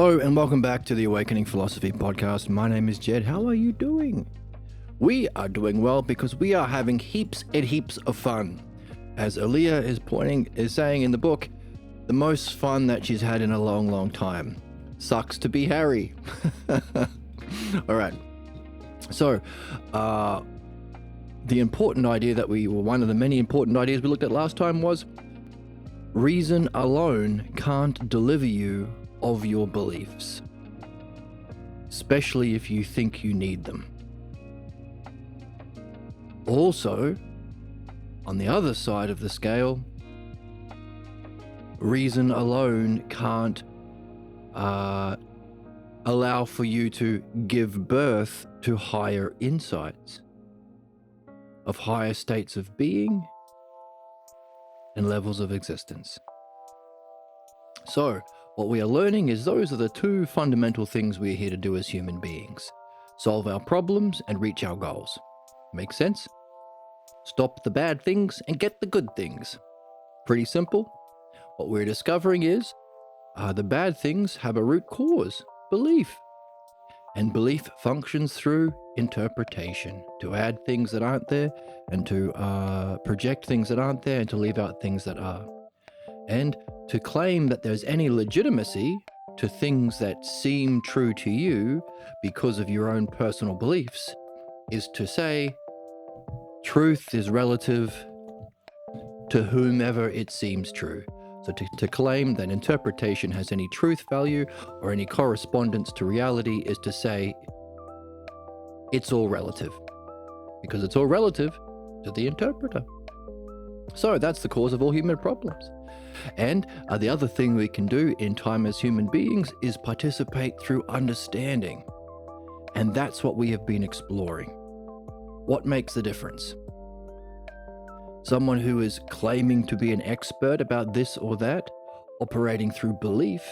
Hello and welcome back to the Awakening Philosophy Podcast. My name is Jed. How are you doing? We are doing well because we are having heaps and heaps of fun. As Elea is saying in the book, the most fun that she's had in a long, long time. Sucks to be Harry. All right. So, the important idea one of the many important ideas we looked at last time was reason alone can't deliver you of your beliefs, especially if you think you need them. Also, on the other side of the scale, reason alone can't allow for you to give birth to higher insights of higher states of being and levels of existence. So, what we are learning is those are the two fundamental things we are here to do as human beings. Solve our problems and reach our goals. Make sense? Stop the bad things and get the good things. Pretty simple. What we're discovering is the bad things have a root cause, belief. And belief functions through interpretation, to add things that aren't there and to project things that aren't there and to leave out things that are. And to claim that there's any legitimacy to things that seem true to you because of your own personal beliefs is to say truth is relative to whomever it seems true. So to claim that interpretation has any truth value or any correspondence to reality is to say it's all relative, because it's all relative to the interpreter. So that's the cause of all human problems. And the other thing we can do in time as human beings is participate through understanding. And that's what we have been exploring. What makes the difference? Someone who is claiming to be an expert about this or that, operating through belief,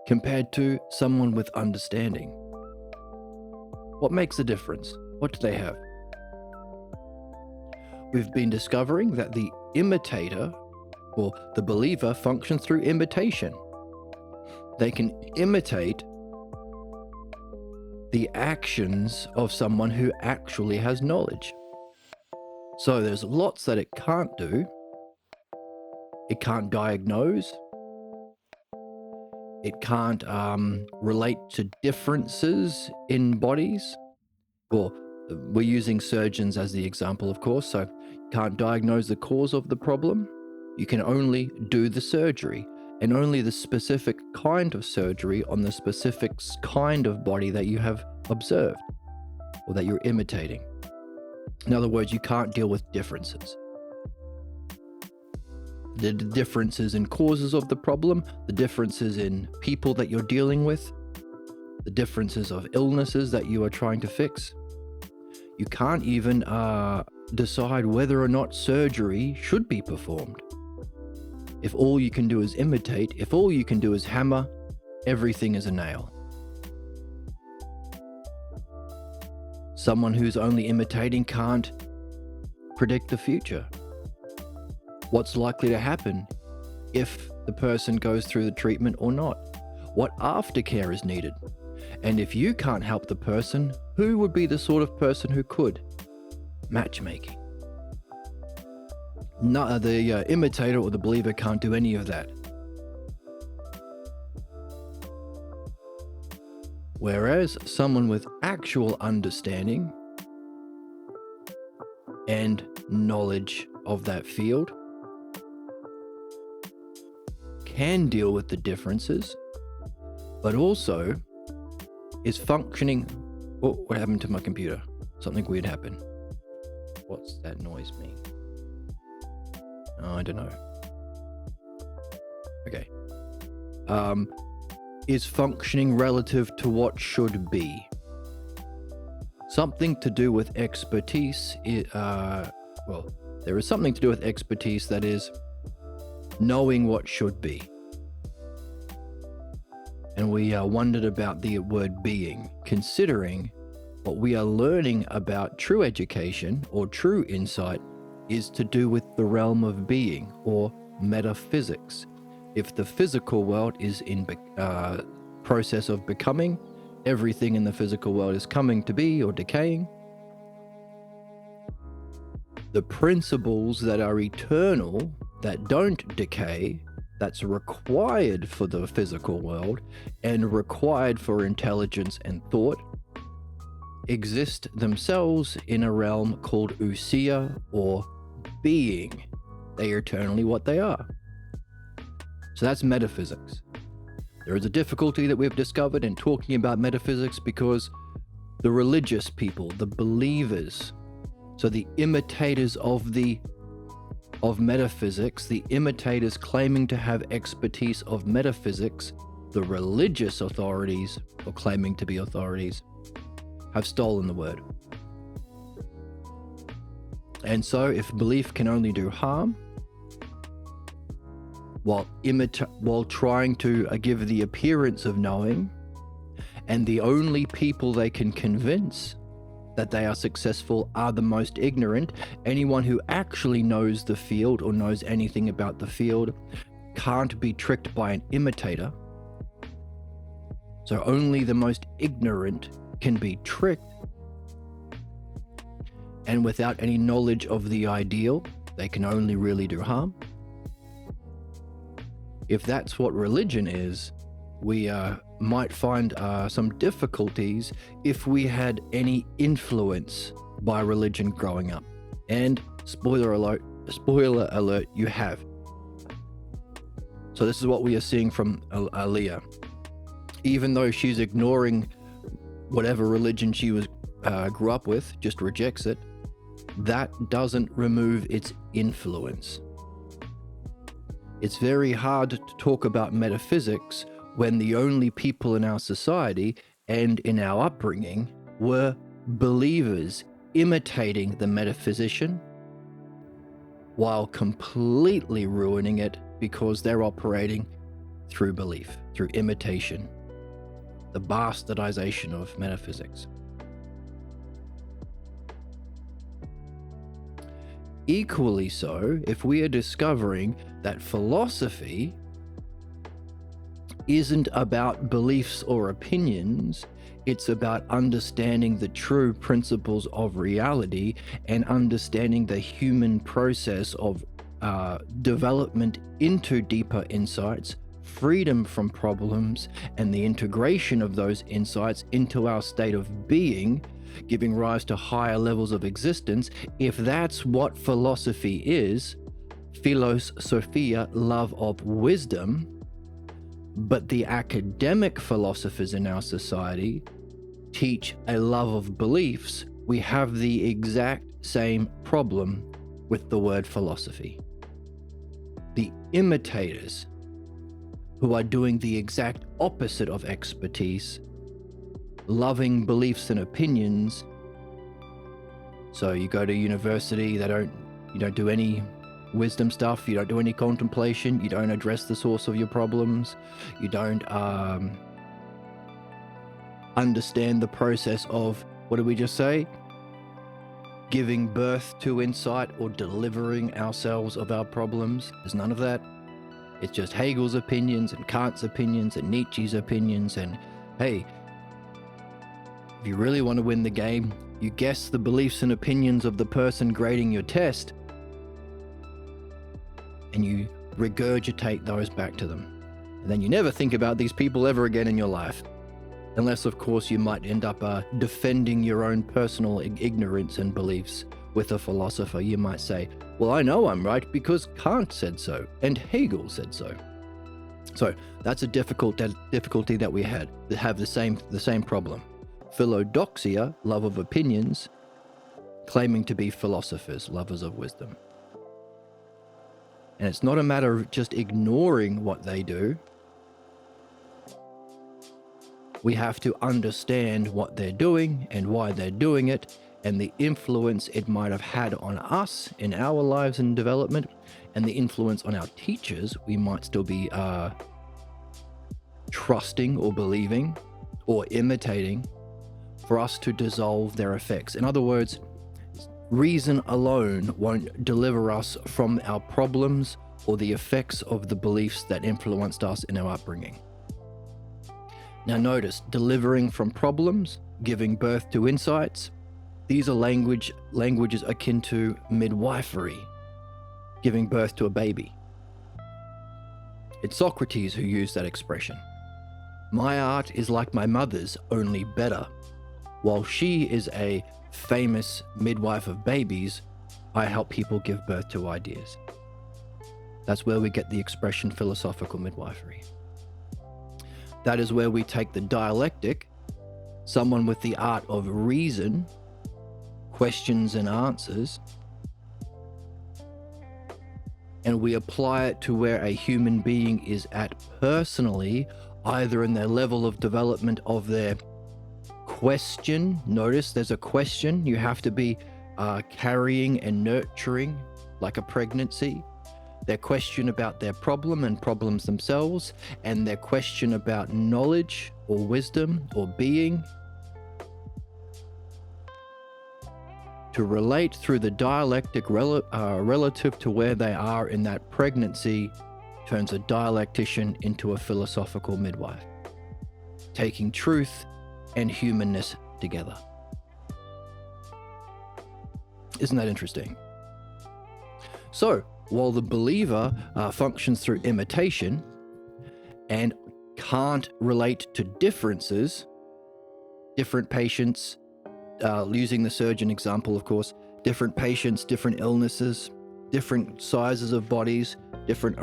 compared to someone with understanding. What makes the difference? What do they have? We've been discovering that the imitator, or the believer, functions through imitation. They can imitate the actions of someone who actually has knowledge. So there's lots that it can't do. It can't diagnose. It can't relate to differences in bodies. Well, we're using surgeons as the example, of course, so you can't diagnose the cause of the problem. You can only do the surgery, and only the specific kind of surgery on the specific kind of body that you have observed or that you're imitating. In other words, you can't deal with differences. The differences in causes of the problem, the differences in people that you're dealing with, the differences of illnesses that you are trying to fix. You can't even decide whether or not surgery should be performed. If all you can do is imitate, if all you can do is hammer, everything is a nail. Someone who's only imitating can't predict the future. What's likely to happen if the person goes through the treatment or not? What aftercare is needed? And if you can't help the person, who would be the sort of person who could? Matchmaking. No, the imitator or the believer can't do any of that. Whereas someone with actual understanding and knowledge of that field can deal with the differences, but also is functioning. Oh, what happened to my computer? Something weird happened. What's that noise mean? Oh, I don't know. Okay. Is functioning relative to what should be. Something to do with expertise. There is something to do with expertise that is knowing what should be. And we wondered about the word being, considering what we are learning about true education or true insight is to do with the realm of being or metaphysics. If the physical world is process of becoming. Everything in the physical world is coming to be or decaying. The principles that are eternal, that don't decay, that's required for the physical world and required for intelligence and thought, exist themselves in a realm called ousia, or being. They are eternally what they are. So that's metaphysics. There is a difficulty that we've discovered in talking about metaphysics because the religious people, the believers, so the imitators of metaphysics, the imitators claiming to have expertise of metaphysics, the religious authorities, or claiming to be authorities, have stolen the word. And so if belief can only do harm, while trying to give the appearance of knowing, and the only people they can convince that they are successful are the most ignorant, anyone who actually knows the field or knows anything about the field can't be tricked by an imitator. So only the most ignorant can be tricked, and without any knowledge of the ideal, they can only really do harm. If that's what religion is, we might find some difficulties if we had any influence by religion growing up. And spoiler alert, you have. So this is what we are seeing from Elea. Even though she's ignoring whatever religion she grew up with, just rejects it, that doesn't remove its influence. It's very hard to talk about metaphysics when the only people in our society and in our upbringing were believers imitating the metaphysician while completely ruining it because they're operating through belief, through imitation, the bastardization of metaphysics. Equally so, if we are discovering that philosophy isn't about beliefs or opinions, it's about understanding the true principles of reality and understanding the human process of development into deeper insights, freedom from problems, and the integration of those insights into our state of being, giving rise to higher levels of existence. If that's what philosophy is, philos sophia, love of wisdom, but the academic philosophers in our society teach a love of beliefs, we have the exact same problem with the word philosophy. The imitators who are doing the exact opposite of expertise, loving beliefs and opinions. So you go to university, you don't do any wisdom stuff, you don't do any contemplation, you don't address the source of your problems, you don't understand the process of, what did we just say? Giving birth to insight or delivering ourselves of our problems. There's none of that. It's just Hegel's opinions and Kant's opinions and Nietzsche's opinions. And hey, if you really want to win the game, you guess the beliefs and opinions of the person grading your test, and you regurgitate those back to them. And then you never think about these people ever again in your life. Unless, of course, you might end up defending your own personal ignorance and beliefs with a philosopher. You might say, well, I know I'm right because Kant said so, and Hegel said so. So that's a difficulty that we had, that have the same problem. Philodoxia, love of opinions, claiming to be philosophers, lovers of wisdom. And it's not a matter of just ignoring what they do. We have to understand what they're doing and why they're doing it, and the influence it might have had on us in our lives and development, and the influence on our teachers we might still be trusting or believing or imitating, for us to dissolve their effects. In other words, reason alone won't deliver us from our problems or the effects of the beliefs that influenced us in our upbringing. Now notice, delivering from problems, giving birth to insights, these are languages akin to midwifery, giving birth to a baby. It's Socrates who used that expression. My art is like my mother's, only better. While she is a famous midwife of babies, I help people give birth to ideas. That's where we get the expression philosophical midwifery. That is where we take the dialectic, someone with the art of reason, questions and answers, and we apply it to where a human being is at personally, either in their level of development of their question. Notice there's a question. You have to be carrying and nurturing like a pregnancy. Their question about their problem and problems themselves, and their question about knowledge or wisdom or being. To relate through the dialectic relative to where they are in that pregnancy turns a dialectician into a philosophical midwife, taking truth and humanness together. Isn't that interesting? So, while the believer functions through imitation and can't relate to differences, different patients, using the surgeon example, of course, different patients, different illnesses, different sizes of bodies, different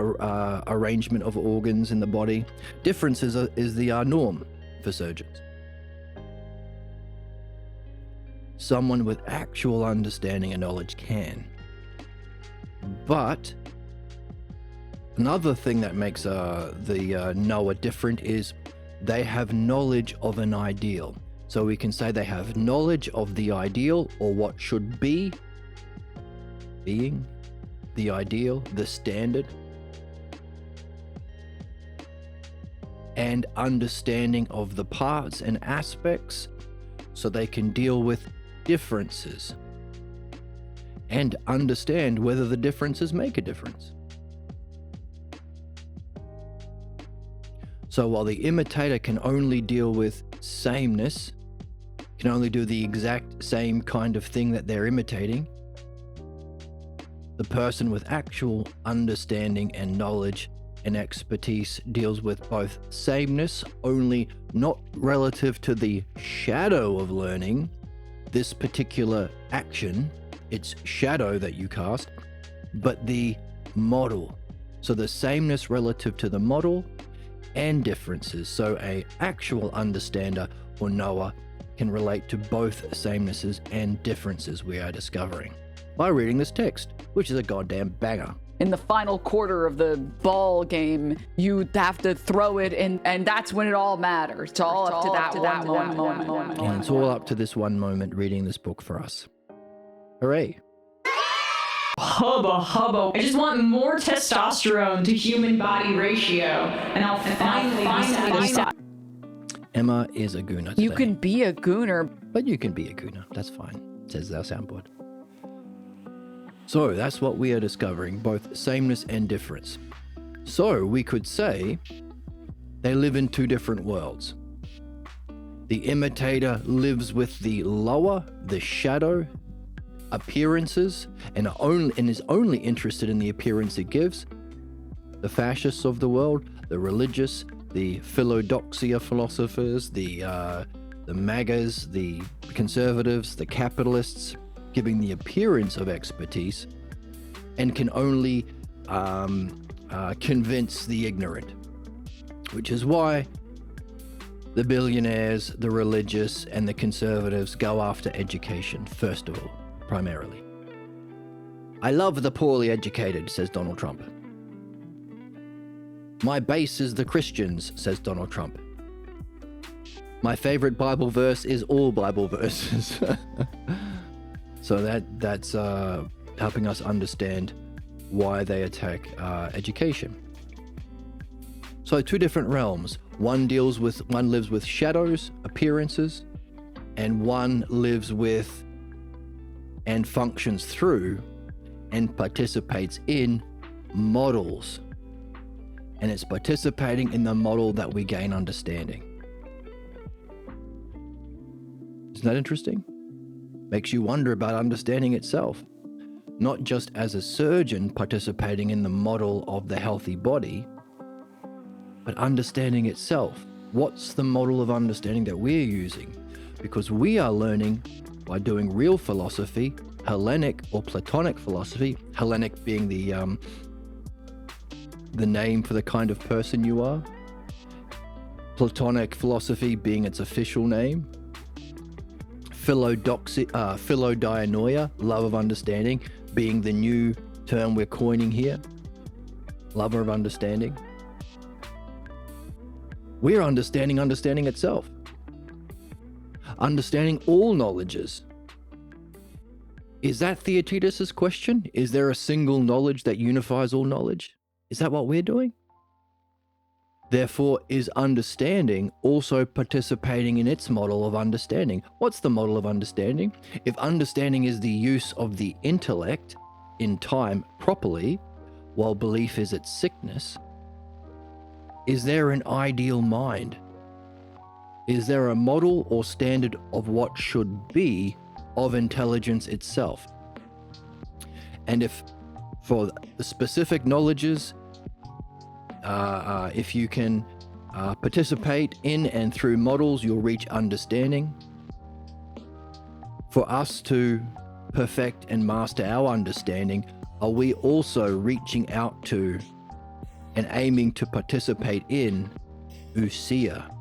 arrangement of organs in the body. Differences is the norm for surgeons. Someone with actual understanding and knowledge can. But another thing that makes the knower different is they have knowledge of an ideal. So we can say they have knowledge of the ideal, or what should be, being, the ideal, the standard, and understanding of the parts and aspects so they can deal with differences and understand whether the differences make a difference. So while the imitator can only deal with sameness, can only do the exact same kind of thing that they're imitating, the person with actual understanding and knowledge and expertise deals with both sameness, only not relative to the shadow of learning, this particular action, its shadow that you cast, but the model. So the sameness relative to the model and differences. So a actual understander or knower can relate to both samenesses and differences we are discovering by reading this text, which is a goddamn banger. In the final quarter of the ball game, you have to throw it in, and that's when it all matters. It's all up to that one moment. And it's all up to this one moment reading this book for us. Hooray. Hubba hubba. I just want more testosterone to human body ratio, and I'll finally decide. Emma is a gooner today. You can be a gooner. But you can be a gooner. That's fine, says our soundboard. So that's what we are discovering, both sameness and difference. So we could say they live in two different worlds. The imitator lives with the lower, the shadow, appearances, and is only interested in the appearance it gives. The fascists of the world, the religious, the philodoxia philosophers, the MAGAs, the conservatives, the capitalists, giving the appearance of expertise, and can only convince the ignorant, which is why the billionaires, the religious, and the conservatives go after education, first of all, primarily. I love the poorly educated, says Donald Trump. My base is the Christians, says Donald Trump. My favorite Bible verse is all Bible verses. So that's helping us understand why they attack education. So two different realms. One lives with shadows, appearances, and one lives with and functions through and participates in models. And it's participating in the model that we gain understanding. Isn't that interesting? Makes you wonder about understanding itself, not just as a surgeon participating in the model of the healthy body, but understanding itself. What's the model of understanding that we're using? Because we are learning by doing real philosophy, Hellenic or Platonic philosophy, Hellenic being the name for the kind of person you are, Platonic philosophy being its official name, Philodianoia, love of understanding, being the new term we're coining here, lover of understanding. We're understanding itself. Understanding all knowledges. Is that Theaetetus' question? Is there a single knowledge that unifies all knowledge? Is that what we're doing? Therefore, is understanding also participating in its model of understanding? What's the model of understanding? If understanding is the use of the intellect in time properly, while belief is its sickness, is there an ideal mind? Is there a model or standard of what should be of intelligence itself? And if for the specific knowledges, if you can participate in and through models, you'll reach understanding. For us to perfect and master our understanding, are we also reaching out to and aiming to participate in ousia,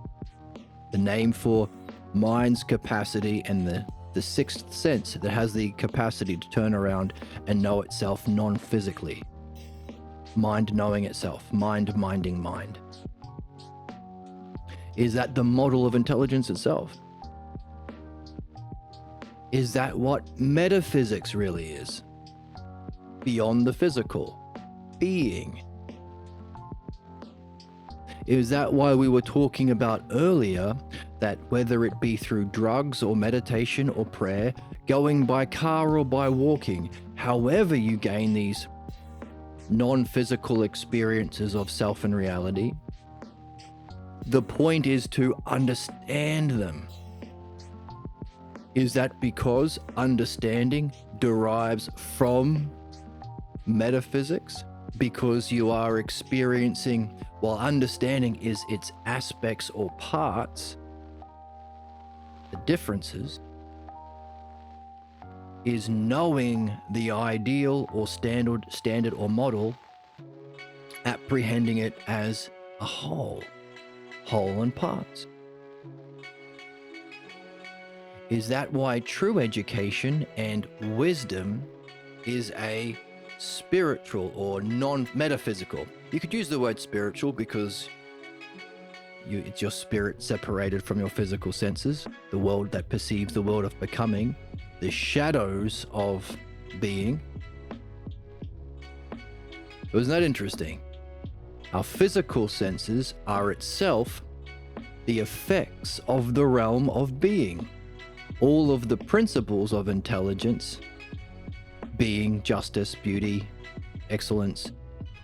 the name for mind's capacity and the sixth sense that has the capacity to turn around and know itself non-physically? Mind knowing itself, mind minding mind. Is that the model of intelligence itself? Is that what metaphysics really is? Beyond the physical, being. Is that why we were talking about earlier that whether it be through drugs or meditation or prayer, going by car or by walking, however you gain these non-physical experiences of self and reality, the point is to understand them. Is that because understanding derives from metaphysics? Because you are experiencing, while understanding is its aspects or parts, the differences, is knowing the ideal or standard or model, apprehending it as a whole and parts. Is that why true education and wisdom is a spiritual or non-metaphysical? You could use the word spiritual because it's your spirit separated from your physical senses, the world that perceives the world of becoming, the shadows of being. Isn't that interesting? Our physical senses are itself the effects of the realm of being. All of the principles of intelligence, being, justice, beauty, excellence,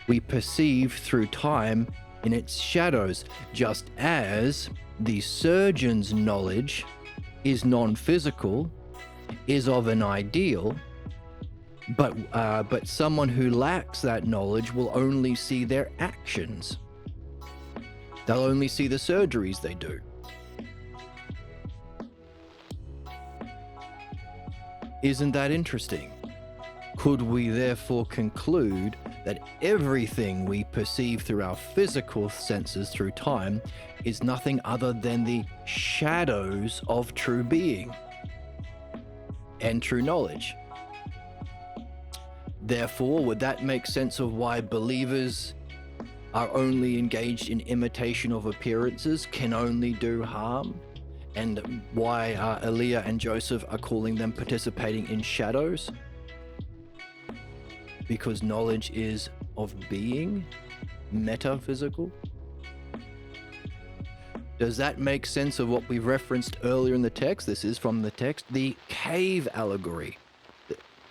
we perceive through time in its shadows, just as the surgeon's knowledge is non-physical, is of an ideal, but someone who lacks that knowledge will only see their actions. They'll only see the surgeries they do. Isn't that interesting? Could we therefore conclude that everything we perceive through our physical senses through time is nothing other than the shadows of true being and true knowledge? Therefore, would that make sense of why believers are only engaged in imitation of appearances, can only do harm, and why Elea and Joseph are calling them participating in shadows? Because knowledge is of being, metaphysical. Does that make sense of what we referenced earlier in the text? This is from the text, the cave allegory.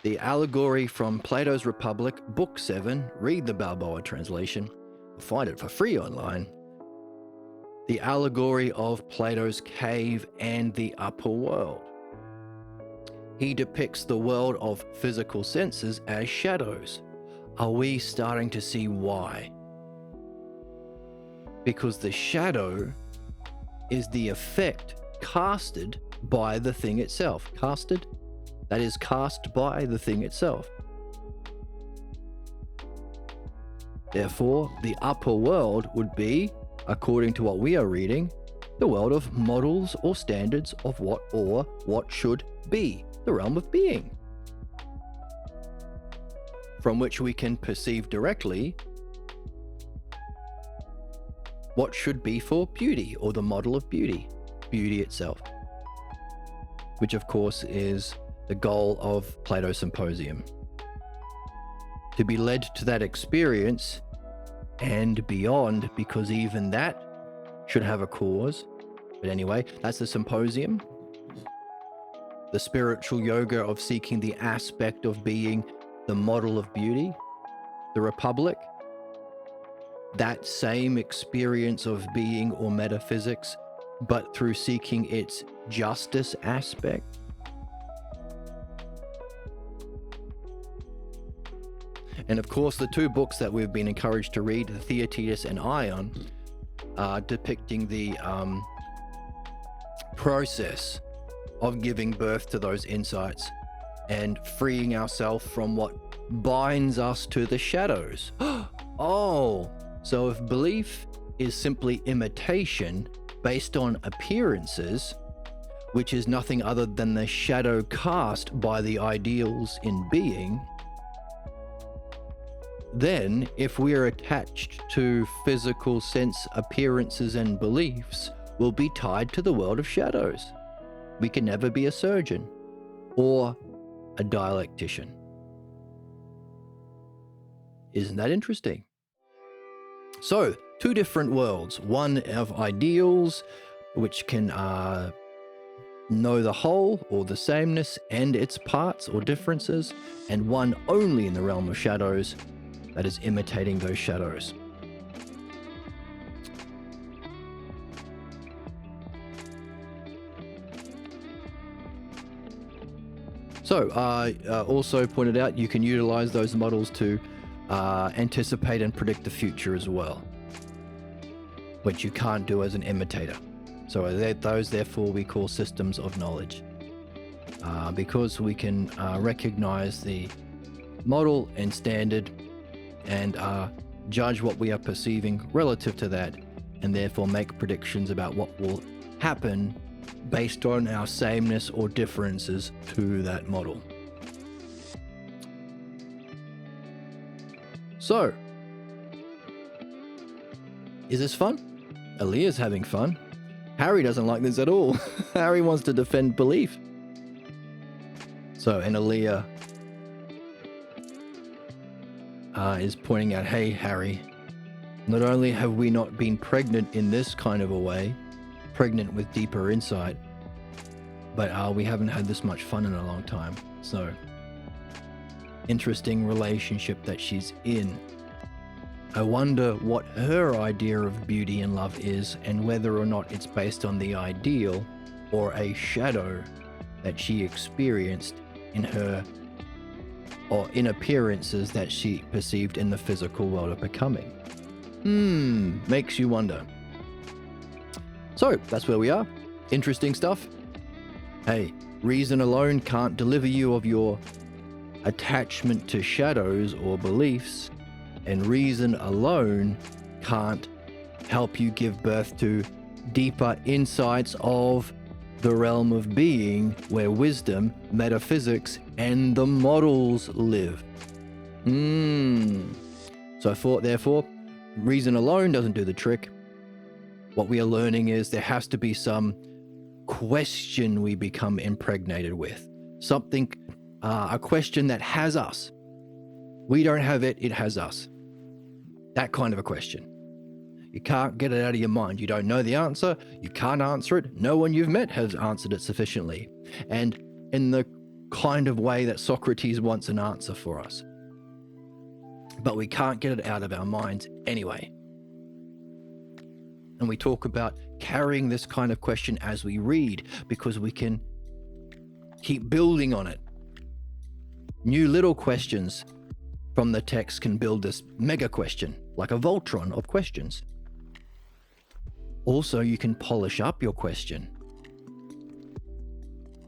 The allegory from Plato's Republic, Book 7, read the Balboa translation, find it for free online. The allegory of Plato's cave and the upper world. he depicts the world of physical senses as shadows. Are we starting to see why? Because the shadow is the effect casted by the thing itself. Casted? That is, cast by the thing itself. Therefore, the upper world would be, according to what we are reading, the world of models or standards of what should be, the realm of being, from which we can perceive directly what should be for beauty, or the model of beauty, beauty itself, which of course is the goal of Plato's Symposium. To be led to that experience and beyond, because even that should have a cause. But anyway, that's the Symposium. The spiritual yoga of seeking the aspect of being the model of beauty. The Republic. That same experience of being or metaphysics, but through seeking its justice aspect. And of course, the two books that we've been encouraged to read, the Theaetetus and Ion, are depicting the process of giving birth to those insights and freeing ourselves from what binds us to the shadows. Oh, so if belief is simply imitation based on appearances, which is nothing other than the shadow cast by the ideals in being, then if we are attached to physical sense appearances and beliefs, we'll be tied to the world of shadows. We can never be a surgeon or a dialectician. Isn't that interesting? So, two different worlds, one of ideals, which can know the whole or the sameness and its parts or differences, and one only in the realm of shadows, that is imitating those shadows. So, also pointed out, you can utilize those models to anticipate and predict the future as well, which you can't do as an imitator. So those, therefore, we call systems of knowledge, because we can recognize the model and standard and judge what we are perceiving relative to that, and therefore make predictions about what will happen based on our sameness or differences to that model. So, is this fun? Elea's having fun. Harry doesn't like this at all. Harry wants to defend belief. So, and Elea is pointing out, hey, Harry, not only have we not been pregnant in this kind of a way, pregnant with deeper insight, but we haven't had this much fun in a long time. So, interesting relationship that she's in. I wonder what her idea of beauty and love is, and whether or not it's based on the ideal or a shadow that she experienced in her, or in appearances that she perceived in the physical world of becoming. Makes you wonder. So, that's where we are. Interesting stuff. Hey, reason alone can't deliver you of your attachment to shadows or beliefs, and reason alone can't help you give birth to deeper insights of the realm of being, where wisdom, metaphysics, and the models live. So therefore, reason alone doesn't do the trick. What we are learning is there has to be some question we become impregnated with. Something, a question that has us. We don't have it, it has us. That kind of a question. You can't get it out of your mind. You don't know the answer. You can't answer it. No one you've met has answered it sufficiently. And in the kind of way that Socrates wants an answer for us. But we can't get it out of our minds anyway. And we talk about carrying this kind of question as we read, because we can Keep building on it. New little questions from the text can build this mega question, like a Voltron of questions. Also, you can polish up your question.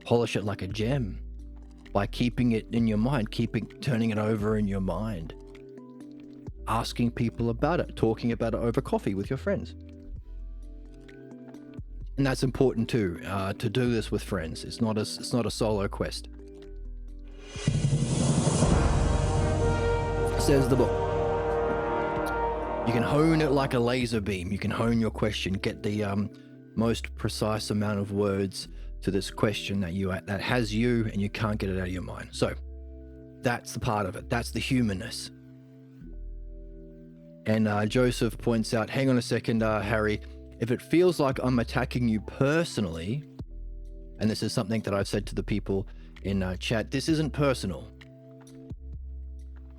Polish it like a gem by keeping it in your mind, turning it over in your mind, asking people about it, talking about it over coffee with your friends. And that's important too, to do this with friends. It's not a solo quest. Says the book. You can hone it like a laser beam. You can hone your question, get the most precise amount of words to this question that has you, and you can't get it out of your mind. So that's the part of it. That's the humanness. And Joseph points out, hang on a second, Harry, if it feels like I'm attacking you personally, and this is something that I've said to the people in chat, this isn't personal.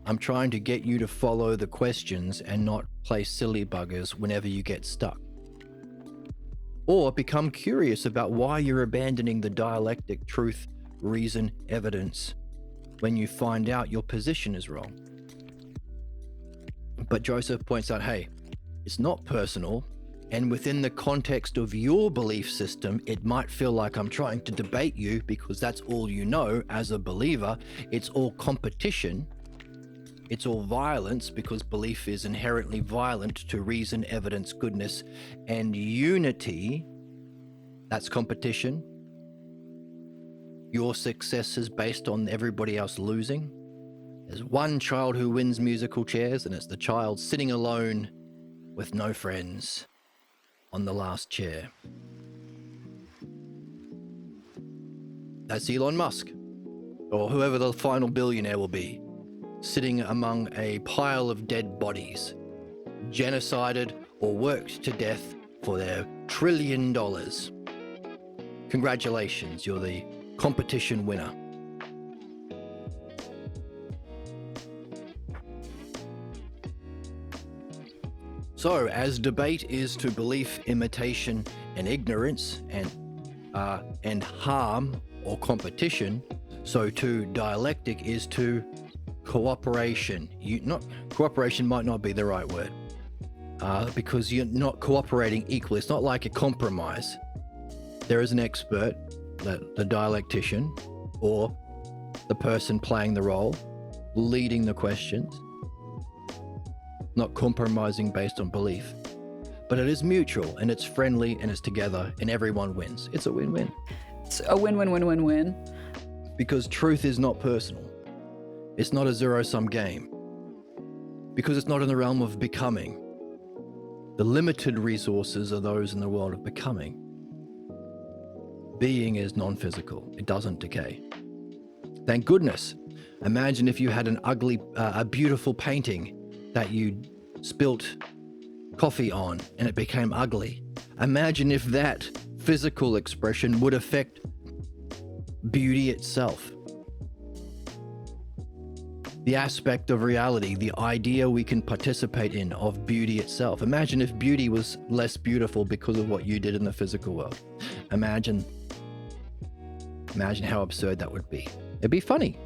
I'm trying to get you to follow the questions and not play silly buggers whenever you get stuck. Or become curious about why you're abandoning the dialectic truth, reason, evidence when you find out your position is wrong. But Joseph points out, hey, it's not personal, and within the context of your belief system, it might feel like I'm trying to debate you because that's all you know as a believer. It's all competition. It's all violence because belief is inherently violent to reason, evidence, goodness, and unity. That's competition. Your success is based on everybody else losing. There's one child who wins musical chairs, and it's the child sitting alone with no friends on the last chair. That's Elon Musk, or whoever the final billionaire will be, sitting among a pile of dead bodies, genocided or worked to death for their $1 trillion. Congratulations, you're the competition winner. So, as debate is to belief, imitation, and ignorance, and harm or competition, so too dialectic is to cooperation. Cooperation might not be the right word, because you're not cooperating equally. It's not like a compromise. There is an expert, the dialectician, or the person playing the role, leading the questions, not compromising based on belief. But it is mutual, and it's friendly, and it's together, and everyone wins. It's a win-win. It's a win-win-win-win-win. Because truth is not personal. It's not a zero-sum game. Because it's not in the realm of becoming. The limited resources are those in the world of becoming. Being is non-physical. It doesn't decay. Thank goodness. Imagine if you had a beautiful painting that you spilt coffee on and it became ugly. Imagine if that physical expression would affect beauty itself. The aspect of reality, the idea we can participate in of beauty itself. Imagine if beauty was less beautiful because of what you did in the physical world. Imagine how absurd that would be. It'd be funny.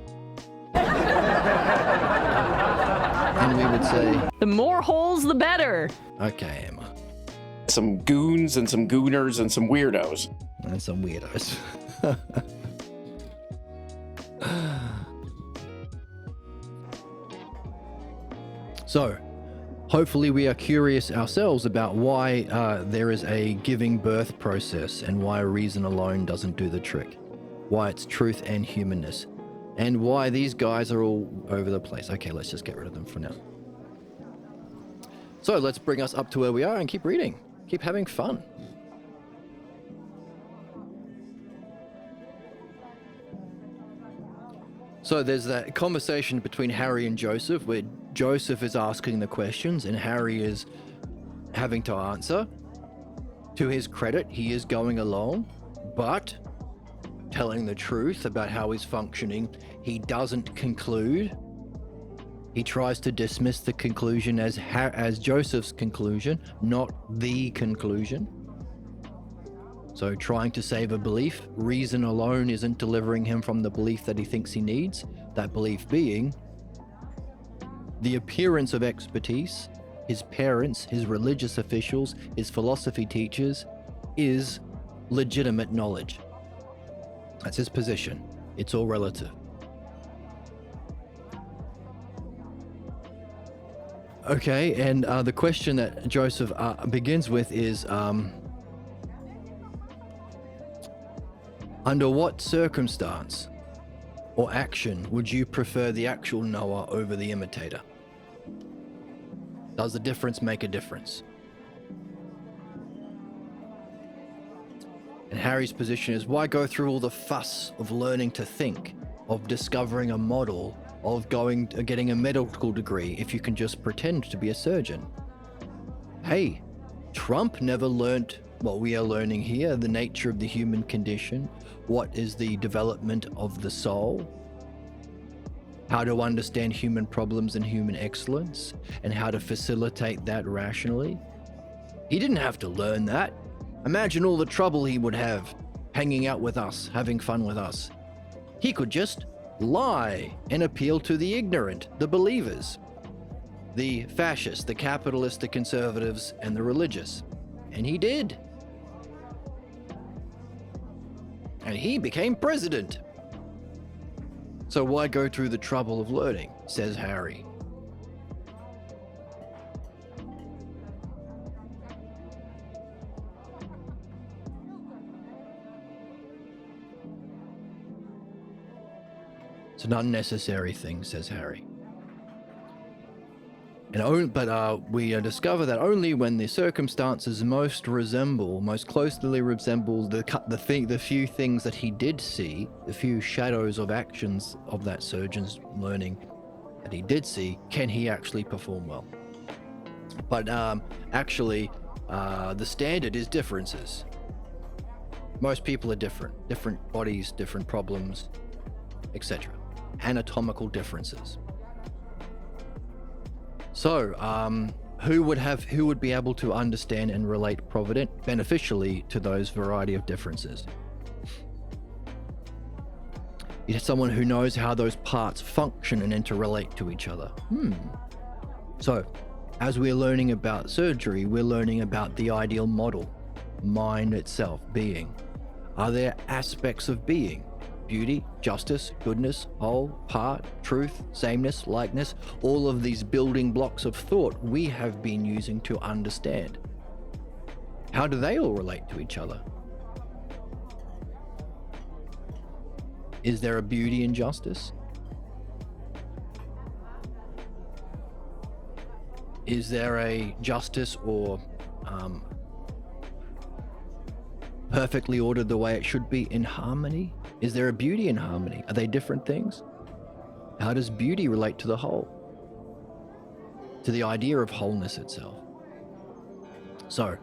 And we would say, The more holes, the better. okay, Emma. Some goons and some gooners and some weirdos. And some weirdos. So, hopefully we are curious ourselves about why there is a giving birth process and why reason alone doesn't do the trick. Why it's truth and humanness. And why these guys are all over the place. Okay, let's just get rid of them for now. So let's bring us up to where we are and keep reading. Keep having fun. So there's that conversation between Harry and Joseph where Joseph is asking the questions and Harry is having to answer. To his credit, he is going along, but telling the truth about how he's functioning. He doesn't conclude. He tries to dismiss the conclusion as Joseph's conclusion, not the conclusion. So trying to save a belief, reason alone isn't delivering him from the belief that he thinks he needs, that belief being the appearance of expertise, his parents, his religious officials, his philosophy teachers, is legitimate knowledge. That's his position. It's all relative. Okay, and the question that Joseph begins with is, under what circumstance or action would you prefer the actual Noah over the imitator? Does the difference make a difference? And Harry's position is, why go through all the fuss of learning to think, of discovering a model, of getting a medical degree if you can just pretend to be a surgeon? Hey, Trump never learnt what we are learning here, the nature of the human condition, what is the development of the soul, how to understand human problems and human excellence, and how to facilitate that rationally. He didn't have to learn that. Imagine all the trouble he would have hanging out with us, having fun with us. He could just lie and appeal to the ignorant, the believers, the fascists, the capitalists, the conservatives, and the religious. And he did. And he became president. So why go through the trouble of learning, says Harry. It's an unnecessary thing, says Harry. We discover that only when the circumstances most closely resemble the few things that he did see, the few shadows of actions of that surgeon's learning that he did see, can he actually perform well. But the standard is differences. Most people are different bodies, different problems, etc. Anatomical differences. So, who would be able to understand and relate beneficially to those variety of differences? You have someone who knows how those parts function and interrelate to each other. So, as we're learning about surgery, we're learning about the ideal model, mind itself, being. Are there aspects of being? Beauty, justice, goodness, whole, part, truth, sameness, likeness, all of these building blocks of thought we have been using to understand. How do they all relate to each other? Is there a beauty in justice? Is there a justice or perfectly ordered the way it should be in harmony? Is there a beauty in harmony? Are they different things? How does beauty relate to the whole? To the idea of wholeness itself? So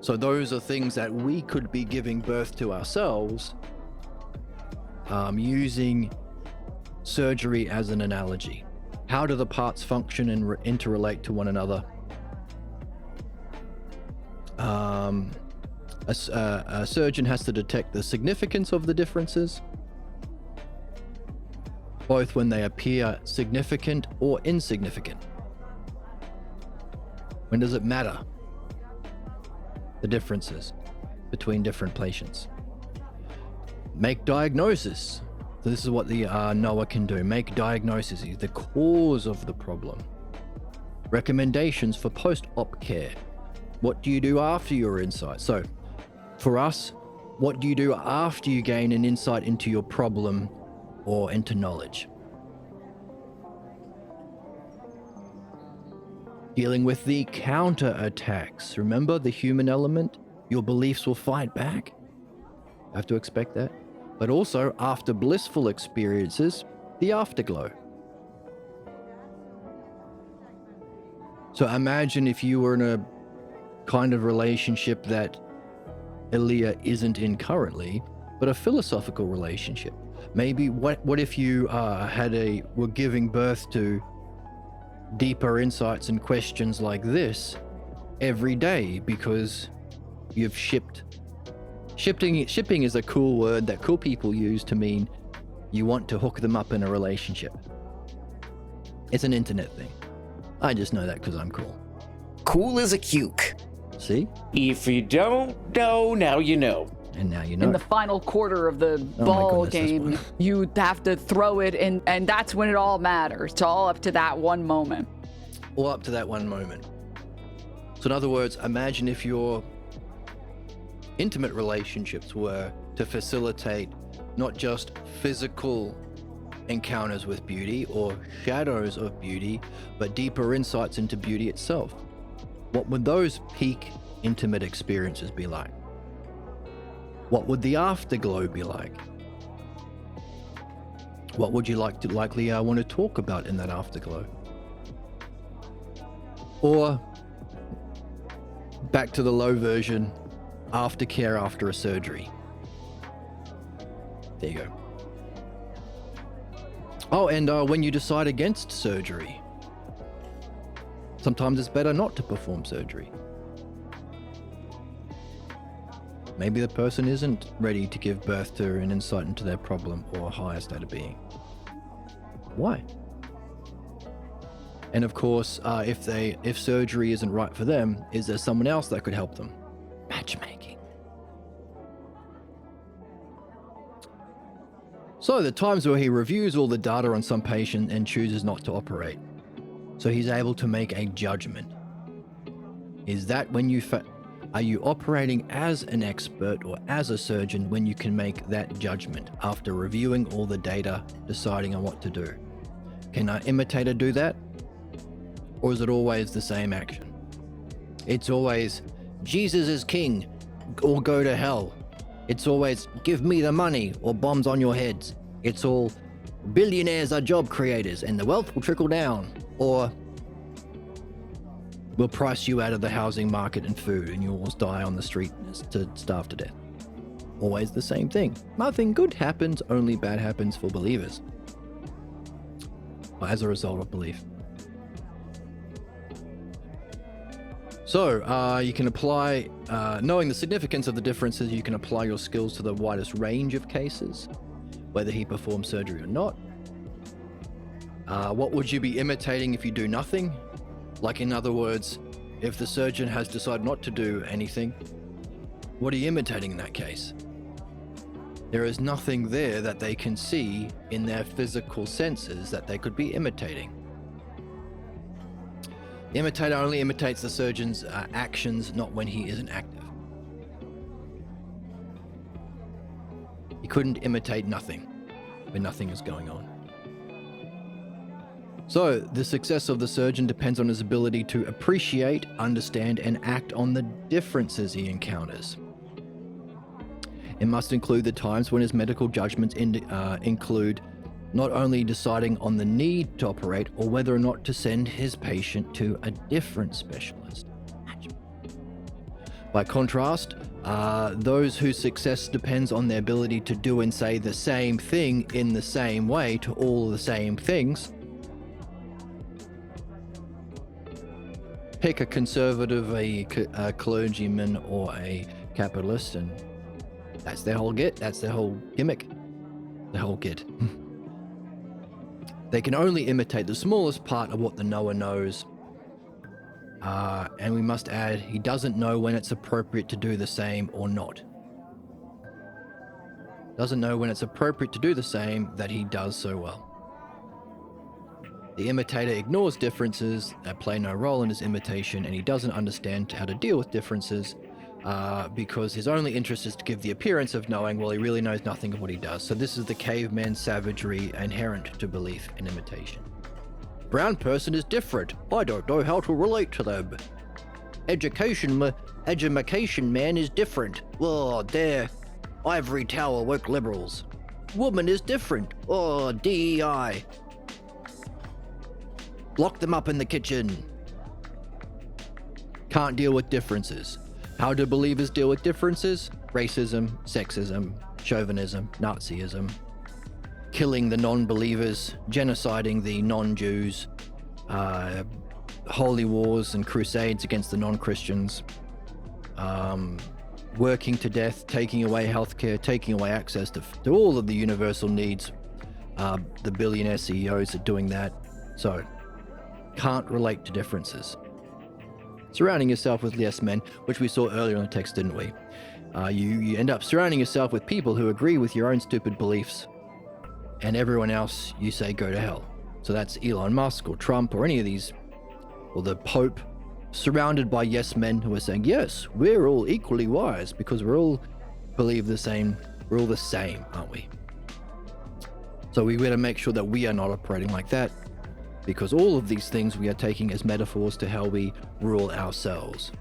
those are things that we could be giving birth to ourselves, using surgery as an analogy. How do the parts function and interrelate to one another? A surgeon has to detect the significance of the differences, both when they appear significant or insignificant. When does it matter? The differences between different patients. Make diagnosis. So this is what the Noah can do. Make diagnoses, the cause of the problem. Recommendations for post-op care. What do you do after your insight? So, for us, what do you do after you gain an insight into your problem or into knowledge? Dealing with the counter-attacks. Remember the human element? Your beliefs will fight back. You have to expect that. But also, after blissful experiences, the afterglow. So imagine if you were in a kind of relationship that Elea isn't in currently, but a philosophical relationship. Maybe what if you were giving birth to deeper insights and questions like this every day because you've shipped Shipping is a cool word that cool people use to mean you want to hook them up in a relationship. It's an internet thing. I just know that because I'm cool. Cool as a cuke. See? If you don't know, now you know. And now you know. In the final quarter of the Oh my ball goodness, this game, one. you have to throw it, and that's when it all matters. It's all up to that one moment. All up to that one moment. So in other words, imagine if your intimate relationships were to facilitate not just physical encounters with beauty or shadows of beauty, but deeper insights into beauty itself. What would those peak intimate experiences be like? What would the afterglow be like? What would you likely want to talk about in that afterglow? Or back to the low version, aftercare after a surgery. There you go. Oh, and when you decide against surgery, sometimes it's better not to perform surgery. Maybe the person isn't ready to give birth to an insight into their problem or a higher state of being. Why? And of course, if surgery isn't right for them, is there someone else that could help them? Matchmaking. So the times where he reviews all the data on some patient and chooses not to operate. So he's able to make a judgment. Is that when are you operating as an expert or as a surgeon when you can make that judgment after reviewing all the data, deciding on what to do? Can an imitator do that? Or is it always the same action? It's always, Jesus is king, or go to hell. It's always, give me the money, or bombs on your heads. It's all, billionaires are job creators, and the wealth will trickle down. Or, we'll price you out of the housing market and food, and you'll die on the street to starve to death. Always the same thing. Nothing good happens, only bad happens for believers. As a result of belief. So, you can apply, knowing the significance of the differences, you can apply your skills to the widest range of cases, whether he performs surgery or not. What would you be imitating if you do nothing? Like, in other words, if the surgeon has decided not to do anything, what are you imitating in that case? There is nothing there that they can see in their physical senses that they could be imitating. The imitator only imitates the surgeon's actions, not when he isn't active. He couldn't imitate nothing when nothing is going on. So, the success of the surgeon depends on his ability to appreciate, understand, and act on the differences he encounters. It must include the times when his medical judgments include not only deciding on the need to operate or whether or not to send his patient to a different specialist. By contrast, those whose success depends on their ability to do and say the same thing in the same way to all the same things. Pick a conservative, a clergyman, or a capitalist, and that's their whole that's their whole gimmick, the whole kit. They can only imitate the smallest part of what the knower knows. And we must add, he doesn't know when it's appropriate to do the same or not. Doesn't know when it's appropriate to do the same that he does so well. The imitator ignores differences that play no role in his imitation, and he doesn't understand how to deal with differences because his only interest is to give the appearance of knowing while he really knows nothing of what he does. So this is the caveman savagery inherent to belief and imitation. Brown person is different. I don't know how to relate to them. Education man is different. Oh, they're ivory tower woke liberals. Woman is different. Oh, DEI. Lock them up in the kitchen. Can't deal with differences. How do believers deal with differences? Racism, sexism, chauvinism, Nazism, killing the non-believers, genociding the non-Jews, holy wars and crusades against the non-Christians, working to death, taking away healthcare, taking away access to all of the universal needs. The billionaire CEOs are doing that. So, can't relate to differences. Surrounding yourself with yes men, which we saw earlier in the text, didn't we? You end up surrounding yourself with people who agree with your own stupid beliefs, and everyone else you say go to hell. So that's Elon Musk or Trump or any of these, or the Pope, surrounded by yes men who are saying, yes, we're all equally wise because we all believe the same. We're all the same, aren't we? So we got to make sure that we are not operating like that, because all of these things we are taking as metaphors to how we rule ourselves.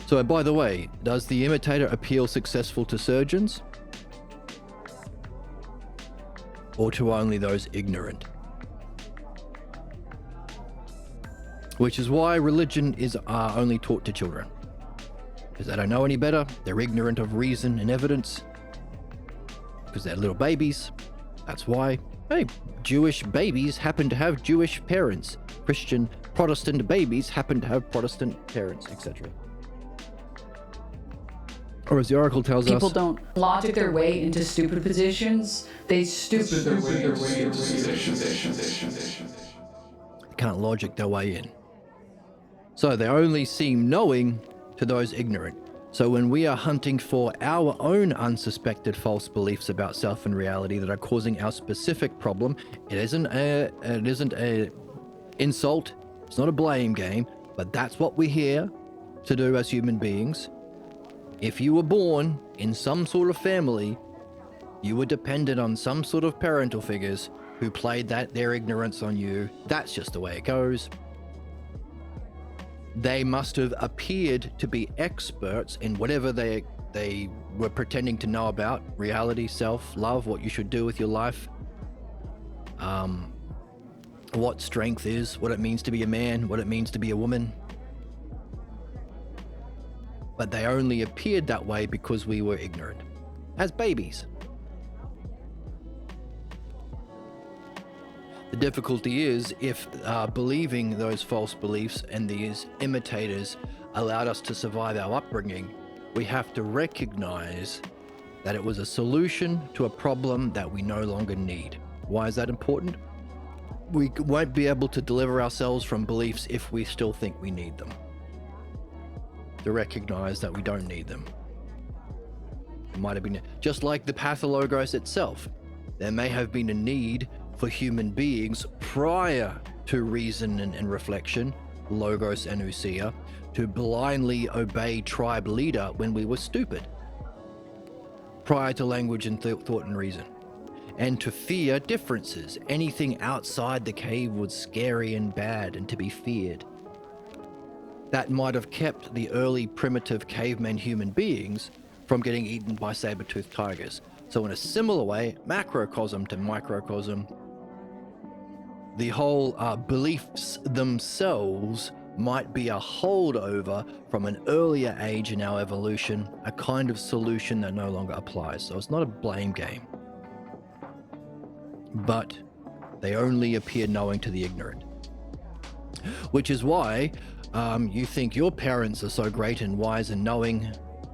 So by the way, does the imitator appeal successful to surgeons? Or to only those ignorant? Which is why religion is only taught to children. Because they don't know any better, they're ignorant of reason and evidence. Because they're little babies, that's why. Hey, Jewish babies happen to have Jewish parents. Christian, Protestant babies happen to have Protestant parents, etc. Or as the Oracle tells us, People don't logic their way into stupid positions. They stupid their way into positions. can't logic their way in. So they only seem knowing to those ignorant. So when we are hunting for our own unsuspected false beliefs about self and reality that are causing our specific problem, it isn't a insult, it's not a blame game, but that's what we're here to do as human beings. If you were born in some sort of family, you were dependent on some sort of parental figures who played their ignorance on you. That's just the way it goes. They must have appeared to be experts in whatever they were pretending to know about: reality, self, love, what you should do with your life, what strength is, what it means to be a man, what it means to be a woman. But they only appeared that way because we were ignorant, as babies. The difficulty is if believing those false beliefs and these imitators allowed us to survive our upbringing, we have to recognize that it was a solution to a problem that we no longer need. Why is that important? We won't be able to deliver ourselves from beliefs if we still think we need them. To recognize that we don't need them. It might have been just like the pathologos itself. There may have been a need for human beings prior to reason and reflection, logos and ousia, to blindly obey tribe leader when we were stupid, prior to language and thought and reason, and to fear differences. Anything outside the cave was scary and bad and to be feared. That might have kept the early primitive cavemen human beings from getting eaten by saber-toothed tigers. So in a similar way, macrocosm to microcosm, the whole beliefs themselves might be a holdover from an earlier age in our evolution, a kind of solution that no longer applies. So it's not a blame game. But they only appear knowing to the ignorant. Which is why you think your parents are so great and wise and knowing,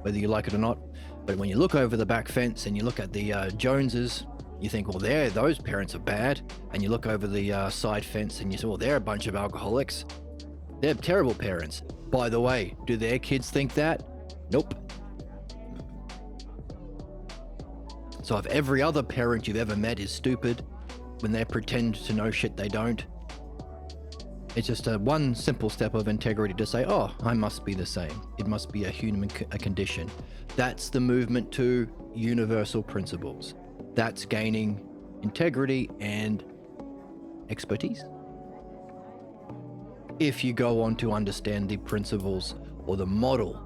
whether you like it or not. But when you look over the back fence and you look at the Joneses, you think, well, those parents are bad. And you look over the side fence and you say, well, they're a bunch of alcoholics. They're terrible parents. By the way, do their kids think that? Nope. So if every other parent you've ever met is stupid, when they pretend to know shit they don't, it's just one simple step of integrity to say, oh, I must be the same. It must be a human condition. That's the movement to universal principles. That's gaining integrity and expertise. If you go on to understand the principles or the model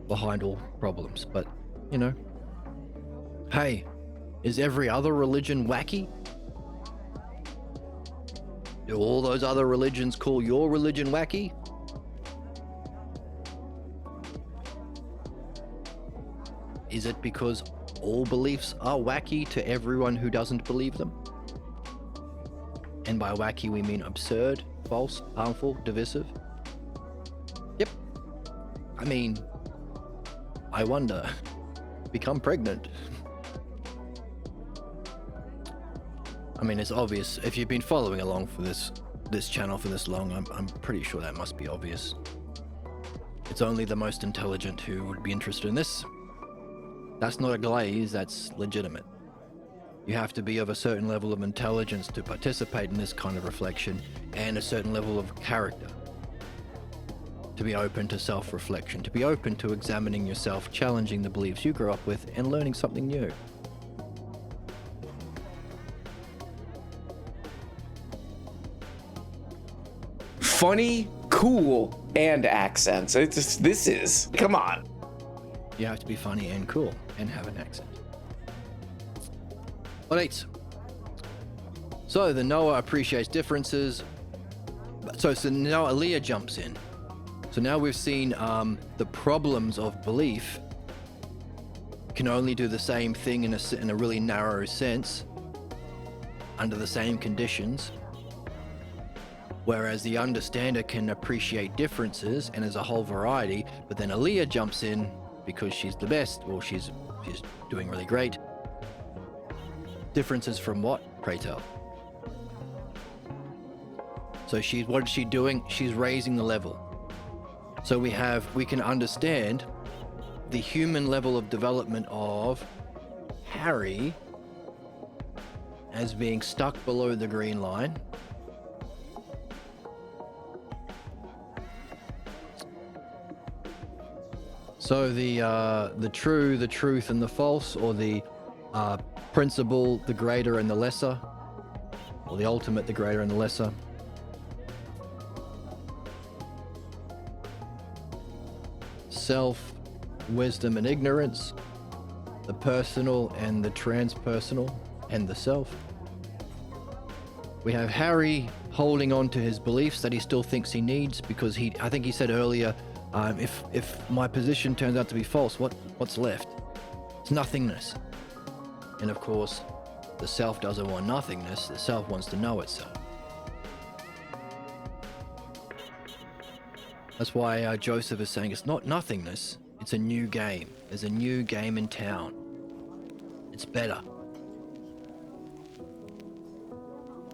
behind all problems. But, hey, is every other religion wacky? Do all those other religions call your religion wacky? Is it because all beliefs are wacky to everyone who doesn't believe them? And by wacky we mean absurd, false, harmful, divisive? Yep. I mean, I wonder. Become pregnant. I mean, it's obvious. If you've been following along for this channel for this long, I'm pretty sure that must be obvious. It's only the most intelligent who would be interested in this. That's not a glaze, that's legitimate. You have to be of a certain level of intelligence to participate in this kind of reflection, and a certain level of character to be open to self-reflection, to be open to examining yourself, challenging the beliefs you grew up with, and learning something new. Funny, cool, and accents. It's just, this is, come on. You have to be funny and cool and have an accent. Alright. So the Noah appreciates differences. So now Elea jumps in. So now we've seen the problems of belief can only do the same thing in a really narrow sense under the same conditions. Whereas the understander can appreciate differences and as a whole variety, but then Elea jumps in because she's the best, or she's doing really great. Differences from what, pray tell? So what is she doing? She's raising the level. So we can understand the human level of development of Harry as being stuck below the green line. So the true, the truth, and the false, or the principle, the greater and the lesser, or the ultimate, the greater and the lesser. Self, wisdom, and ignorance, the personal and the transpersonal, and the self. We have Harry holding on to his beliefs that he still thinks he needs, because I think he said earlier, if my position turns out to be false, what's left? It's nothingness. And of course, the self doesn't want nothingness. The self wants to know itself. That's why Joseph is saying it's not nothingness. It's a new game. There's a new game in town. It's better.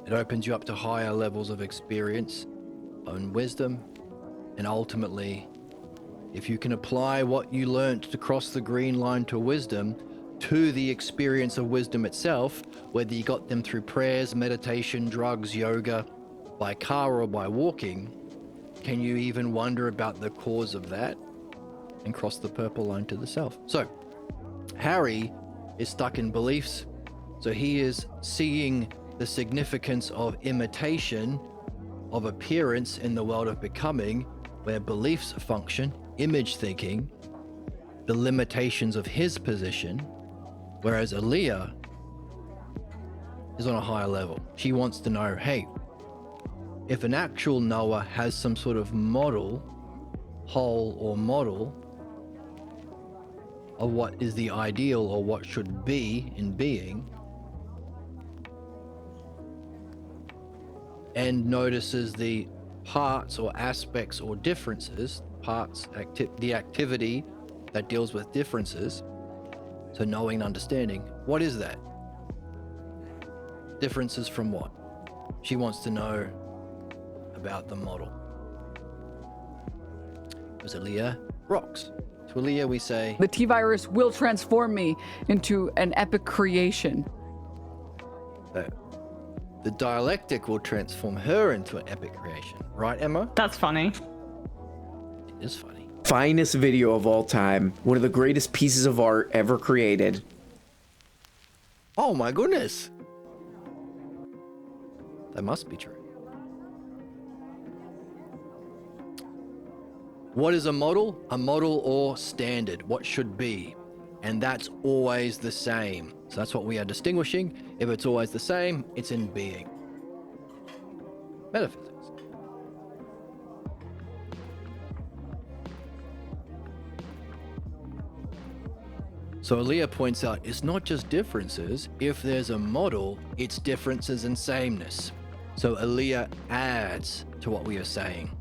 It opens you up to higher levels of experience and wisdom, and ultimately, if you can apply what you learnt to cross the green line to wisdom to the experience of wisdom itself, whether you got them through prayers, meditation, drugs, yoga, by car or by walking, can you even wonder about the cause of that and cross the purple line to the self? So Harry is stuck in beliefs, so he is seeing the significance of imitation, of appearance in the world of becoming, where beliefs function, image thinking, the limitations of his position, whereas Elea is on a higher level. She wants to know, hey, if an actual Noah has some sort of model, whole or model, of what is the ideal or what should be in being, and notices the parts or aspects or differences, the activity that deals with differences, so knowing and understanding, what is that? Differences from what? She wants to know about the model. Because Elea rocks. To Elea we say, the T-virus will transform me into an epic creation. the dialectic will transform her into an epic creation. Right, Emma? That's funny. It is funny. Finest video of all time. One of the greatest pieces of art ever created. Oh my goodness. That must be true. What is a model? A model or standard. What should be. And that's always the same. So that's what we are distinguishing. If it's always the same, it's in being. Metaphysics. So Elea points out it's not just differences. If there's a model, it's differences and sameness. So Elea adds to what we are saying.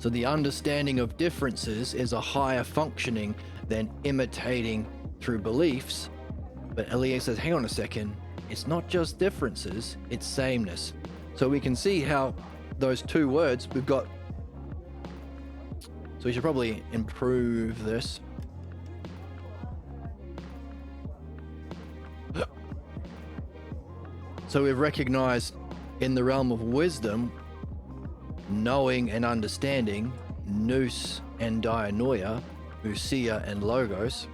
So the understanding of differences is a higher functioning than imitating through beliefs. But Elea says, hang on a second, it's not just differences, it's sameness. So we can see how those two words we've got. So we should probably improve this. So we've recognized in the realm of wisdom, knowing and understanding, nous and dianoia, ousia and logos.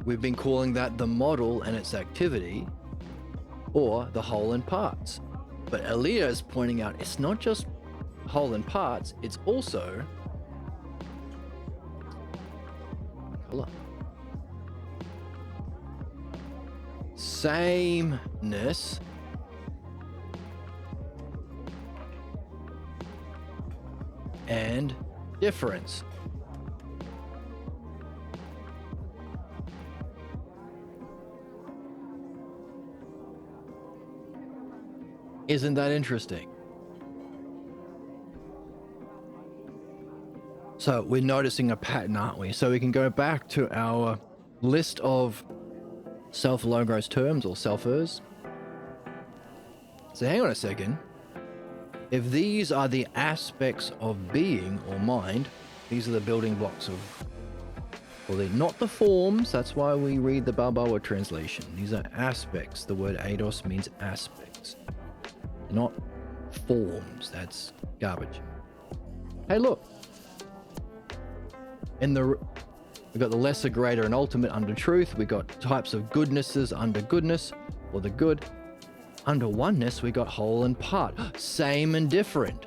We've been calling that the model and its activity, or the whole and parts. But Elea is pointing out it's not just whole and parts, it's also color. Sameness and difference. Isn't that interesting? So we're noticing a pattern, aren't we? So we can go back to our list of self-logos terms or selfers. So hang on a second. If these are the aspects of being or mind, these are the building blocks of, well, they're not the forms. That's why we read the Balboa translation. These are aspects. The word eidos means aspects, not forms. That's garbage. Hey, look. We've got the lesser, greater, and ultimate under truth. We got types of goodnesses under goodness, or the good. Under oneness, we got whole and part, same and different.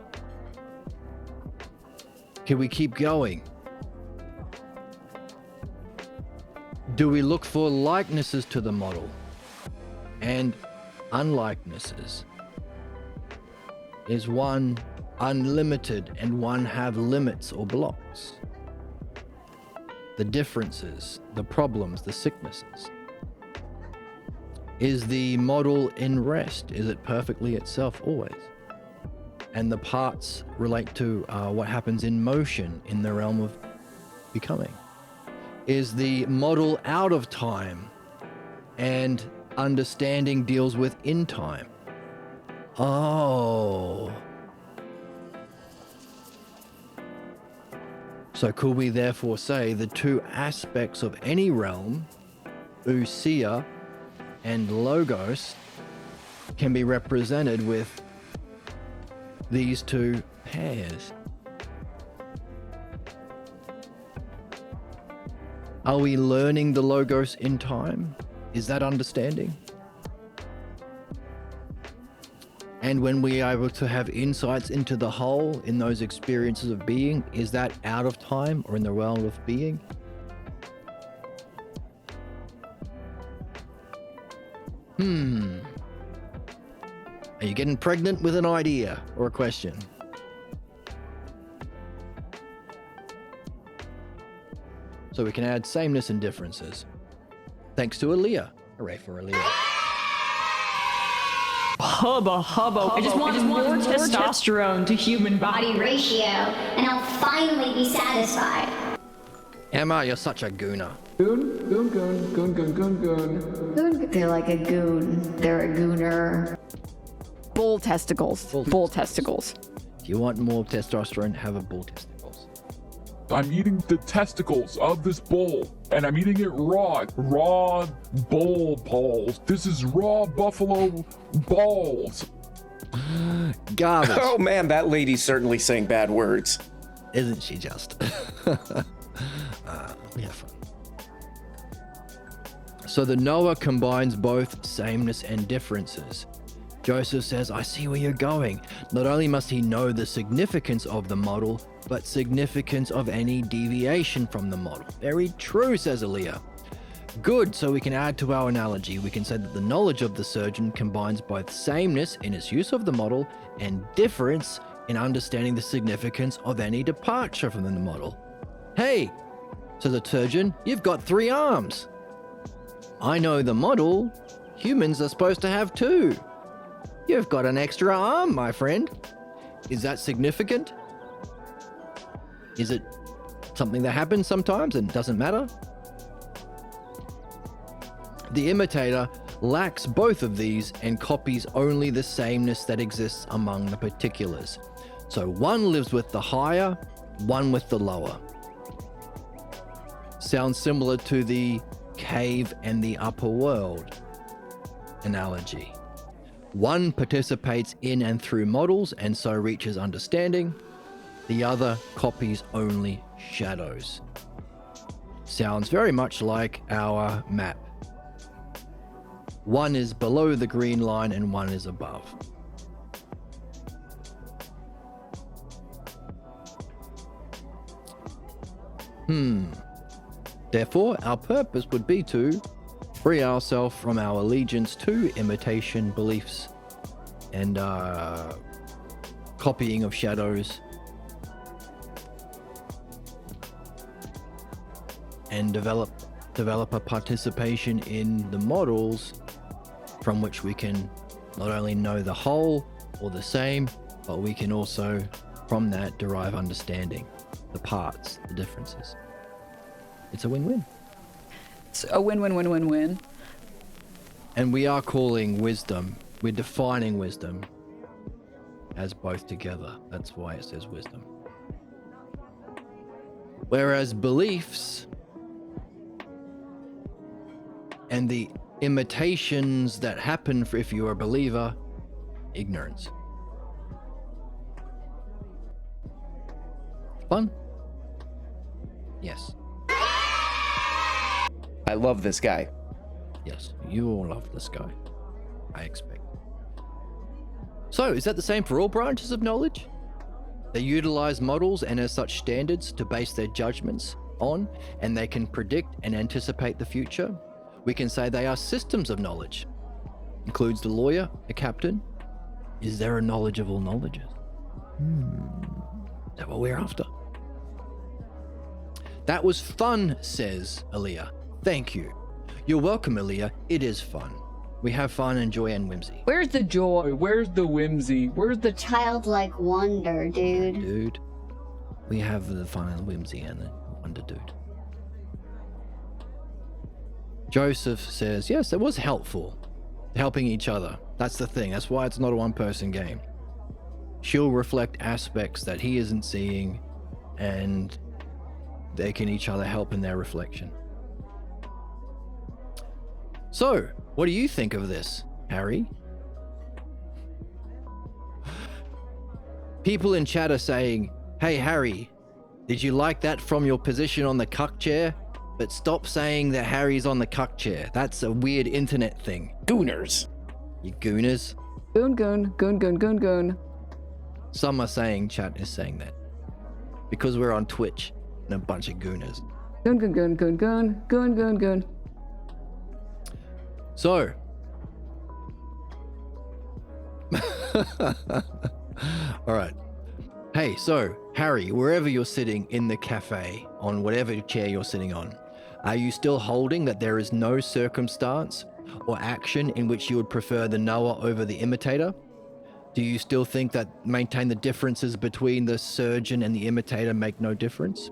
Can we keep going? Do we look for likenesses to the model and unlikenesses? Is one unlimited and one have limits or blocks? The differences, the problems, the sicknesses. Is the model in rest? Is it perfectly itself always? And the parts relate to what happens in motion in the realm of becoming. Is the model out of time and understanding deals with in time? Oh. So could we therefore say the two aspects of any realm, ousia and logos, can be represented with these two pairs? Are we learning the logos in time? Is that understanding? And when we are able to have insights into the whole in those experiences of being, is that out of time or in the realm of being? Are you getting pregnant with an idea or a question? So we can add sameness and differences. Thanks to Elea. Hooray for Elea. Hubba hubba. I just want more testosterone to human body ratio, and I'll finally be satisfied. Emma, you're such a gooner. Goon. They're like a goon. They're a gooner. Bull testicles. Bull testicles. If you want more testosterone, have a bull testicles. I'm eating the testicles of this bull, and I'm eating it raw. Raw bull balls. This is raw buffalo balls. Garbage. Oh man, that lady's certainly saying bad words. Isn't she just? We have fun. So the knower combines both sameness and differences. Joseph says, I see where you're going. Not only must he know the significance of the model, but significance of any deviation from the model. Very true, says Elea. Good, so we can add to our analogy. We can say that the knowledge of the surgeon combines both sameness in its use of the model and difference in understanding the significance of any departure from the model. Hey, so the surgeon, you've got 3 arms. I know the model. Humans are supposed to have 2. You've got an extra arm, my friend. Is that significant? Is it something that happens sometimes and doesn't matter? The imitator lacks both of these and copies only the sameness that exists among the particulars. So one lives with the higher, one with the lower. Sounds similar to the cave and the upper world analogy. One participates in and through models and so reaches understanding. The other copies only shadows. Sounds very much like our map. One is below the green line and one is above. Therefore, our purpose would be to free ourselves from our allegiance to imitation beliefs and copying of shadows, and develop a participation in the models from which we can not only know the whole or the same, but we can also from that derive understanding, the parts, the differences. It's a win-win. It's a win-win-win-win-win. And we are calling wisdom, we're defining wisdom as both together. That's why it says wisdom. Whereas beliefs and the imitations that happen if you're a believer, ignorance. Fun? Yes. I love this guy. Yes, you all love this guy, I expect. So, is that the same for all branches of knowledge? They utilize models and as such standards to base their judgments on, and they can predict and anticipate the future. We can say they are systems of knowledge. Includes the lawyer, a captain. Is there a knowledge of all knowledges? Is that what we're after? That was fun, says Elea. Thank you. You're welcome, Elea. It is fun. We have fun and joy and whimsy. Where's the joy? Where's the whimsy? Where's the Childlike wonder, dude. Dude, we have the fun and whimsy and the wonder, dude. Joseph says, yes, it was helpful. Helping each other. That's the thing. That's why it's not a one-person game. She'll reflect aspects that he isn't seeing, and they can each other help in their reflection. So, what do you think of this, Harry? People in chat are saying, hey, Harry, did you like that from your position on the cuck chair? But stop saying that Harry's on the cuck chair. That's a weird internet thing. Gooners. You gooners. Goon. Some are saying chat is saying that. Because we're on Twitch and a bunch of gooners. Goon. So. All right. Hey, so, Harry, wherever you're sitting in the cafe, on whatever chair you're sitting on, are you still holding that there is no circumstance or action in which you would prefer the knower over the imitator? Do you still think that maintain the differences between the surgeon and the imitator make no difference?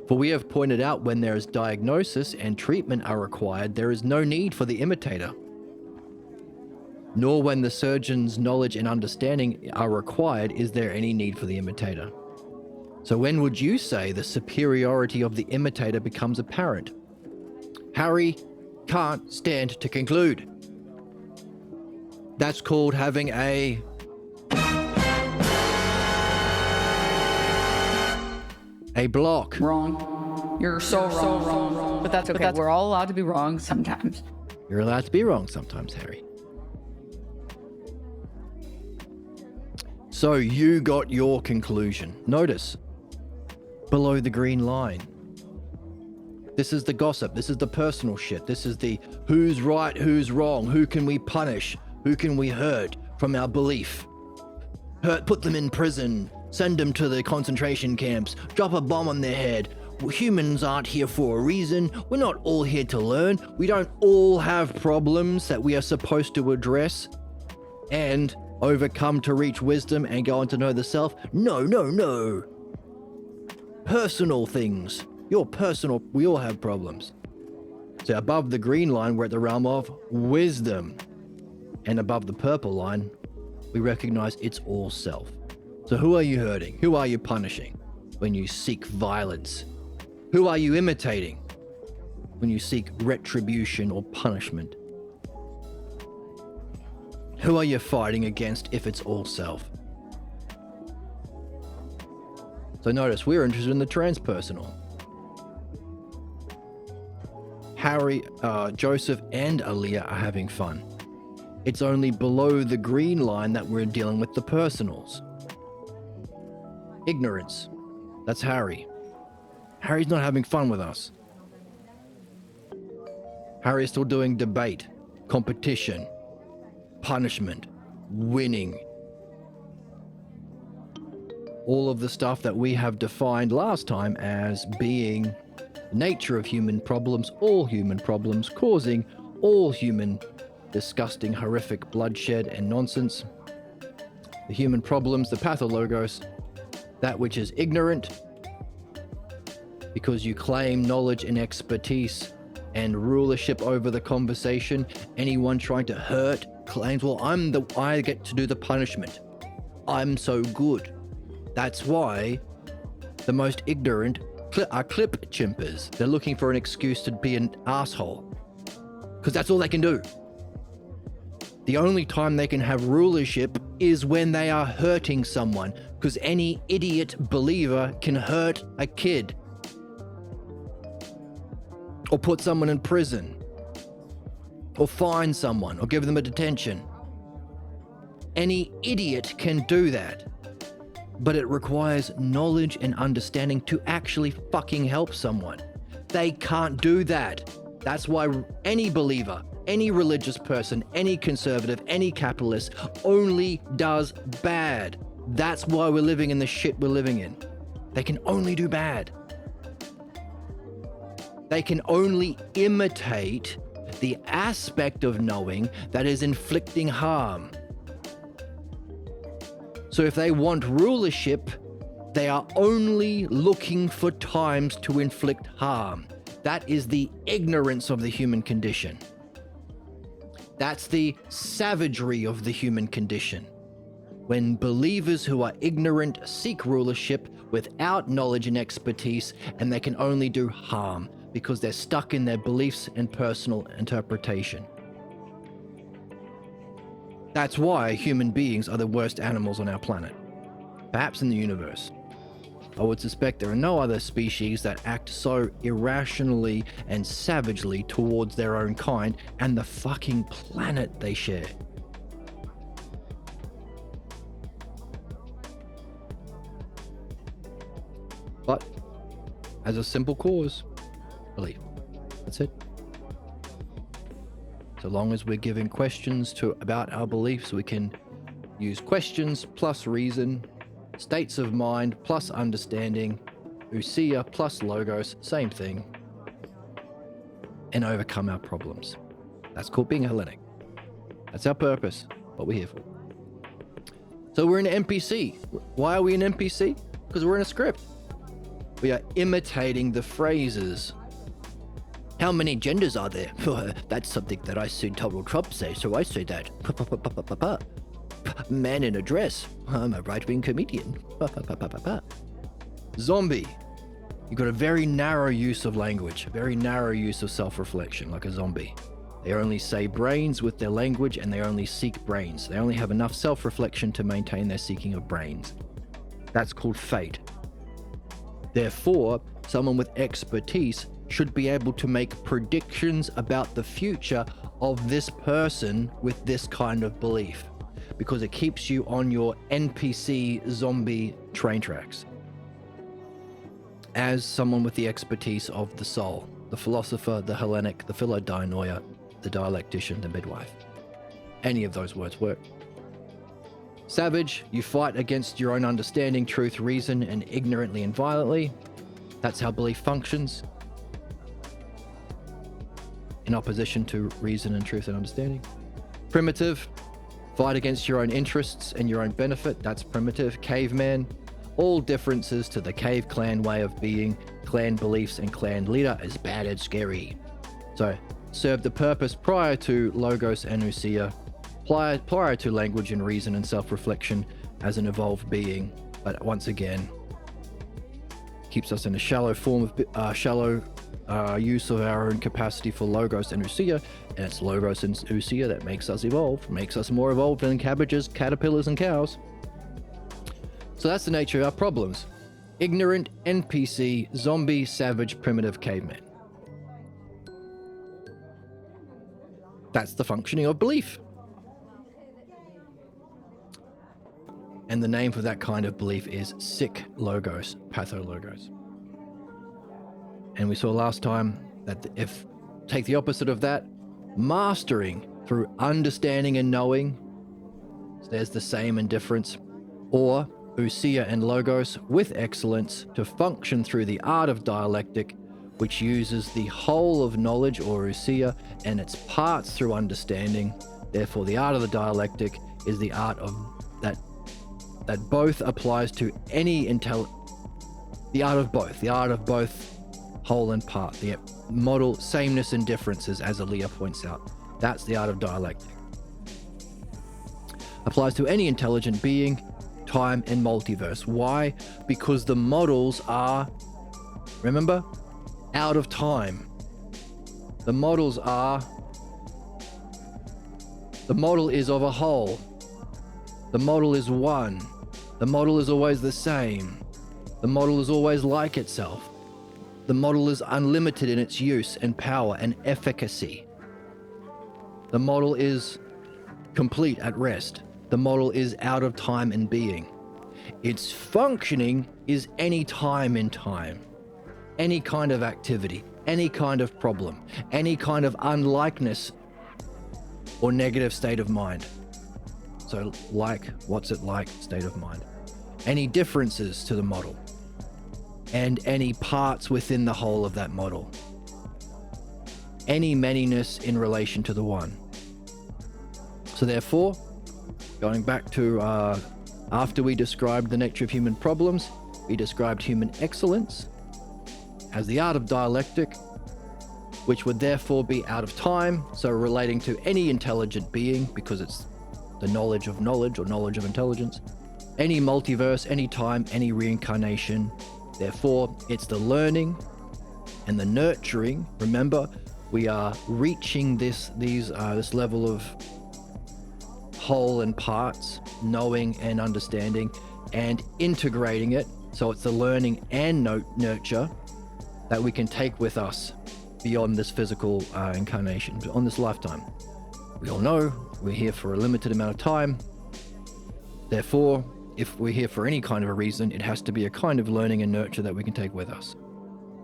For we have pointed out when there is diagnosis and treatment are required, there is no need for the imitator. Nor when the surgeon's knowledge and understanding are required is there any need for the imitator. So when would you say the superiority of the imitator becomes apparent? Harry can't stand to conclude. That's called having a block. Wrong. You're so wrong. But that's okay. We're all allowed to be wrong sometimes. You're allowed to be wrong sometimes, Harry. So you got your conclusion. Notice, below the green line. This is the gossip. This is the personal shit. This is the who's right, who's wrong, who can we punish, who can we hurt from our belief. Put them in prison, send them to the concentration camps, drop a bomb on their head. Humans aren't here for a reason. We're not all here to learn. We don't all have problems that we are supposed to address and overcome to reach wisdom and go on to know the self. No. personal things. Your personal, we all have problems. So above the green line, we're at the realm of wisdom. And above the purple line, we recognize it's all self. So who are you hurting? Who are you punishing when you seek violence? Who are you imitating when you seek retribution or punishment? Who are you fighting against if it's all self? So notice, we're interested in the transpersonal. Harry, Joseph, and Elea are having fun. It's only below the green line that we're dealing with the personals. Ignorance. That's Harry. Harry's not having fun with us. Harry is still doing debate, competition, punishment, winning. All of the stuff that we have defined last time as being the nature of human problems, all human problems, causing all human disgusting, horrific bloodshed and nonsense. The human problems, the pathologos, that which is ignorant, because you claim knowledge and expertise and rulership over the conversation. Anyone trying to hurt claims, well, I get to do the punishment. I'm so good. That's why the most ignorant are clip chimpers. They're looking for an excuse to be an asshole, because that's all they can do. The only time they can have rulership is when they are hurting someone, because any idiot believer can hurt a kid or put someone in prison or fine someone or give them a detention. Any idiot can do that, but it requires knowledge and understanding to actually fucking help someone. They can't do that. That's why any believer, any religious person, any conservative, any capitalist only does bad. That's why we're living in the shit we're living in. They can only do bad. They can only imitate the aspect of knowing that is inflicting harm. So if they want rulership, they are only looking for times to inflict harm. That is the ignorance of the human condition. That's the savagery of the human condition. When believers who are ignorant seek rulership without knowledge and expertise, and they can only do harm because they're stuck in their beliefs and personal interpretation. That's why human beings are the worst animals on our planet, perhaps in the universe. I would suspect there are no other species that act so irrationally and savagely towards their own kind and the fucking planet they share. But as a simple cause, belief. That's it. So long as we're giving questions about our beliefs, we can use questions plus reason, states of mind plus understanding, ousia plus logos, same thing, and overcome our problems. That's called being Hellenic. That's our purpose, what we're here for. So we're an NPC. Why are we an NPC? Because we're in a script. We are imitating the phrases. How many genders are there? That's something that I seen Donald Trump say, so I say that. Man in a dress. I'm a right-wing comedian. Zombie. You've got a very narrow use of language, very narrow use of self-reflection, like a zombie. They only say brains with their language, and they only seek brains. They only have enough self-reflection to maintain their seeking of brains. That's called fate. Therefore, someone with expertise should be able to make predictions about the future of this person with this kind of belief, because it keeps you on your NPC zombie train tracks. As someone with the expertise of the soul, the philosopher, the Hellenic, the philodinoia, the dialectician, the midwife. Any of those words work. Savage, you fight against your own understanding, truth, reason, and ignorantly and violently. That's how belief functions. In opposition to reason and truth and understanding. Primitive, fight against your own interests and your own benefit. That's primitive. Caveman, All differences to the cave clan way of being, clan beliefs, and clan leader is bad and scary. So, served the purpose prior to Logos and Usia, prior to language and reason and self-reflection as an evolved being, but once again, keeps us in a shallow form of use of our own capacity for Logos and Usia, and it's Logos and Usia that makes us evolve, makes us more evolved than cabbages, caterpillars, and cows. So that's the nature of our problems. Ignorant, NPC, zombie, savage, primitive caveman. That's the functioning of belief. And the name for that kind of belief is sick logos, pathologos. And we saw last time that if take the opposite of that, mastering through understanding and knowing, so there's the same and difference, or Usia and Logos with excellence to function through the art of dialectic, which uses the whole of knowledge or Usia and its parts through understanding. Therefore, the art of the dialectic is the art of that both applies to any the art of both whole and part, the model sameness and differences, as Elea points out. That's the art of dialectic. Applies to any intelligent being, time, and multiverse. Why? Because the models are, remember, out of time. The model is of a whole. The model is one. The model is always the same. The model is always like itself. The model is unlimited in its use and power and efficacy. The model is complete at rest. The model is out of time and being. Its functioning is any time in time. Any kind of activity, any kind of problem, any kind of unlikeness or negative state of mind. So like, what's it like, state of mind. Any differences to the model, and any parts within the whole of that model. Any manyness in relation to the one. So therefore, going back to after we described the nature of human problems, we described human excellence as the art of dialectic, which would therefore be out of time, so relating to any intelligent being, because it's the knowledge of knowledge or knowledge of intelligence, any multiverse, any time, any reincarnation. Therefore, it's the learning and the nurturing. Remember, we are reaching this level of whole and parts, knowing and understanding, and integrating it. So it's the learning and nurture that we can take with us beyond this physical incarnation, on this lifetime. We all know we're here for a limited amount of time. Therefore, if we're here for any kind of a reason, it has to be a kind of learning and nurture that we can take with us.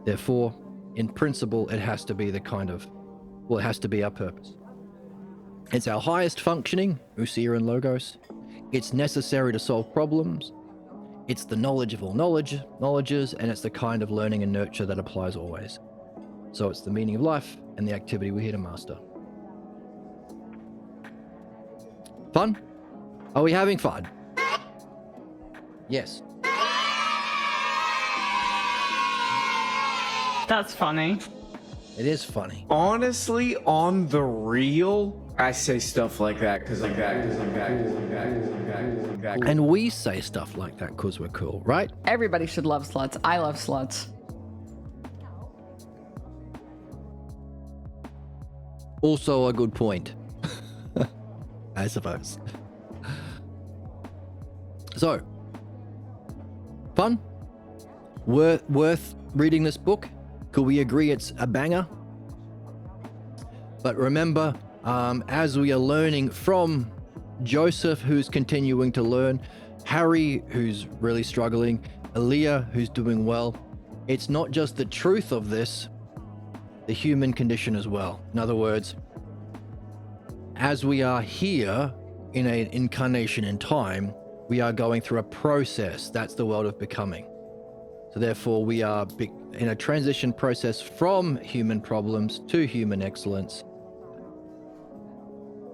Therefore, in principle, it has to be it has to be our purpose. It's our highest functioning, Usia and Logos. It's necessary to solve problems. It's the knowledge of all knowledges, and it's the kind of learning and nurture that applies always. So it's the meaning of life and the activity we're here to master. Fun? Are we having fun? Yes. That's funny. It is funny. Honestly, on the real, I say stuff like that because I'm back. And we say stuff like that because we're cool, right? Everybody should love sluts. I love sluts. Also a good point, I suppose. So, fun? Worth reading this book? Could we agree it's a banger? But remember, as we are learning from Joseph, who's continuing to learn, Harry, who's really struggling, Elea, who's doing well, it's not just the truth of this, the human condition as well. In other words, as we are here in an incarnation in time, we are going through a process. That's the world of becoming. So therefore, we are in a transition process from human problems to human excellence,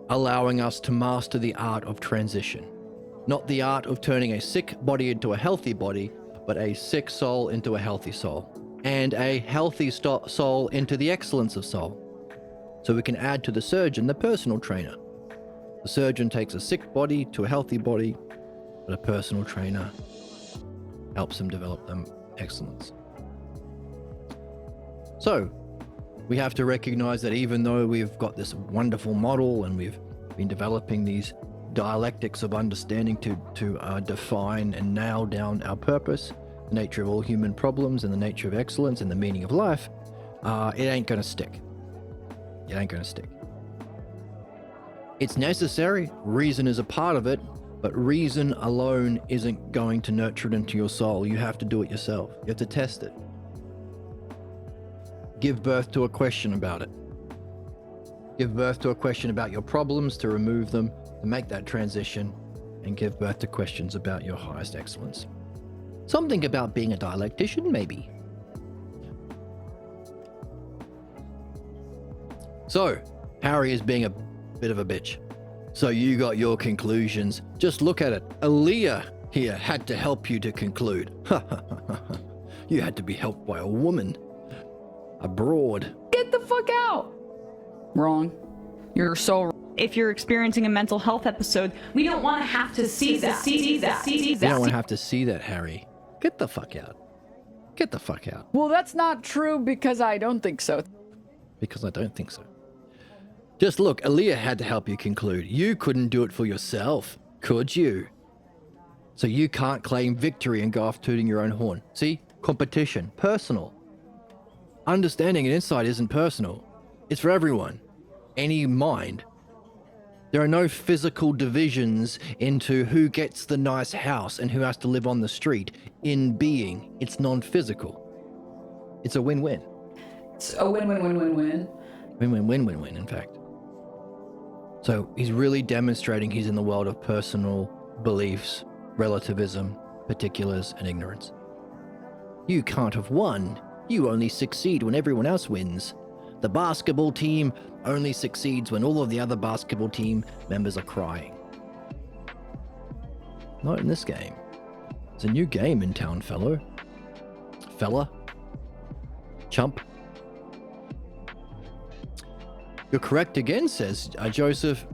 allowing us to master the art of transition. Not the art of turning a sick body into a healthy body, but a sick soul into a healthy soul. And a healthy soul into the excellence of soul. So we can add to the surgeon the personal trainer. The surgeon takes a sick body to a healthy body, but a personal trainer helps them develop them excellence. So we have to recognize that even though we've got this wonderful model and we've been developing these dialectics of understanding to define and nail down our purpose, the nature of all human problems and the nature of excellence and the meaning of life, it ain't gonna stick. It ain't gonna stick. It's necessary, reason is a part of it, but reason alone isn't going to nurture it into your soul. You have to do it yourself. You have to test it. Give birth to a question about it. Give birth to a question about your problems, to remove them, to make that transition, and give birth to questions about your highest excellence. Something about being a dialectician, maybe. So, Harry is being a bit of a bitch. So you got your conclusions. Just look at it. Elea here had to help you to conclude. You had to be helped by a woman. Abroad. Get the fuck out. Wrong. You're so wrong. If you're experiencing a mental health episode, we don't want to have to see that. You don't want to have to see that, Harry. Get the fuck out. Get the fuck out. Well, that's not true because I don't think so. Because I don't think so. Just look, Elea had to help you conclude. You couldn't do it for yourself, could you? So you can't claim victory and go off tooting your own horn. See? Competition. Personal. Understanding and insight isn't personal. It's for everyone. Any mind. There are no physical divisions into who gets the nice house and who has to live on the street. In being, it's non-physical. It's a win-win. It's a win-win-win-win-win. Win-win-win-win-win, in fact. So he's really demonstrating he's in the world of personal beliefs, relativism, particulars, and ignorance. You can't have won. You only succeed when everyone else wins. The basketball team only succeeds when all of the other basketball team members are crying. Not in this game. It's a new game in town, fella. Chump. You're correct again, says Joseph.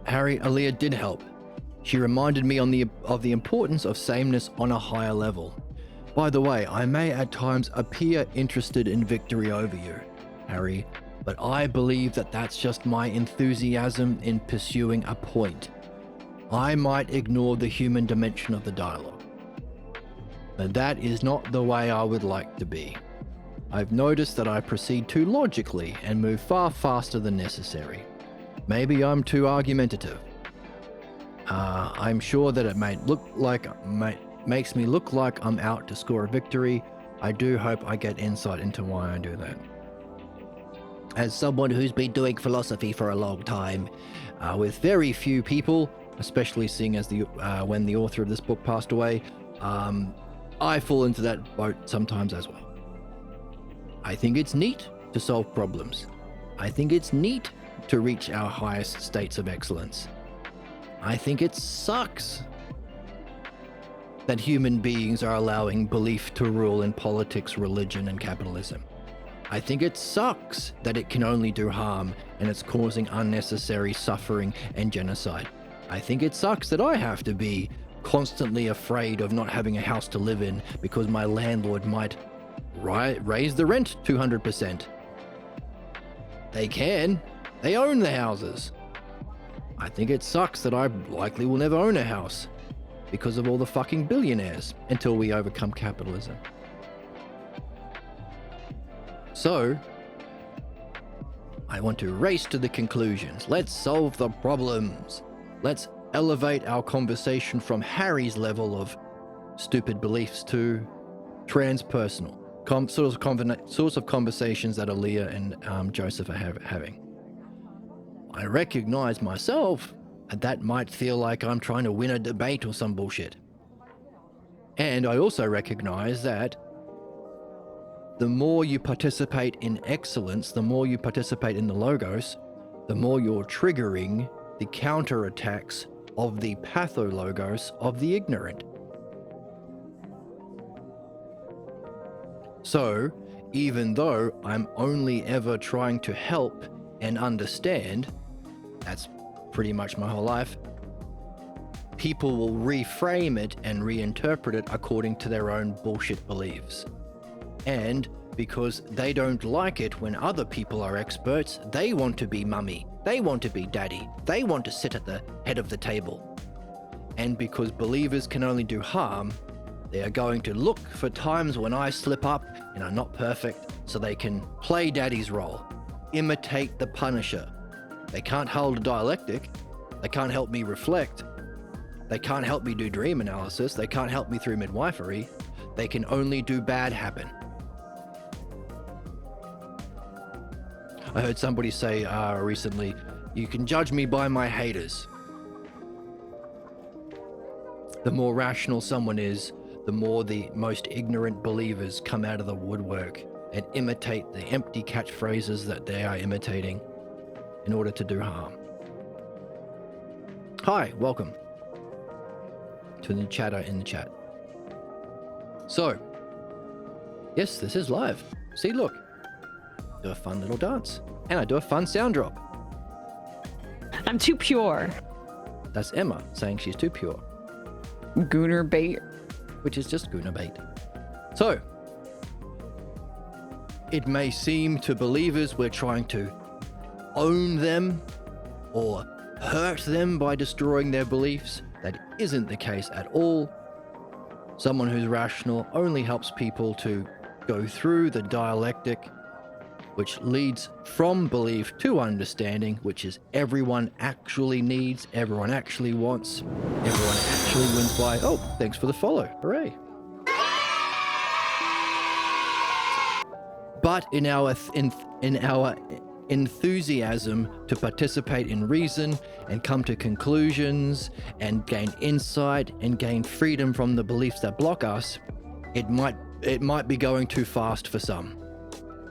Harry, Elea did help. She reminded me of the importance of sameness on a higher level. By the way, I may at times appear interested in victory over you, Harry, but I believe that that's just my enthusiasm in pursuing a point. I might ignore the human dimension of the dialogue. But that is not the way I would like to be. I've noticed that I proceed too logically and move far faster than necessary. Maybe I'm too argumentative. I'm sure that it makes me look like I'm out to score a victory. I do hope I get insight into why I do that. As someone who's been doing philosophy for a long time, with very few people, especially seeing as when the author of this book passed away, I fall into that boat sometimes as well. I think it's neat to solve problems. I think it's neat to reach our highest states of excellence. I think it sucks that human beings are allowing belief to rule in politics, religion, and capitalism. I think it sucks that it can only do harm and it's causing unnecessary suffering and genocide. I think it sucks that I have to be constantly afraid of not having a house to live in because my landlord might raise the rent 200%. They can. They own the houses. I think it sucks that I likely will never own a house because of all the fucking billionaires until we overcome capitalism. So, I want to race to the conclusions. Let's solve the problems. Let's elevate our conversation from Harry's level of stupid beliefs to transpersonal. Sorts of conversations that Elea and Joseph are having. I recognize myself that might feel like I'm trying to win a debate or some bullshit. And I also recognize that the more you participate in excellence, the more you participate in the logos, the more you're triggering the counterattacks of the pathologos of the ignorant. So, even though I'm only ever trying to help and understand, that's pretty much my whole life, people will reframe it and reinterpret it according to their own bullshit beliefs. And because they don't like it when other people are experts, they want to be mummy, they want to be daddy, they want to sit at the head of the table. And because believers can only do harm, they are going to look for times when I slip up and I'm not perfect so they can play daddy's role, imitate the Punisher. They can't hold a dialectic, they can't help me reflect, they can't help me do dream analysis, they can't help me through midwifery, they can only do bad happen. I heard somebody say recently, you can judge me by my haters. The more rational someone is, the more the most ignorant believers come out of the woodwork and imitate the empty catchphrases that they are imitating in order to do harm. Hi, welcome to the chatter in the chat. So, yes, this is live. See, look. Do a fun little dance. And I do a fun sound drop. I'm too pure. That's Emma saying she's too pure, Gooner bait. which is just Guna bait. So, it may seem to believers we're trying to own them or hurt them by destroying their beliefs. That isn't the case at all. Someone who's rational only helps people to go through the dialectic, which leads from belief to understanding, which is everyone actually needs, everyone actually wants, everyone actually wins by. Oh, thanks for the follow. Hooray. But in our enthusiasm to participate in reason and come to conclusions and gain insight and gain freedom from the beliefs that block us, it might be going too fast for some.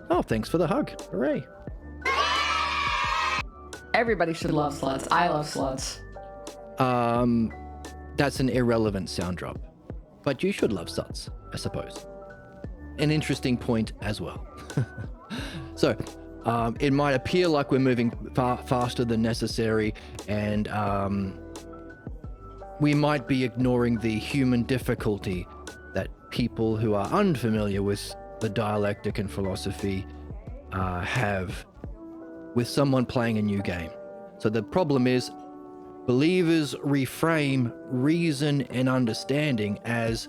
Oh, thanks for the hug. Hooray. Everybody should love sluts. I love sluts. That's an irrelevant sound drop. But you should love sluts, I suppose. An interesting point as well. So, it might appear like we're moving faster than necessary, and we might be ignoring the human difficulty that people who are unfamiliar with the dialectic and philosophy have with someone playing a new game. So the problem is, believers reframe reason and understanding as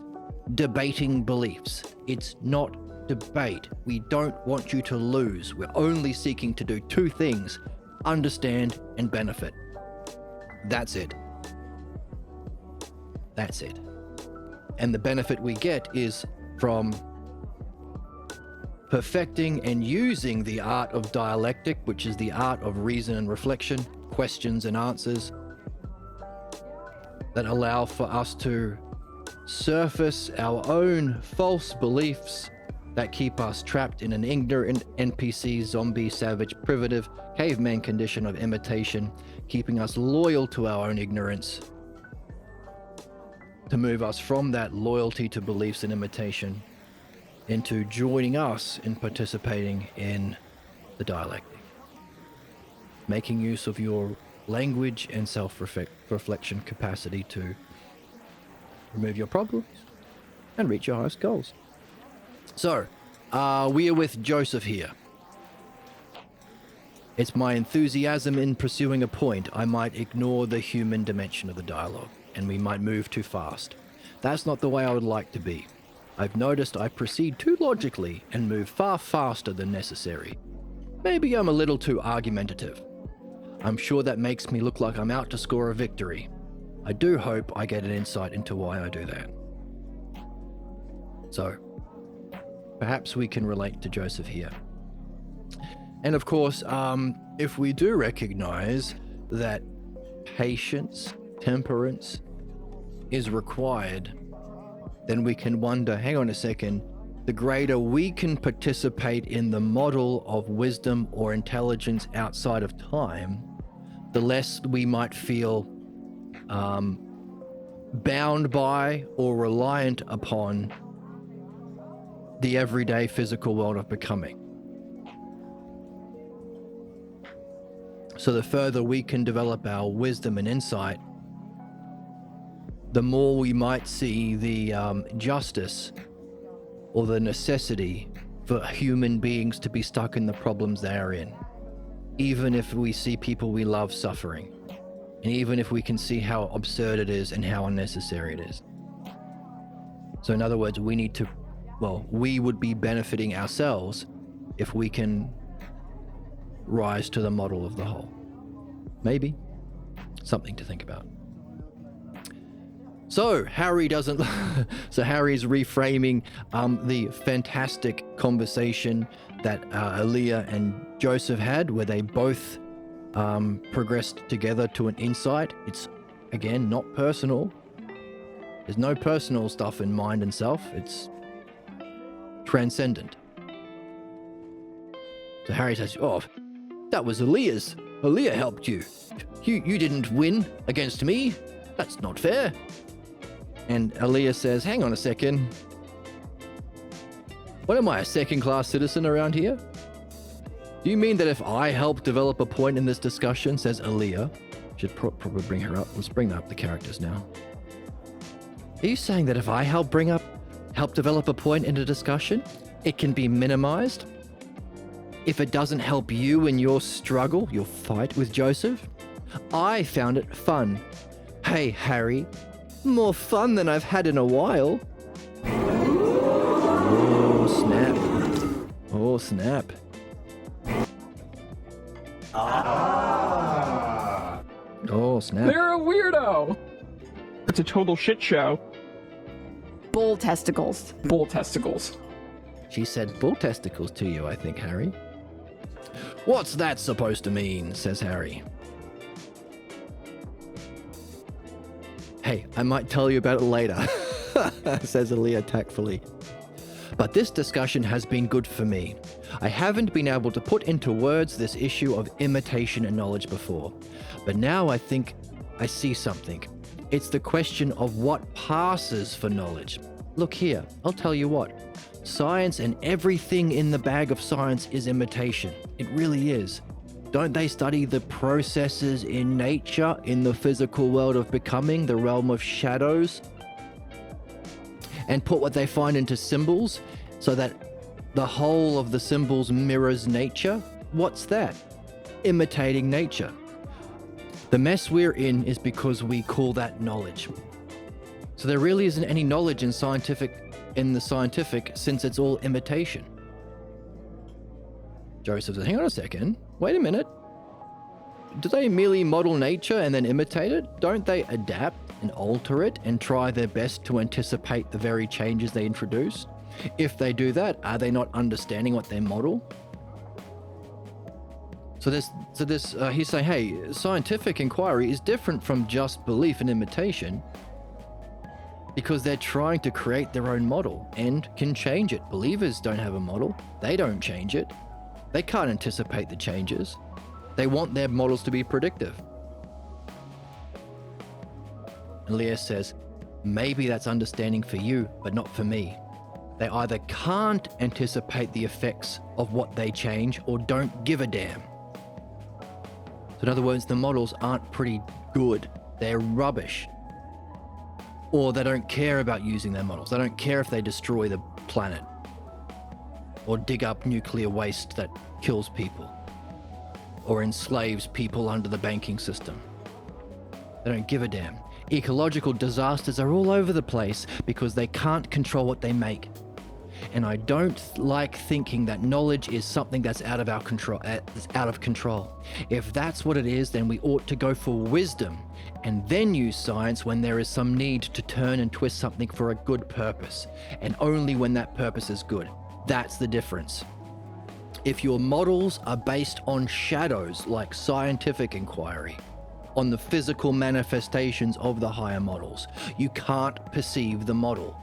debating beliefs. It's not debate. We don't want you to lose. We're only seeking to do two things: understand and benefit. That's it. That's it. And the benefit we get is from perfecting and using the art of dialectic, which is the art of reason and reflection, questions and answers, that allow for us to surface our own false beliefs that keep us trapped in an ignorant NPC, zombie, savage, primitive, caveman condition of imitation, keeping us loyal to our own ignorance, to move us from that loyalty to beliefs and imitation into joining us in participating in the dialectic, making use of your language and self-reflection capacity to remove your problems and reach your highest goals. So, we are with Joseph here. It's my enthusiasm in pursuing a point. I might ignore the human dimension of the dialogue, and we might move too fast. That's not the way I would like to be. I've noticed I proceed too logically and move far faster than necessary. Maybe I'm a little too argumentative. I'm sure that makes me look like I'm out to score a victory. I do hope I get an insight into why I do that. So, perhaps we can relate to Joseph here. And of course, if we do recognize that patience, temperance is required, then we can wonder, hang on a second, the greater we can participate in the model of wisdom or intelligence outside of time, the less we might feel bound by or reliant upon the everyday physical world of becoming. So the further we can develop our wisdom and insight, the more we might see the justice or the necessity for human beings to be stuck in the problems they are in. Even if we see people we love suffering, and even if we can see how absurd it is and how unnecessary it is. So in other words, we would be benefiting ourselves if we can rise to the model of the whole. Maybe. Something to think about. So Harry's reframing the fantastic conversation that Elea and Joseph had, where they both progressed together to an insight. It's, again, not personal. There's no personal stuff in mind and self. It's transcendent. So Harry says, "Oh, that was Elea's. Elea helped you. You didn't win against me. That's not fair." And Elea says, "Hang on a second. What, am I, a second-class citizen around here? Do you mean that if I help develop a point in this discussion," says Elea. Should probably bring her up. Let's bring up the characters now. "Are you saying that if I help develop a point in a discussion, it can be minimized? If it doesn't help you in your struggle, your fight with Joseph? I found it fun. Hey, Harry, more fun than I've had in a while." Oh, snap. Oh, snap. Oh, snap. They're a weirdo. It's a total shit show. Bull testicles. Bull testicles. She said bull testicles to you, I think, Harry. "What's that supposed to mean?" says Harry. "Hey, I might tell you about it later," says Elea tactfully. "But this discussion has been good for me. I haven't been able to put into words this issue of imitation and knowledge before. But now I think I see something. It's the question of what passes for knowledge. Look here, I'll tell you what. Science and everything in the bag of science is imitation. It really is. Don't they study the processes in nature, in the physical world of becoming, the realm of shadows, and put what they find into symbols so that the whole of the symbols mirrors nature? What's that? Imitating nature. The mess we're in is because we call that knowledge. So there really isn't any knowledge in the scientific since it's all imitation." Joseph says, "Hang on a second. Wait a minute. Do they merely model nature and then imitate it? Don't they adapt and alter it and try their best to anticipate the very changes they introduce? If they do that, are they not understanding what they model?" So he's saying, hey, scientific inquiry is different from just belief and imitation because they're trying to create their own model and can change it. Believers don't have a model. They don't change it. They can't anticipate the changes. They want their models to be predictive. Elea says, "Maybe that's understanding for you, but not for me. They either can't anticipate the effects of what they change or don't give a damn." So in other words, the models aren't pretty good. They're rubbish. Or they don't care about using their models. They don't care if they destroy the planet or dig up nuclear waste that kills people or enslaves people under the banking system. They don't give a damn. Ecological disasters are all over the place because they can't control what they make. And I don't like thinking that knowledge is something that's out of our control. If that's what it is, then we ought to go for wisdom and then use science when there is some need to turn and twist something for a good purpose, and only when that purpose is good. That's the difference. If your models are based on shadows like scientific inquiry, on the physical manifestations of the higher models, you can't perceive the model.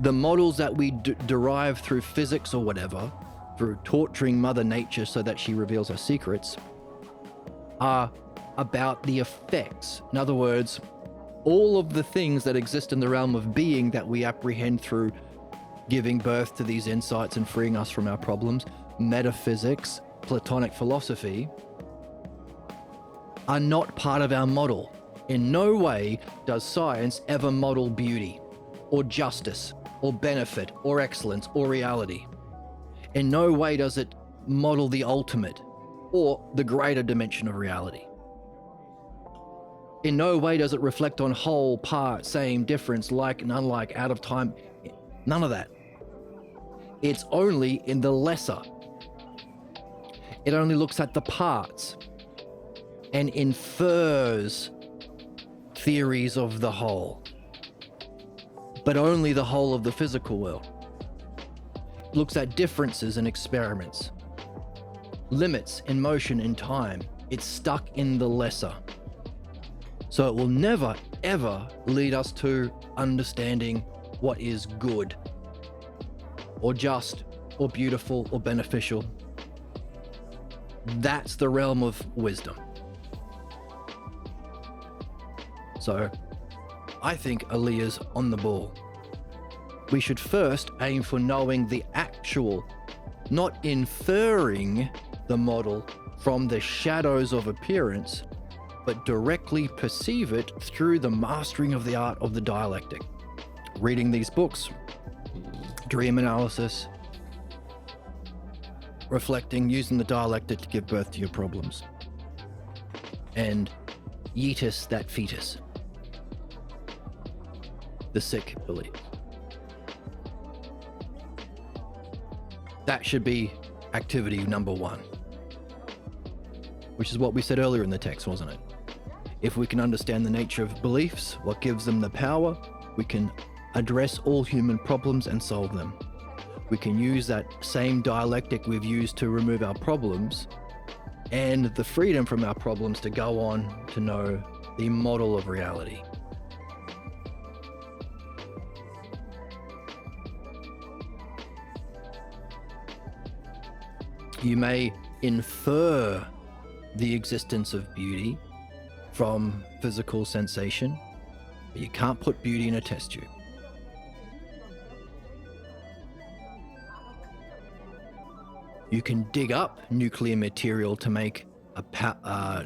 The models that we derive through physics or whatever, through torturing Mother Nature so that she reveals her secrets, are about the effects. In other words, all of the things that exist in the realm of being that we apprehend through giving birth to these insights and freeing us from our problems, metaphysics, Platonic philosophy, are not part of our model. In no way does science ever model beauty, or justice, or benefit, or excellence, or reality. In no way does it model the ultimate, or the greater dimension of reality. In no way does it reflect on whole, part, same, difference, like and unlike, out of time. None of that. It's only in the lesser. It only looks at the parts and infers theories of the whole, but only the whole of the physical world. It looks at differences in experiments, limits in motion in time. It's stuck in the lesser. So it will never, ever lead us to understanding what is good, or just, or beautiful, or beneficial. That's the realm of wisdom. So, I think Elea's on the ball. We should first aim for knowing the actual, not inferring the model from the shadows of appearance, but directly perceive it through the mastering of the art of the dialectic. Reading these books, dream analysis, reflecting, using the dialectic to give birth to your problems. And yeetus that fetus. The sick belief. That should be activity number one. Which is what we said earlier in the text, wasn't it? If we can understand the nature of beliefs, what gives them the power, we can address all human problems and solve them. We can use that same dialectic we've used to remove our problems and the freedom from our problems to go on to know the model of reality. You may infer the existence of beauty from physical sensation, but you can't put beauty in a test tube. You can dig up nuclear material to make to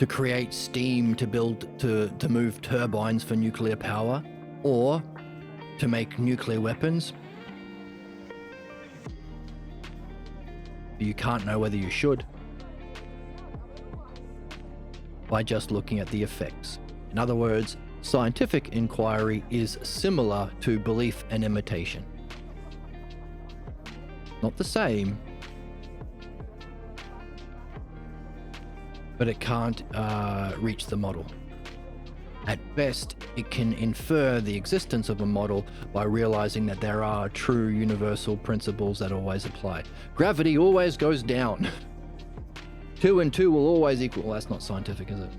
create steam to move turbines for nuclear power, or to make nuclear weapons. But you can't know whether you should by just looking at the effects. In other words, scientific inquiry is similar to belief and imitation. Not the same, but it can't reach the model. At best, it can infer the existence of a model by realizing that there are true universal principles that always apply. Gravity always goes down. 2 and 2 will always equal. Well, that's not scientific, is it?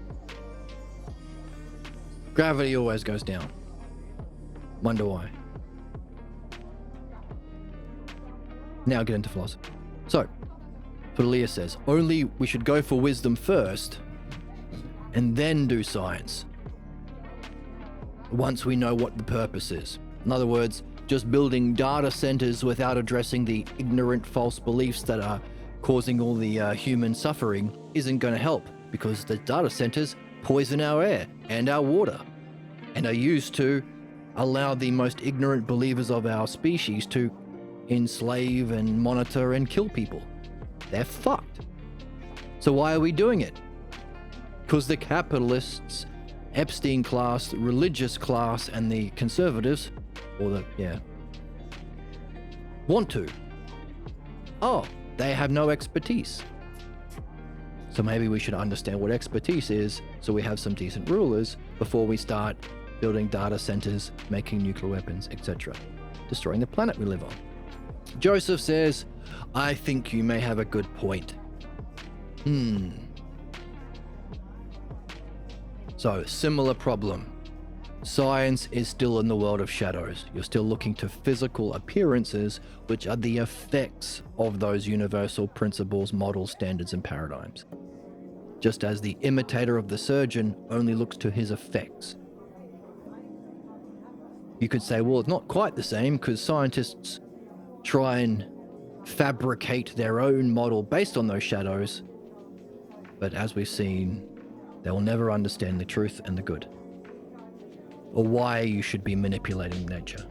Gravity always goes down. Wonder why. Now get into philosophy. So, what Elea says, only we should go for wisdom first and then do science. Once we know what the purpose is. In other words, just building data centers without addressing the ignorant false beliefs that are causing all the human suffering isn't going to help, because the data centers poison our air and our water and are used to allow the most ignorant believers of our species to enslave and monitor and kill people. They're fucked. So why are we doing it? Because the capitalists, Epstein class, the religious class, and the conservatives, want to. Oh, they have no expertise. So maybe we should understand what expertise is so we have some decent rulers before we start building data centers, making nuclear weapons, etc., destroying the planet we live on. Joseph says, I think you may have a good point. So, similar problem. Science is still in the world of shadows. You're still looking to physical appearances, which are the effects of those universal principles, models, standards, and paradigms. Just as the imitator of the surgeon only looks to his effects. You could say, well, it's not quite the same because scientists try and fabricate their own model based on those shadows. But as we've seen, they will never understand the truth and the good, or why you should be manipulating nature.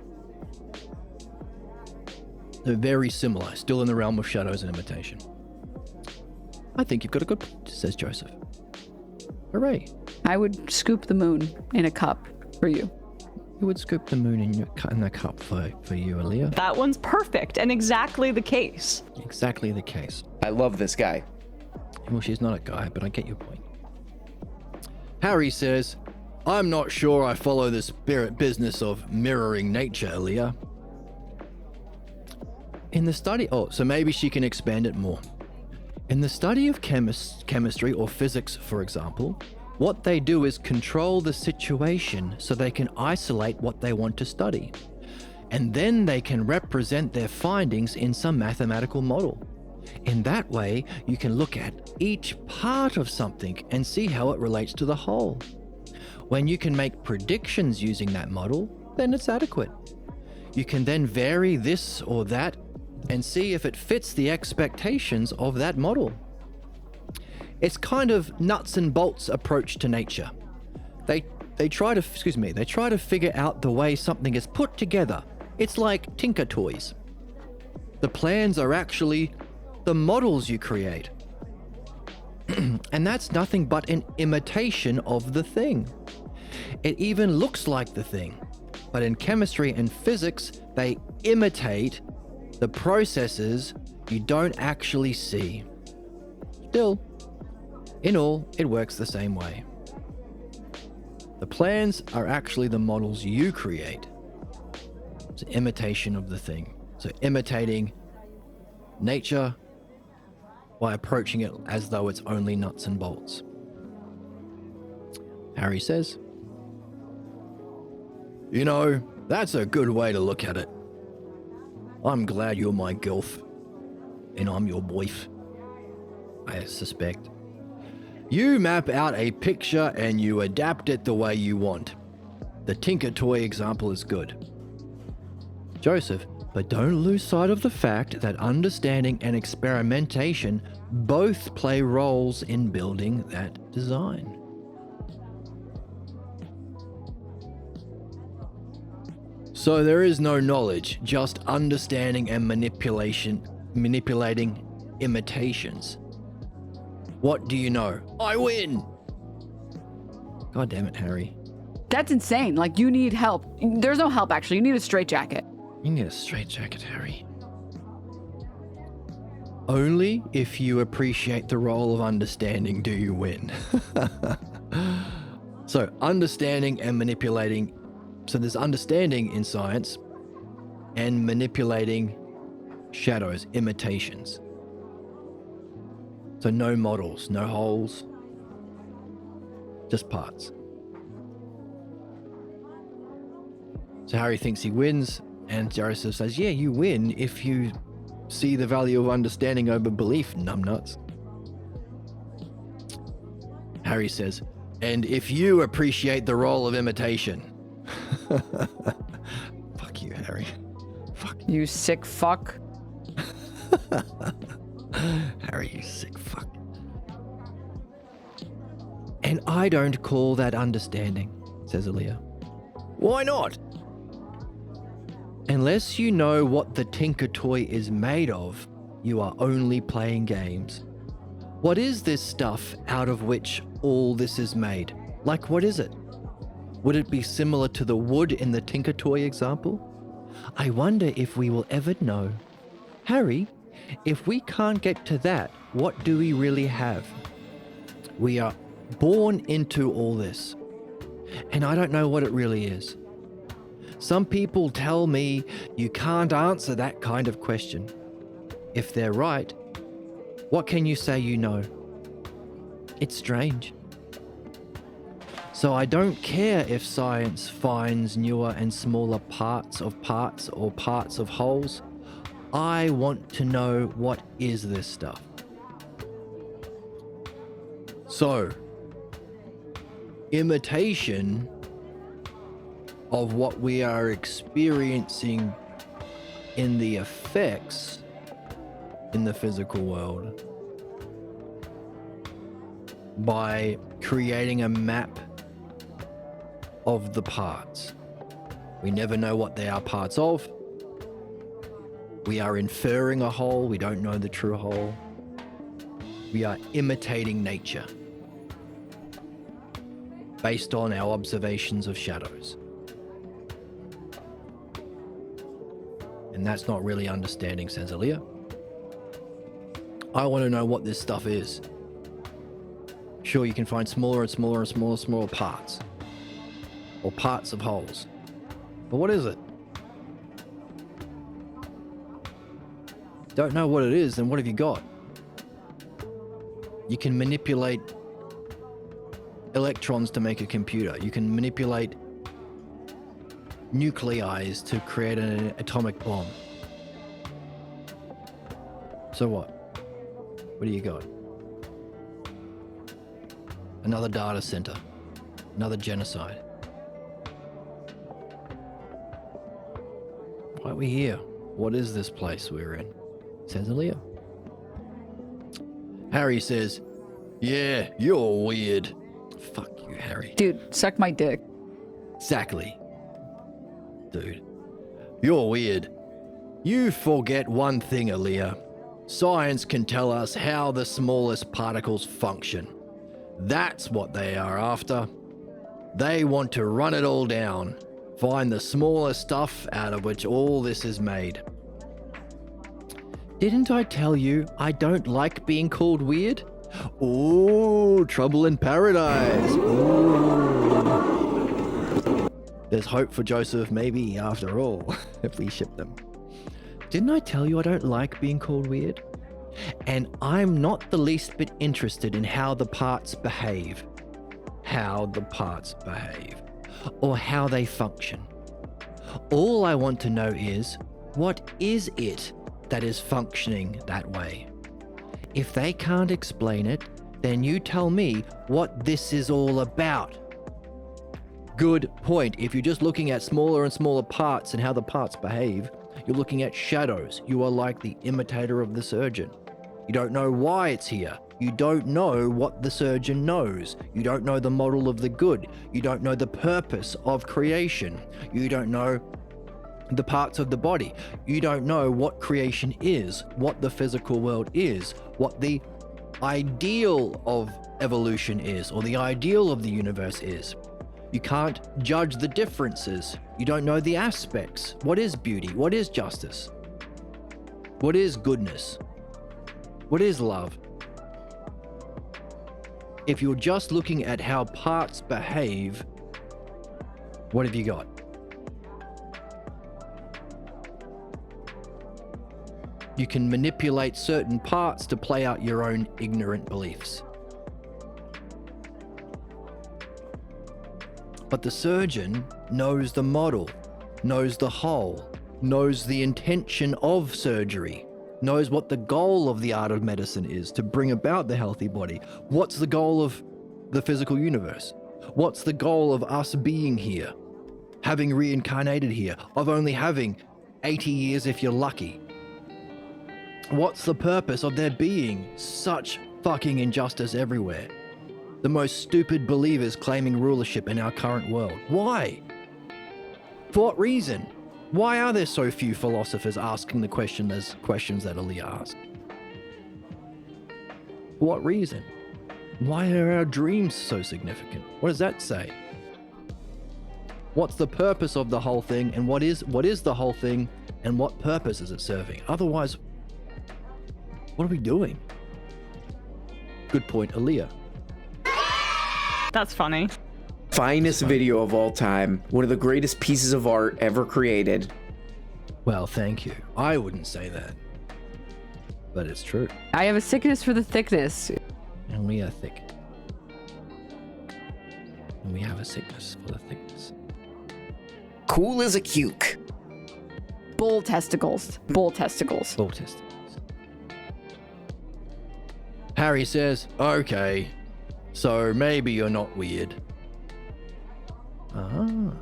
They're very similar, still in the realm of shadows and imitation. I think you've got a good point, says Joseph. Hooray. I would scoop the moon in a cup for you. You would scoop the moon in the cup for you, Elea. That one's perfect and exactly the case. Exactly the case. I love this guy. Well, she's not a guy, but I get your point. Harry says, I'm not sure I follow the spirit business of mirroring nature, Elea. In the study, so maybe she can expand it more. In the study of chemistry or physics, for example, what they do is control the situation so they can isolate what they want to study. And then they can represent their findings in some mathematical model. In that way, you can look at each part of something and see how it relates to the whole. When you can make predictions using that model, then it's adequate. You can then vary this or that and see if it fits the expectations of that model. It's kind of nuts and bolts approach to nature. They try to figure out the way something is put together. It's like Tinker Toys. The plans are actually the models you create. And that's nothing but an imitation of the thing. It even looks like the thing. But in chemistry and physics, they imitate the processes you don't actually see. Still, in all, it works the same way. The plans are actually the models you create. It's an imitation of the thing. So imitating nature by approaching it as though it's only nuts and bolts. Harry says, you know, that's a good way to look at it. I'm glad you're my gilf, and I'm your boyf, I suspect. You map out a picture and you adapt it the way you want. The Tinker Toy example is good. Joseph, but don't lose sight of the fact that understanding and experimentation both play roles in building that design. So there is no knowledge, just understanding and manipulating imitations. What do you know? I win! God damn it, Harry. That's insane. Like, you need help. There's no help, actually. You need a straitjacket. You need a straitjacket, Harry. Only if you appreciate the role of understanding do you win. So, understanding and manipulating. So there's understanding in science and manipulating shadows, imitations. So no models, no holes, just parts. So Harry thinks he wins, and Joseph says, yeah, you win if you see the value of understanding over belief, numbnuts. Harry says, and if you appreciate the role of imitation. Fuck you, Harry. Fuck You sick fuck. Harry, you sick fuck. And I don't call that understanding, says Elea. Why not? Unless you know what the Tinker Toy is made of, you are only playing games. What is this stuff out of which all this is made? Like, what is it? Would it be similar to the wood in the Tinker Toy example? I wonder if we will ever know. Harry, if we can't get to that, what do we really have? We are born into all this, and I don't know what it really is. Some people tell me you can't answer that kind of question. If they're right, what can you say you know? It's strange. So I don't care if science finds newer and smaller parts or parts of wholes. I want to know what is this stuff. So, imitation of what we are experiencing in the effects in the physical world by creating a map of the parts. We never know what they are parts of. We are inferring a whole, we don't know the true whole. We are imitating nature based on our observations of shadows. And that's not really understanding, says Elea. I want to know what this stuff is. Sure, you can find smaller and smaller and smaller parts. Or parts of wholes. But what is it? Don't know what it is, then what have you got? You can manipulate electrons to make a computer. You can manipulate nuclei to create an atomic bomb. So what? What do you got? Another data center. Another genocide. Why are we here? What is this place we're in? Says Elea. Harry says, yeah, you're weird. Fuck you, Harry. Dude, suck my dick. Exactly. Dude, you're weird. You forget one thing, Elea. Science can tell us how the smallest particles function. That's what they are after. They want to run it all down. Find the smallest stuff out of which all this is made. Didn't I tell you I don't like being called weird? Ooh, trouble in paradise. Ooh. There's hope for Joseph, maybe, after all, if we ship them. Didn't I tell you I don't like being called weird? And I'm not the least bit interested in how the parts behave. How the parts behave. Or how they function. All I want to know is, what is it that is functioning that way? If they can't explain it, then you tell me what this is all about. Good point. If you're just looking at smaller and smaller parts and how the parts behave, you're looking at shadows. You are like the imitator of the surgeon. You don't know why it's here. You don't know what the surgeon knows. You don't know the model of the good. You don't know the purpose of creation. You don't know the parts of the body. You don't know what creation is, what the physical world is, what the ideal of evolution is, or the ideal of the universe is. You can't judge the differences. You don't know the aspects. What is beauty? What is justice? What is goodness? What is love? If you're just looking at how parts behave, what have you got? You can manipulate certain parts to play out your own ignorant beliefs. But the surgeon knows the model, knows the whole, knows the intention of surgery, knows what the goal of the art of medicine is to bring about the healthy body. What's the goal of the physical universe? What's the goal of us being here, having reincarnated here, of only having 80 years if you're lucky? What's the purpose of there being such fucking injustice everywhere? The most stupid believers claiming rulership in our current world. Why? For what reason? Why are there so few philosophers asking the questions that Elea asked? For what reason? Why are our dreams so significant? What does that say? What's the purpose of the whole thing, and what is the whole thing, and what purpose is it serving? Otherwise, what are we doing? Good point, Elea. That's funny. Finest video of all time. One of the greatest pieces of art ever created. Well, thank you. I wouldn't say that, but it's true. I have a sickness for the thickness. And we are thick. And we have a sickness for the thickness. Cool as a cuke. Bull testicles. Bull testicles. Bull testicles. Harry says, okay, so maybe you're not weird. Ah.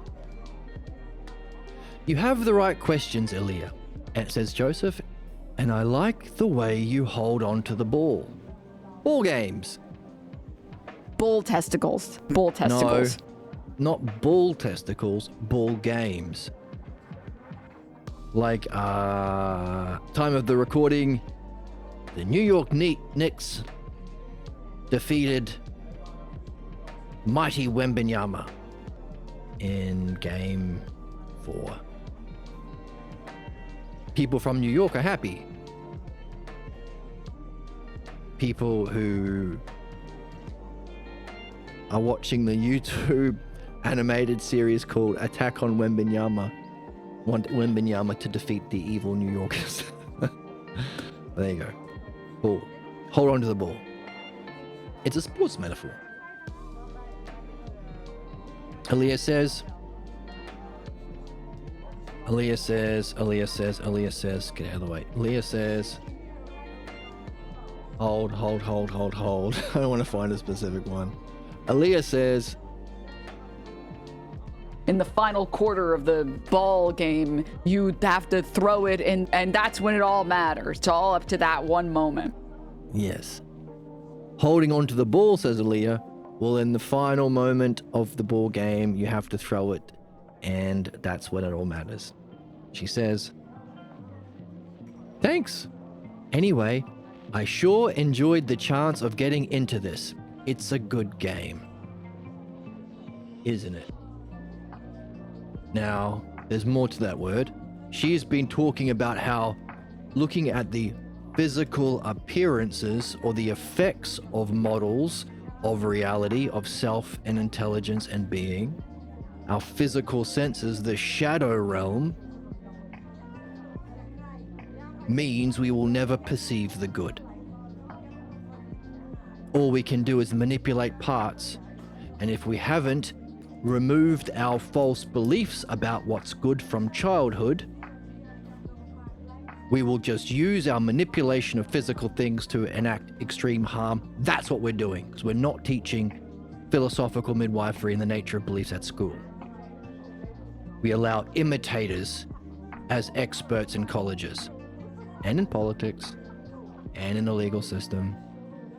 You have the right questions, Elea, says Joseph, and I like the way you hold on to the ball. Ball games. Bull testicles. Bull testicles. No, not bull testicles, ball games. Like, time of the recording, the New York Knicks defeated mighty Wembanyama in Game 4. People from New York are happy. People who are watching the YouTube animated series called Attack on Wembanyama want Wembanyama to defeat the evil New Yorkers. There you go. Ball. Hold on to the ball. It's a sports metaphor. Elea says, get out of the way. Elea says, hold. I don't want to find a specific one. Elea says, in the final quarter of the ball game, you have to throw it in, and that's when it all matters. It's all up to that one moment. yes. Holding on to the ball, says Elea. Well, in the final moment of the ball game, you have to throw it, and that's when it all matters. She says, thanks. Anyway, I sure enjoyed the chance of getting into this. It's a good game. Isn't it? Now, there's more to that word. She's been talking about how looking at the physical appearances or the effects of models of reality, of self and intelligence and being, our physical senses, the shadow realm, means we will never perceive the good. All we can do is manipulate parts, and if we haven't removed our false beliefs about what's good from childhood, we will just use our manipulation of physical things to enact extreme harm. That's what we're doing, because we're not teaching philosophical midwifery and the nature of beliefs at school. We allow imitators as experts in colleges, and in politics, and in the legal system,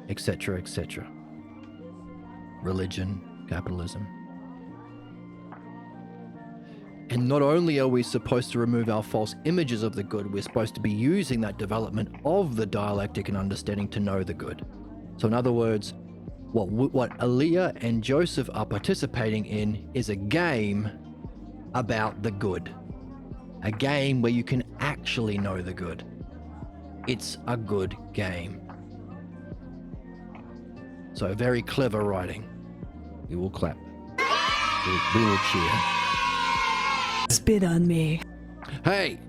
etc., etc. Religion, capitalism. And not only are we supposed to remove our false images of the good, we're supposed to be using that development of the dialectic and understanding to know the good. So in other words, what Elea and Joseph are participating in is a game about the good. A game where you can actually know the good. It's a good game. So very clever writing. We will clap. We will cheer. Spit on me. Hey!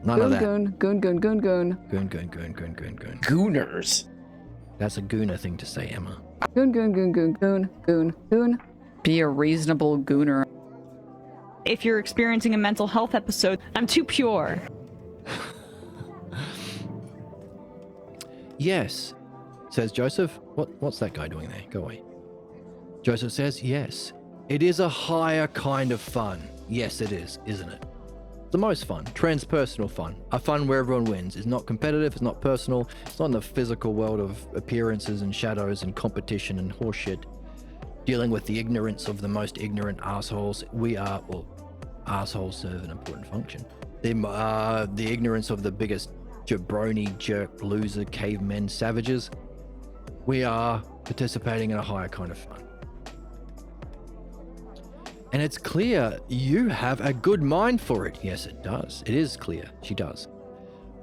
None of that. Goon. Goon. Gooners. That's a gooner thing to say, Emma. Goon. Be a reasonable gooner. If you're experiencing a mental health episode, I'm too pure. Yes, says Joseph. What's that guy doing there? Go away. Joseph says, yes, it is a higher kind of fun. Yes, it is, isn't it? The most fun, transpersonal fun, a fun where everyone wins. It's not competitive, it's not personal, it's not in the physical world of appearances and shadows and competition and horseshit. Dealing with the ignorance of the most ignorant assholes. Assholes serve an important function. The ignorance of the biggest jabroni, jerk, loser, cavemen, savages. We are participating in a higher kind of fun. And it's clear you have a good mind for it. Yes, it does. It is clear. She does.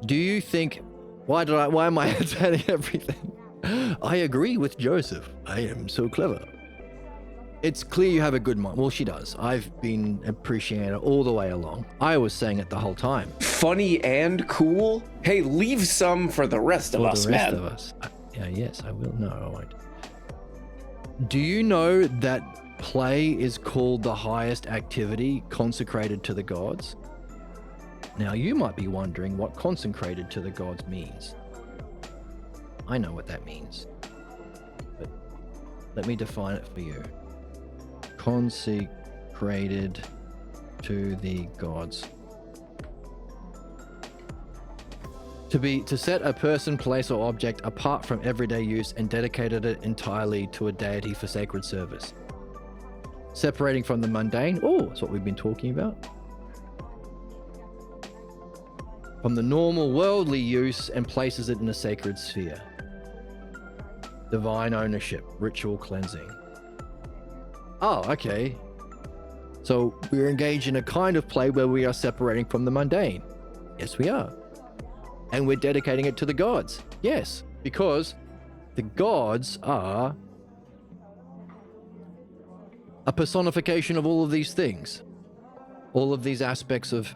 Do you think, why am I saying everything? I agree with Joseph. I am so clever. It's clear you have a good mind. Well, she does. I've been appreciating it all the way along. I was saying it the whole time. Funny and cool? Hey, leave some for the rest of us, man. For the rest of us. Yes, I will. No, I won't. Do you know that play is called the highest activity consecrated to the gods. Now, you might be wondering what consecrated to the gods means. I know what that means, but let me define it for you. Consecrated to the gods. To set a person, place, or object apart from everyday use and dedicated it entirely to a deity for sacred service. Separating from the mundane, that's what we've been talking about. From the normal worldly use and places it in a sacred sphere. Divine ownership, ritual cleansing. Oh, okay. So we're engaged in a kind of play where we are separating from the mundane. Yes, we are. And we're dedicating it to the gods. Yes, because the gods are a personification of all of these things. All of these aspects of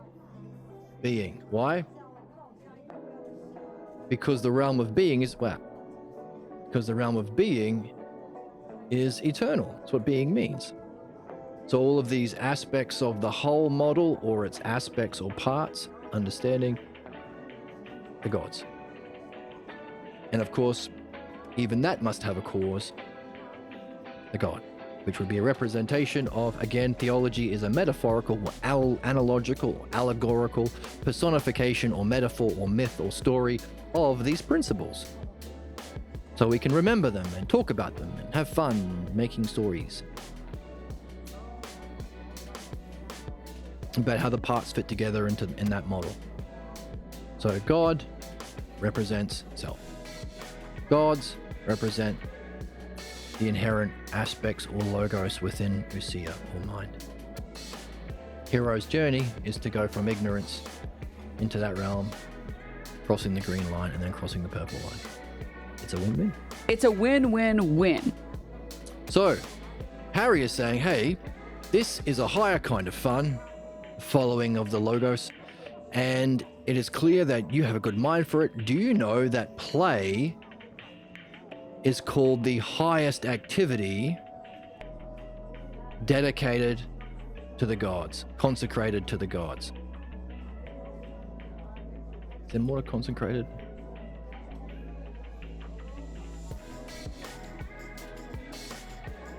being. Why? Because the realm of being is, because the realm of being is eternal. That's what being means. So all of these aspects of the whole model, or its aspects or parts, understanding the gods. And of course, even that must have a cause, the god, which would be a representation of, again, theology is a metaphorical, analogical, allegorical personification or metaphor or myth or story of these principles. So we can remember them and talk about them and have fun making stories about how the parts fit together in that model. So God represents self. Gods represent the inherent aspects or logos within Usia or mind. Hero's journey is to go from ignorance into that realm, crossing the green line and then crossing the purple line. It's a win-win. It's a win-win-win. So, Harry is saying, hey, this is a higher kind of fun, following of the logos, and it is clear that you have a good mind for it. Do you know that play is called the highest activity dedicated to the gods, consecrated to the gods? Is there more consecrated?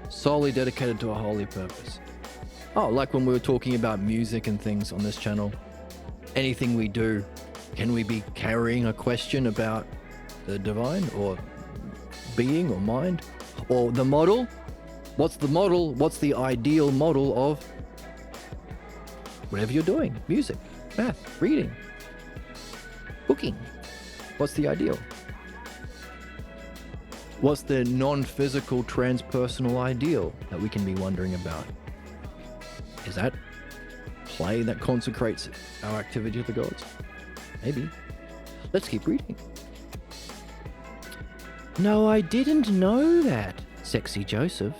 Solely dedicated to a holy purpose. Oh, like when we were talking about music and things on this channel. Anything we do, can we be carrying a question about the divine or being or mind? Or the model? What's the model? What's the ideal model of whatever you're doing? Music, math, reading, cooking. What's the ideal? What's the non-physical transpersonal ideal that we can be wondering about? Is that play that consecrates our activity to the gods? Maybe. Let's keep reading. No, I didn't know that, sexy Joseph.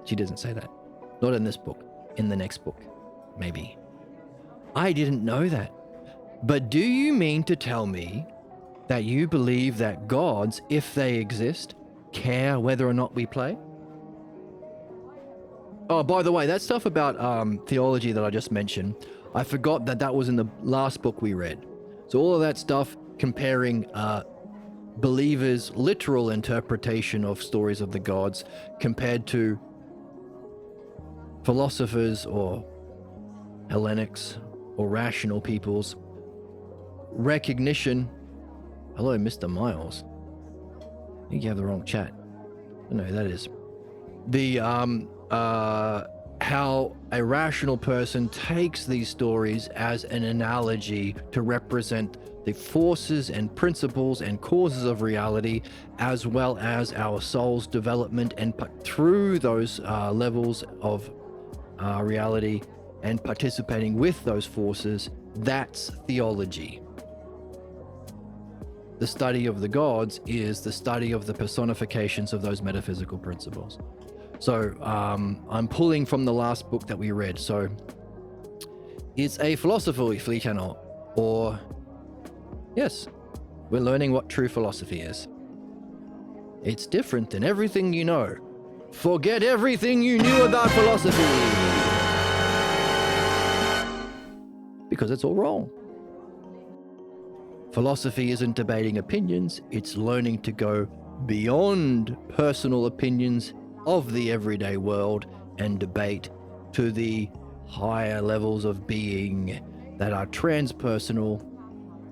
She doesn't say that. Not in this book. In the next book. Maybe. I didn't know that. But do you mean to tell me that you believe that gods, if they exist, care whether or not we play? Oh, by the way, that stuff about theology that I just mentioned, I forgot that was in the last book we read. So all of that stuff comparing believers' literal interpretation of stories of the gods compared to philosophers or Hellenics or rational people's recognition. Hello, Mr. Miles. I think you have the wrong chat. I don't know who that is. The how a rational person takes these stories as an analogy to represent the forces and principles and causes of reality, as well as our soul's development, and through those levels of reality and participating with those forces. That's theology. The study of the gods is the study of the personifications of those metaphysical principles. So I'm pulling from the last book that we read. So it's a philosophy channel, or yes, we're learning what true philosophy is. It's different than everything you know. Forget everything you knew about philosophy. Because it's all wrong. Philosophy isn't debating opinions, it's learning to go beyond personal opinions of the everyday world and debate to the higher levels of being that are transpersonal.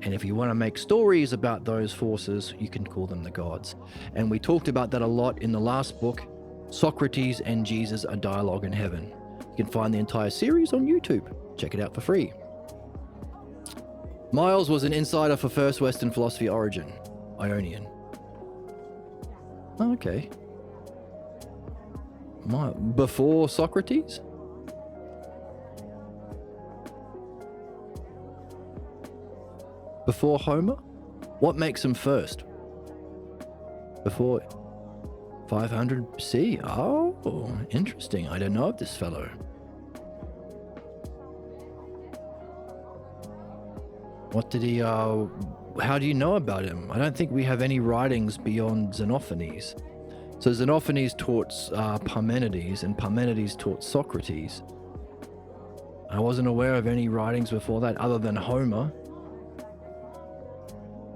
And if you want to make stories about those forces, you can call them the gods. And we talked about that a lot in the last book, Socrates and Jesus, A Dialogue in Heaven. You can find the entire series on YouTube. Check it out for free. Miles was an insider for First Western Philosophy Origin, Ionian. Okay. Before Socrates? Before Homer? What makes him first? Before 500 C? Oh, interesting. I don't know of this fellow. What did he, how do you know about him? I don't think we have any writings beyond Xenophanes. So Xenophanes taught Parmenides, and Parmenides taught Socrates. I wasn't aware of any writings before that other than Homer.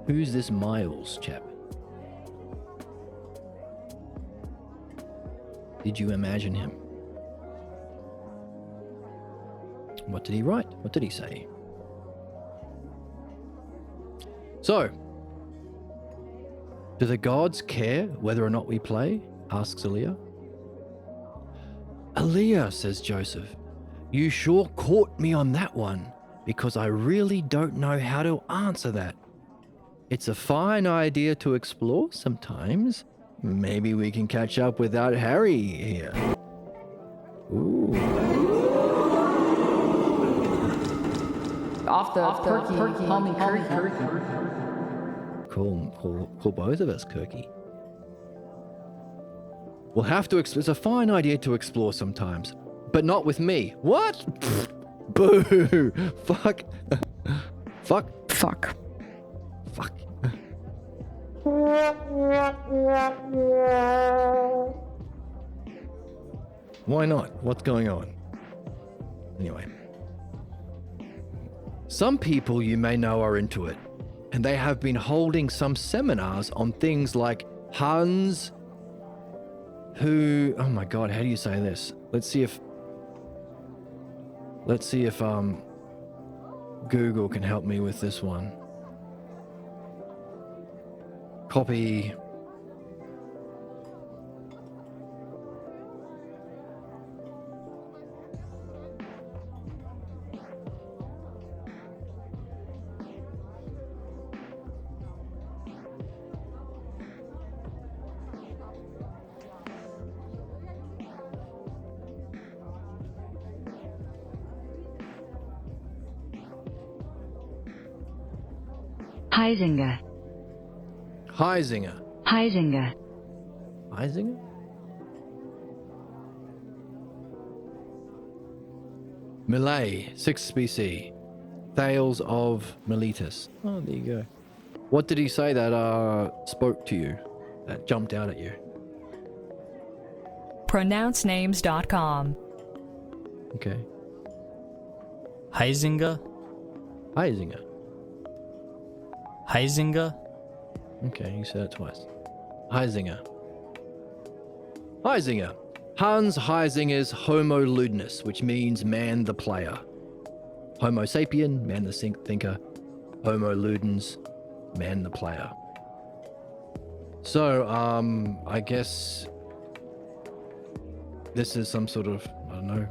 Who's this Miles chap? Did you imagine him? What did he write? What did he say? So, do the gods care whether or not we play? Asks Elea. Elea, says Joseph, you sure caught me on that one, because I really don't know how to answer that. It's a fine idea to explore sometimes. Maybe we can catch up without Harry here. Ooh. Off the perky, call me Kirky. Call both of us Kirky. We'll have to it's a fine idea to explore sometimes, but not with me. What? Boo! Fuck. Fuck. Fuck. Fuck. Why not? What's going on? Anyway. Some people you may know are into it, and they have been holding some seminars on things like Hans, who, oh my god, how do you say this? Let's see if Google can help me with this one. Copy. Heisinger. Heisinger. Heisinger. Heisinger? Millet, 6th BC. Thales of Miletus. Oh, there you go. What did he say that spoke to you? That jumped out at you? pronouncenames.com. Okay. Heisinger. Heisinger. Heisinger. Okay, you said it twice. Heisinger. Heisinger. Hans Heisinger's Homo Ludens, which means man the player. Homo sapien, man the thinker. Homo Ludens, man the player. So, I guess this is some sort of, I don't know,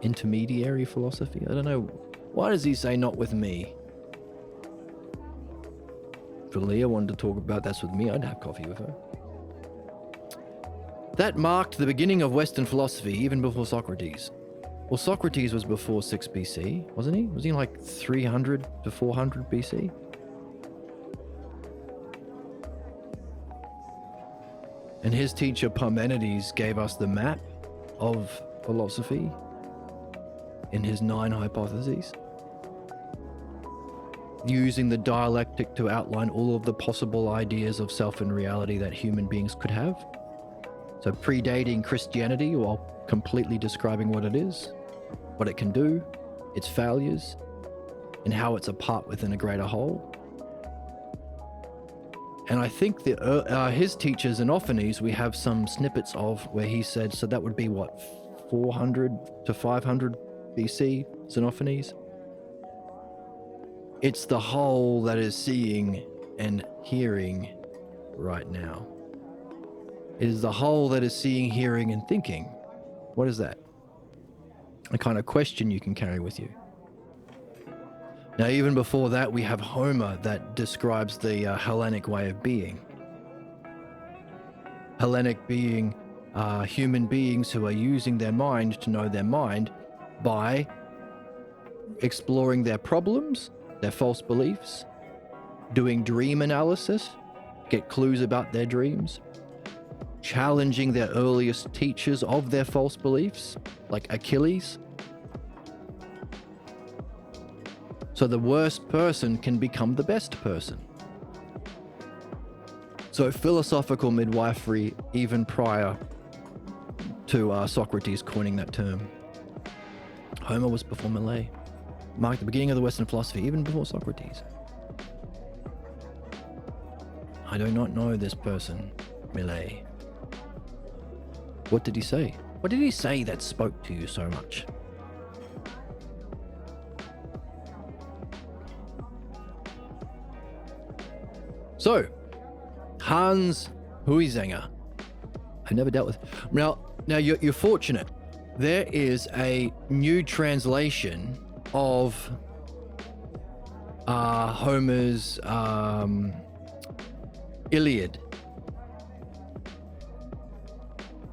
intermediary philosophy? I don't know. Why does he say not with me? If Elea wanted to talk about this with me, I'd have coffee with her. That marked the beginning of Western philosophy, even before Socrates. Well, Socrates was before 6 BC, wasn't he? Was he like 300 to 400 BC? And his teacher Parmenides gave us the map of philosophy in his 9 hypotheses, using the dialectic to outline all of the possible ideas of self and reality that human beings could have. So predating Christianity while completely describing what it is, what it can do, its failures, and how it's a part within a greater whole. And I think that his teachers in Xenophanes, we have some snippets of where he said, so that would be what, 400 to 500 BC, Xenophanes? It's the whole that is seeing and hearing right now. It is the whole that is seeing, hearing, and thinking. What is that? A kind of question you can carry with you. Now, even before that, we have Homer that describes the Hellenic way of being. Hellenic being human beings who are using their mind to know their mind by exploring their problems, their false beliefs, doing dream analysis, get clues about their dreams, challenging their earliest teachers of their false beliefs, like Achilles. So the worst person can become the best person. So philosophical midwifery, even prior to Socrates coining that term. Homer was before Elea, marked the beginning of the Western philosophy, even before Socrates. I do not know this person, Elea. What did he say? What did he say that spoke to you so much? So, Hans Huizenga. I've never dealt with. Now you're fortunate. There is a new translation of Homer's Iliad,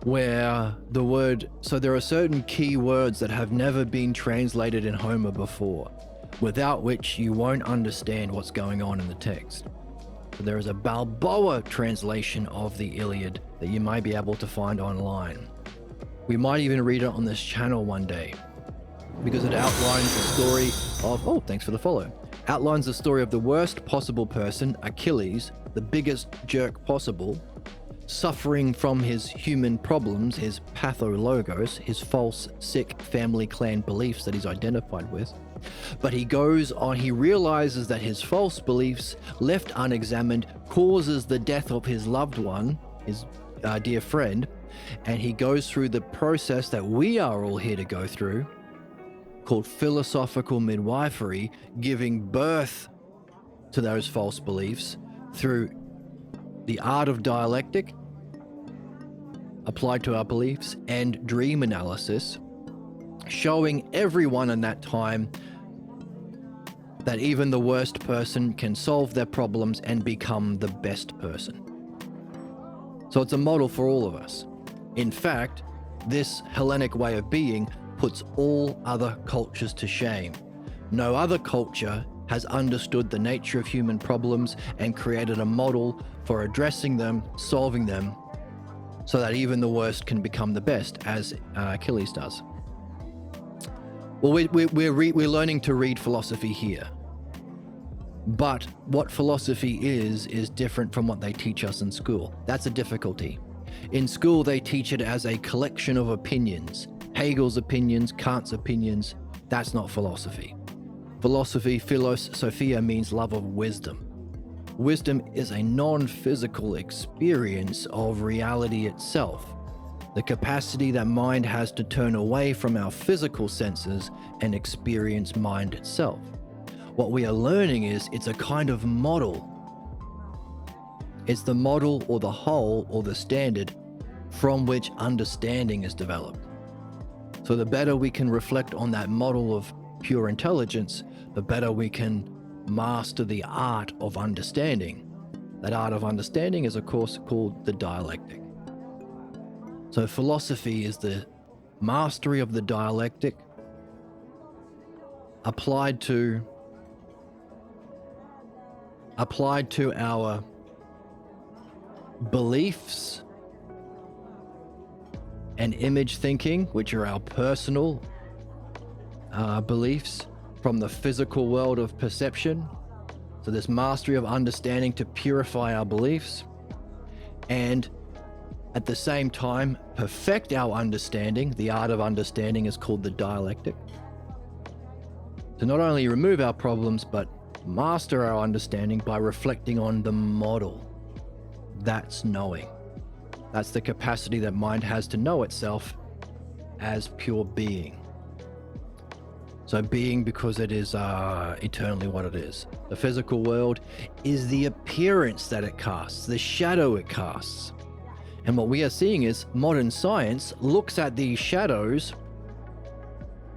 where the word. So there are certain key words that have never been translated in Homer before, without which you won't understand what's going on in the text. There is a Balboa translation of the Iliad that you might be able to find online. We might even read it on this channel one day, because it outlines the story of, thanks for the follow, outlines the story of the worst possible person, Achilles, the biggest jerk possible, suffering from his human problems, his pathologos, his false, sick family clan beliefs that he's identified with. But he goes on, he realizes that his false beliefs, left unexamined, causes the death of his loved one, his dear friend, and he goes through the process that we are all here to go through, called philosophical midwifery, giving birth to those false beliefs through the art of dialectic applied to our beliefs and dream analysis, showing everyone in that time that even the worst person can solve their problems and become the best person. So it's a model for all of us. In fact, this Hellenic way of being puts all other cultures to shame. No other culture has understood the nature of human problems and created a model for addressing them, solving them, so that even the worst can become the best, as Achilles does. Well, we're learning to read philosophy here. But what philosophy is different from what they teach us in school. That's a difficulty. In school, they teach it as a collection of opinions. Hegel's opinions, Kant's opinions. That's not philosophy. Philosophy, philosophia, means love of wisdom. Wisdom is a non-physical experience of reality itself. The capacity that mind has to turn away from our physical senses and experience mind itself. What we are learning is it's a kind of model. It's the model or the whole or the standard from which understanding is developed. So the better we can reflect on that model of pure intelligence, the better we can master the art of understanding. That art of understanding is, of course, called the dialectic. So philosophy is the mastery of the dialectic applied to our beliefs and image thinking, which are our personal beliefs from the physical world of perception. So this mastery of understanding to purify our beliefs, and at the same time perfect our understanding. The art of understanding is called the dialectic. To not only remove our problems, but master our understanding by reflecting on the model. That's knowing. That's the capacity that mind has to know itself as pure being. So being because it is eternally what it is. The physical world is the appearance that it casts, the shadow it casts. And what we are seeing is modern science looks at these shadows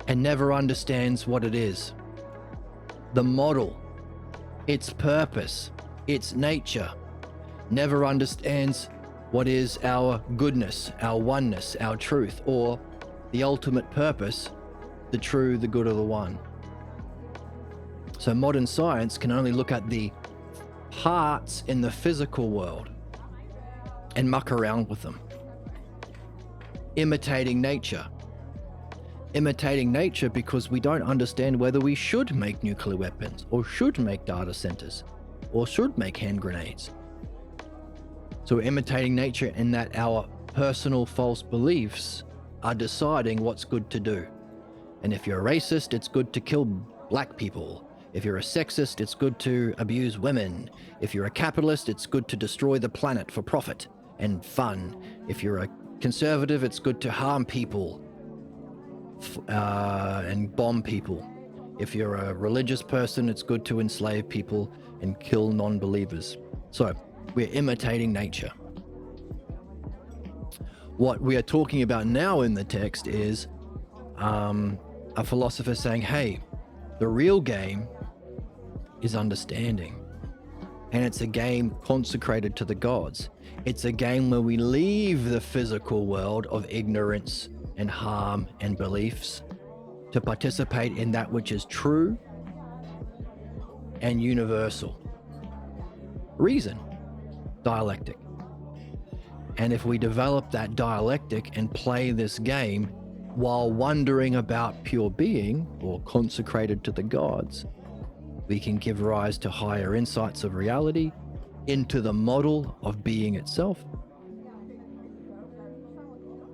and never understands what it is. The model, its purpose, its nature, never understands what is our goodness, our oneness, our truth, or the ultimate purpose, the true, the good, or the one. So modern science can only look at the parts in the physical world and muck around with them. Imitating nature. Imitating nature because we don't understand whether we should make nuclear weapons, or should make data centers, or should make hand grenades. So we're imitating nature in that our personal false beliefs are deciding what's good to do. And if you're a racist, it's good to kill black people. If you're a sexist, it's good to abuse women. If you're a capitalist, it's good to destroy the planet for profit and fun. If you're a conservative, it's good to harm people and bomb people. If you're a religious person, it's good to enslave people and kill non-believers. So we're imitating nature. What we are talking about now in the text is a philosopher saying, hey, the real game is understanding. And it's a game consecrated to the gods. It's a game where we leave the physical world of ignorance and harm and beliefs to participate in that which is true and universal. Reason, dialectic. And if we develop that dialectic and play this game while wondering about pure being or consecrated to the gods, we can give rise to higher insights of reality into the model of being itself.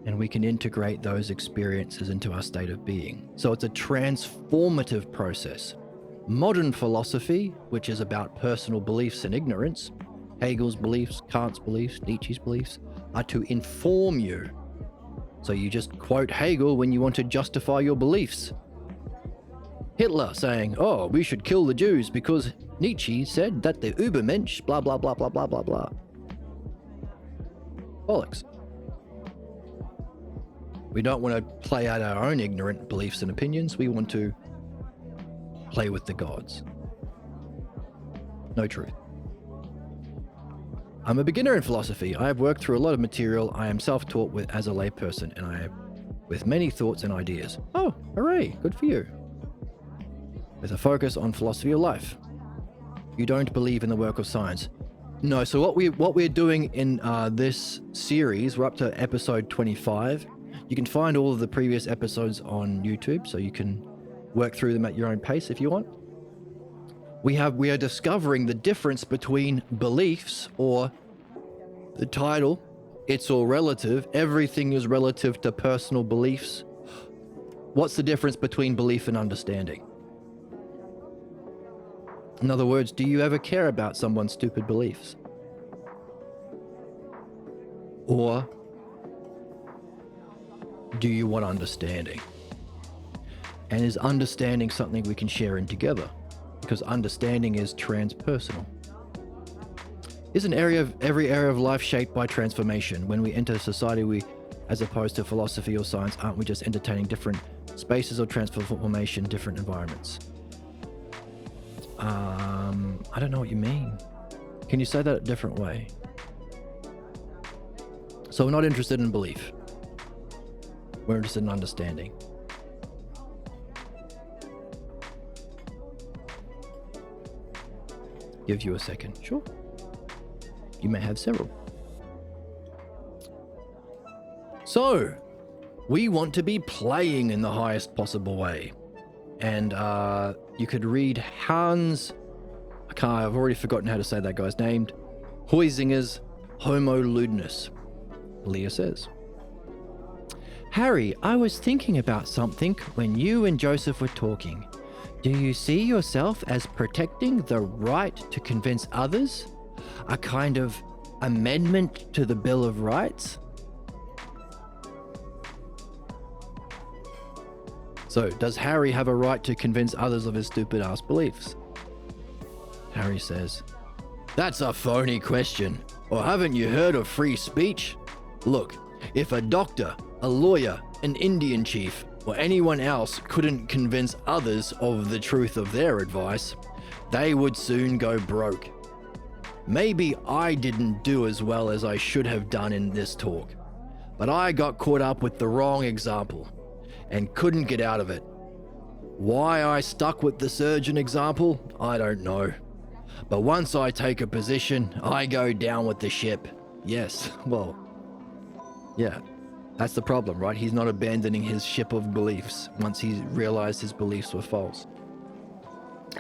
And we can integrate those experiences into our state of being. So it's a transformative process. Modern philosophy, which is about personal beliefs and ignorance, Hegel's beliefs, Kant's beliefs, Nietzsche's beliefs, are to inform you. So you just quote Hegel when you want to justify your beliefs. Hitler saying, oh, we should kill the Jews because Nietzsche said that the Übermensch, blah, blah, blah, blah, blah, blah, blah. Bollocks. We don't want to play out our own ignorant beliefs and opinions. We want to play with the gods. No truth. I'm a beginner in philosophy. I have worked through a lot of material I am self-taught with as a layperson, and I have with many thoughts and ideas. Oh, hooray, good for you. With a focus on philosophy of life. You don't believe in the work of science. No, so what we're doing in this series, we're up to episode 25. You can find all of the previous episodes on YouTube, so you can work through them at your own pace if you want. We are discovering the difference between beliefs, or the title, it's all relative. Everything is relative to personal beliefs. What's the difference between belief and understanding? In other words, do you ever care about someone's stupid beliefs? Or do you want understanding? And is understanding something we can share in together? Because understanding is transpersonal. Is every area of life shaped by transformation? When we enter society, as opposed to philosophy or science, aren't we just entertaining different spaces of transformation, different environments? I don't know what you mean. Can you say that a different way? So we're not interested in belief. We're interested in understanding. Give you a second. Sure. You may have several. So, we want to be playing in the highest possible way. And you could read I've already forgotten how to say that guy's name. Huizinger's Homo Ludens. Elea says, Harry, I was thinking about something when you and Joseph were talking. Do you see yourself as protecting the right to convince others? A kind of amendment to the Bill of Rights? So, does Harry have a right to convince others of his stupid ass beliefs? Harry says, That's a phony question. Or haven't you heard of free speech? Look, if a doctor, a lawyer, an Indian chief, or anyone else couldn't convince others of the truth of their advice, they would soon go broke. Maybe I didn't do as well as I should have done in this talk, but I got caught up with the wrong example and couldn't get out of it. Why I stuck with the surgeon example, I don't know. But once I take a position, I go down with the ship. Yes, well, yeah, that's the problem, right? He's not abandoning his ship of beliefs once he realized his beliefs were false.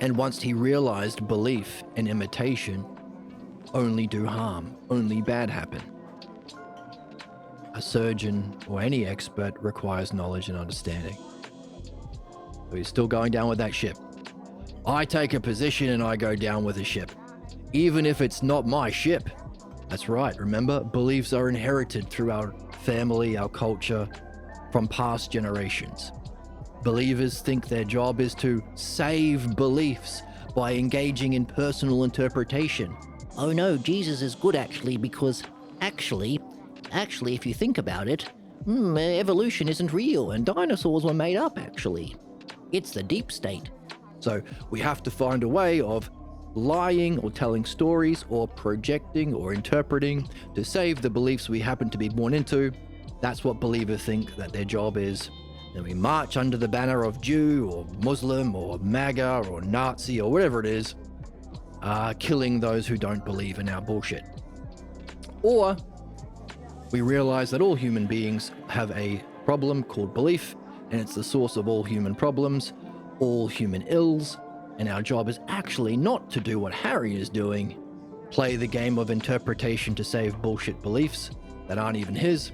And once he realized belief and imitation only do harm, only bad happen. A surgeon or any expert requires knowledge and understanding. So he's still going down with that ship. I take a position and I go down with a ship, even if it's not my ship. That's right, remember? Beliefs are inherited through our family, our culture, from past generations. Believers think their job is to save beliefs by engaging in personal interpretation. Oh no, Jesus is good actually, because actually, if you think about it, evolution isn't real and dinosaurs were made up actually. It's the deep state. So we have to find a way of lying or telling stories or projecting or interpreting to save the beliefs we happen to be born into. That's what believers think that their job is. Then we march under the banner of Jew or Muslim or MAGA or Nazi or whatever it is, killing those who don't believe in our bullshit. Or we realize that all human beings have a problem called belief, and it's the source of all human problems, all human ills, and our job is actually not to do what Harry is doing, play the game of interpretation to save bullshit beliefs that aren't even his,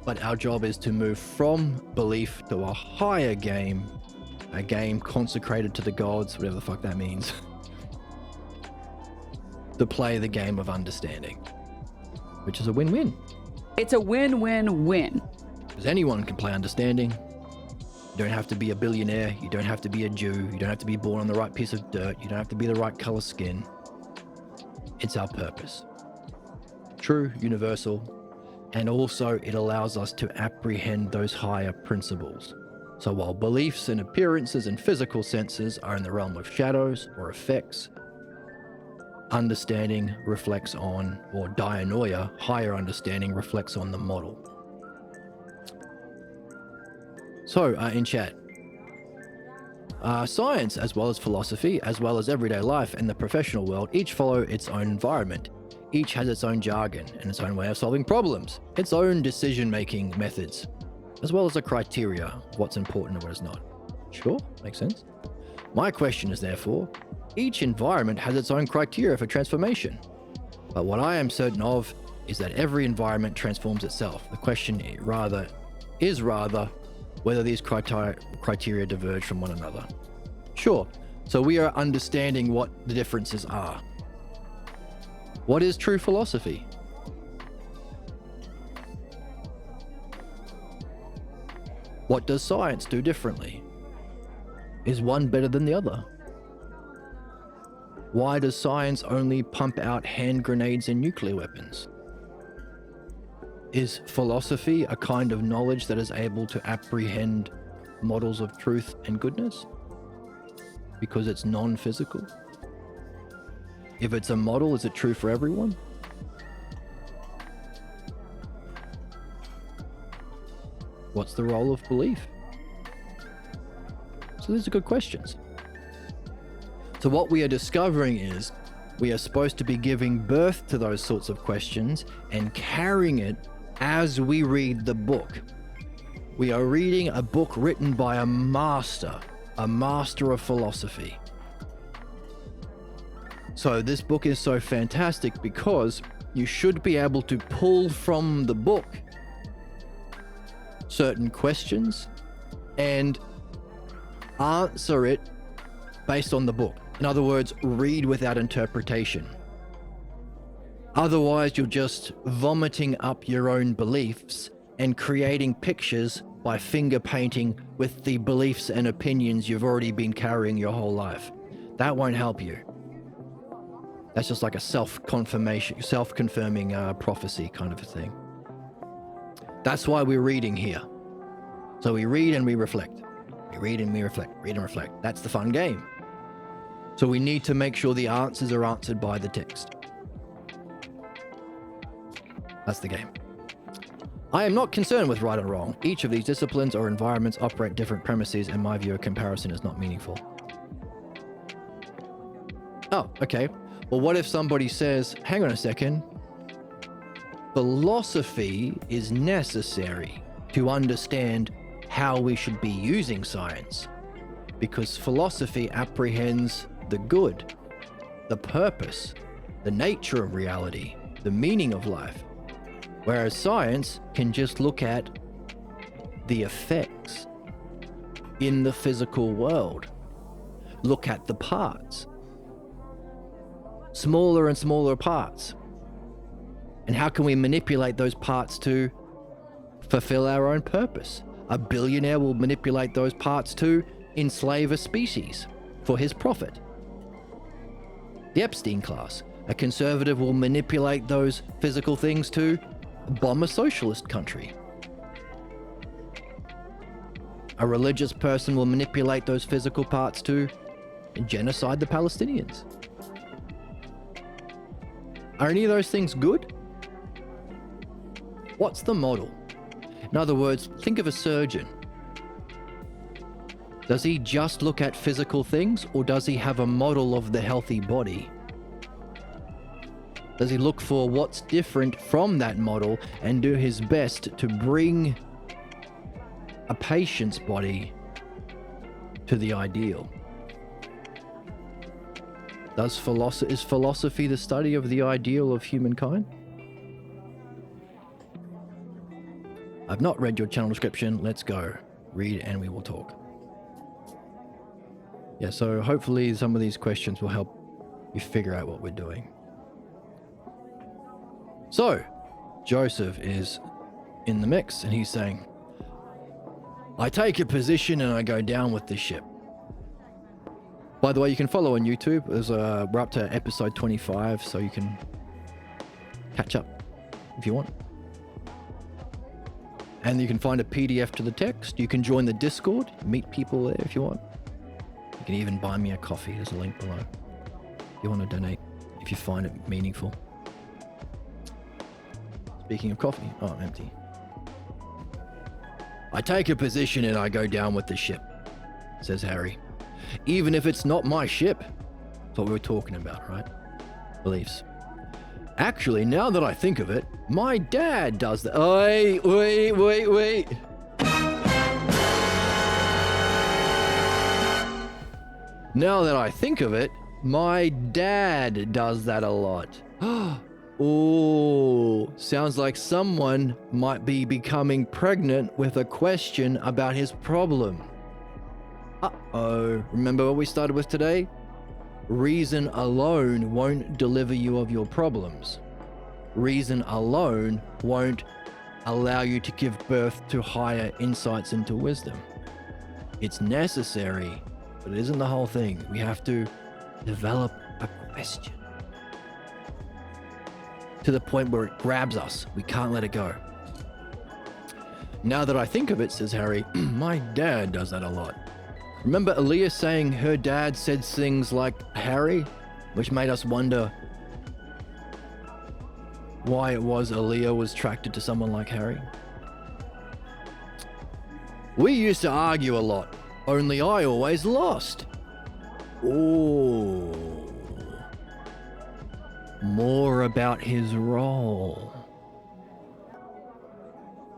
but our job is to move from belief to a higher game, a game consecrated to the gods, whatever the fuck that means, to play the game of understanding, which is a win-win. It's a win-win-win. Because anyone can play understanding. You don't have to be a billionaire. You don't have to be a Jew. You don't have to be born on the right piece of dirt. You don't have to be the right color skin. It's our purpose. True, universal, and also it allows us to apprehend those higher principles. So while beliefs and appearances and physical senses are in the realm of shadows or effects, understanding reflects on, or dianoia, higher understanding, reflects on the model. So, in chat, science, as well as philosophy, as well as everyday life and the professional world, each follow its own environment. Each has its own jargon and its own way of solving problems, its own decision-making methods, as well as a criteria of what's important and what is not. Sure, makes sense. My question is therefore, each environment has its own criteria for transformation. But what I am certain of is that every environment transforms itself. The question is rather whether these criteria diverge from one another. Sure, so we are understanding what the differences are. What is true philosophy? What does science do differently? Is one better than the other? Why does science only pump out hand grenades and nuclear weapons? Is philosophy a kind of knowledge that is able to apprehend models of truth and goodness? Because it's non-physical? If it's a model, is it true for everyone? What's the role of belief? So these are good questions. So what we are discovering is we are supposed to be giving birth to those sorts of questions and carrying it as we read the book. We are reading a book written by a master of philosophy. So this book is so fantastic because you should be able to pull from the book certain questions and answer it based on the book. In other words, read without interpretation. Otherwise, you're just vomiting up your own beliefs and creating pictures by finger painting with the beliefs and opinions you've already been carrying your whole life. That won't help you. That's just like a self-confirming prophecy kind of a thing. That's why we're reading here. So we read and we reflect. We read and we reflect. Read and reflect. That's the fun game. So we need to make sure the answers are answered by the text. That's the game. I am not concerned with right or wrong. Each of these disciplines or environments operate different premises. In my view, a comparison is not meaningful. Oh, okay. Well, what if somebody says, hang on a second, philosophy is necessary to understand how we should be using science, because philosophy apprehends the good, the purpose, the nature of reality, the meaning of life, whereas science can just look at the effects in the physical world, look at the parts, smaller and smaller parts. And how can we manipulate those parts to fulfill our own purpose? A billionaire will manipulate those parts to enslave a species for his profit. The Epstein class. A conservative will manipulate those physical things to bomb a socialist country. A religious person will manipulate those physical parts to genocide the Palestinians. Are any of those things good? What's the model? In other words, think of a surgeon. Does he just look at physical things, or does he have a model of the healthy body? Does he look for what's different from that model and do his best to bring a patient's body to the ideal? Is philosophy the study of the ideal of humankind? I've not read your channel description. Let's go. Read and we will talk. Yeah, so hopefully some of these questions will help you figure out what we're doing. So, Joseph is in the mix and he's saying, I take a position and I go down with the ship. By the way, you can follow on YouTube. We're up to episode 25, so you can catch up if you want. And you can find a PDF to the text. You can join the Discord, meet people there if you want. You can even buy me a coffee. There's a link below. If you want to donate, if you find it meaningful. Speaking of coffee, oh, I'm empty. I take a position and I go down with the ship, says Harry. Even if it's not my ship. That's what we were talking about, right? Beliefs. Actually, now that I think of it, my dad does that. Wait. Now that I think of it, my dad does that a lot. Oh, sounds like someone might be becoming pregnant with a question about his problem. Uh-oh. Remember what we started with today? Reason alone won't deliver you of your problems. Reason alone won't allow you to give birth to higher insights into wisdom. It's necessary, but it isn't the whole thing. We have to develop a question to the point where it grabs us. We can't let it go. Now that I think of it, says Harry, my dad does that a lot. Remember Elea saying her dad said things like Harry, which made us wonder why it was Elea was attracted to someone like Harry? We used to argue a lot, only I always lost. Oh. More about his role.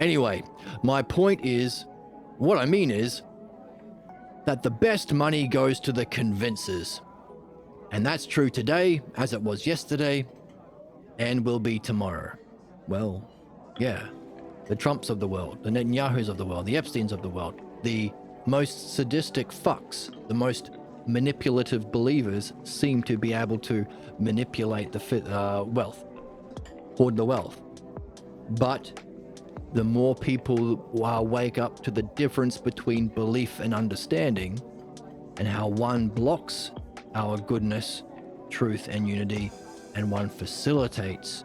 Anyway, my point is, what I mean is, that the best money goes to the convincers. And that's true today, as it was yesterday, and will be tomorrow. Well, yeah. The Trumps of the world, the Netanyahus of the world, the Epsteins of the world, the most sadistic fucks, the most manipulative believers seem to be able to manipulate the wealth, hoard the wealth. But the more people wake up to the difference between belief and understanding, and how one blocks our goodness, truth, and unity, and one facilitates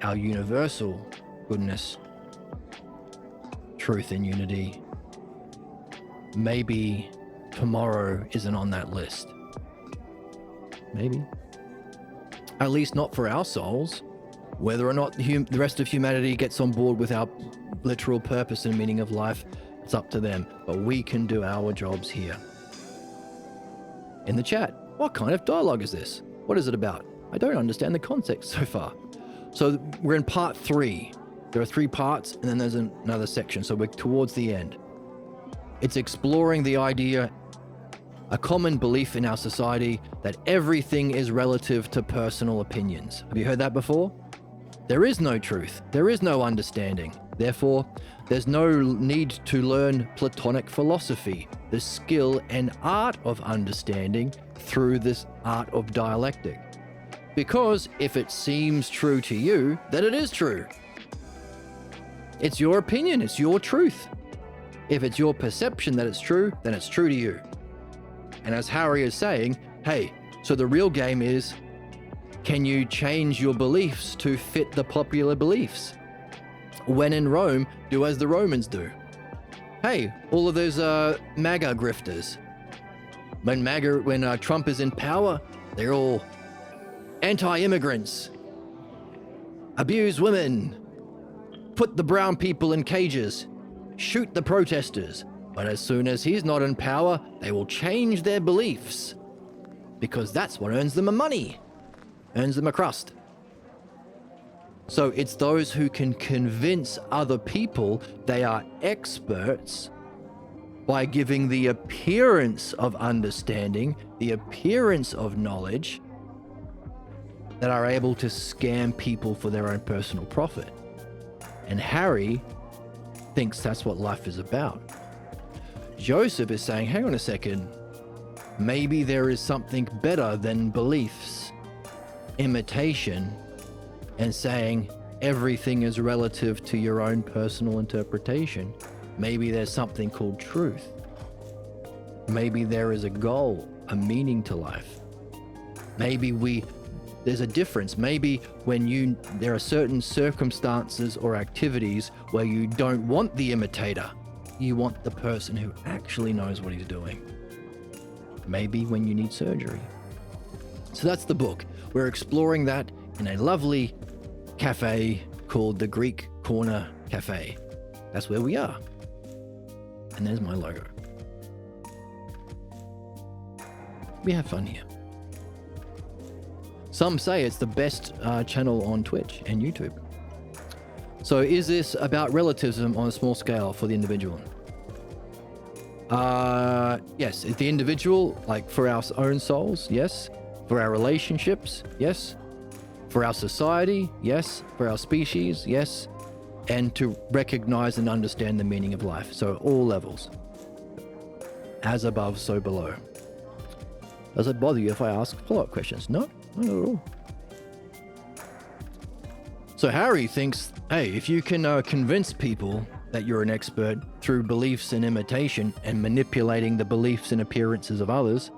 our universal goodness, truth, and unity, maybe tomorrow isn't on that list. Maybe. At least not for our souls. Whether or not the rest of humanity gets on board with our literal purpose and meaning of life, it's up to them. But we can do our jobs here. In the chat, what kind of dialogue is this? What is it about? I don't understand the context so far. So we're in part 3. There are 3 parts, and then there's another section. So we're towards the end. It's exploring the idea, a common belief in our society, that everything is relative to personal opinions. Have you heard that before? There is no truth. There is no understanding. Therefore, there's no need to learn Platonic philosophy, the skill and art of understanding through this art of dialectic. Because if it seems true to you, then it is true. It's your opinion, it's your truth. If it's your perception that it's true, then it's true to you. And as Harry is saying, hey, so the real game is, can you change your beliefs to fit the popular beliefs? When in Rome, do as the Romans do. Hey, all of those MAGA grifters. When Trump is in power, they're all anti-immigrants, abuse women, put the brown people in cages, shoot the protesters. But as soon as he's not in power, they will change their beliefs. Because that's what earns them a money. Earns them a crust. So it's those who can convince other people they are experts by giving the appearance of understanding, the appearance of knowledge, that are able to scam people for their own personal profit. And Harry thinks that's what life is about. Joseph is saying, hang on a second, maybe there is something better than beliefs, imitation, and saying everything is relative to your own personal interpretation. Maybe there's something called truth. Maybe there is a goal, a meaning to life. Maybe there's a difference. Maybe when there are certain circumstances or activities where you don't want the imitator. You want the person who actually knows what he's doing. Maybe when you need surgery. So that's the book. We're exploring that in a lovely cafe called the Greek Corner Cafe. That's where we are. And there's my logo. We have fun here. Some say it's the best channel on Twitch and YouTube. So is this about relativism on a small scale for the individual? Yes. Is the individual, like for our own souls? Yes. For our relationships? Yes. For our society? Yes. For our species? Yes. And to recognize and understand the meaning of life. So all levels. As above, so below. Does it bother you if I ask follow-up questions? No, not at all. So Harry thinks, hey, if you can convince people that you're an expert through beliefs and imitation and manipulating the beliefs and appearances of others,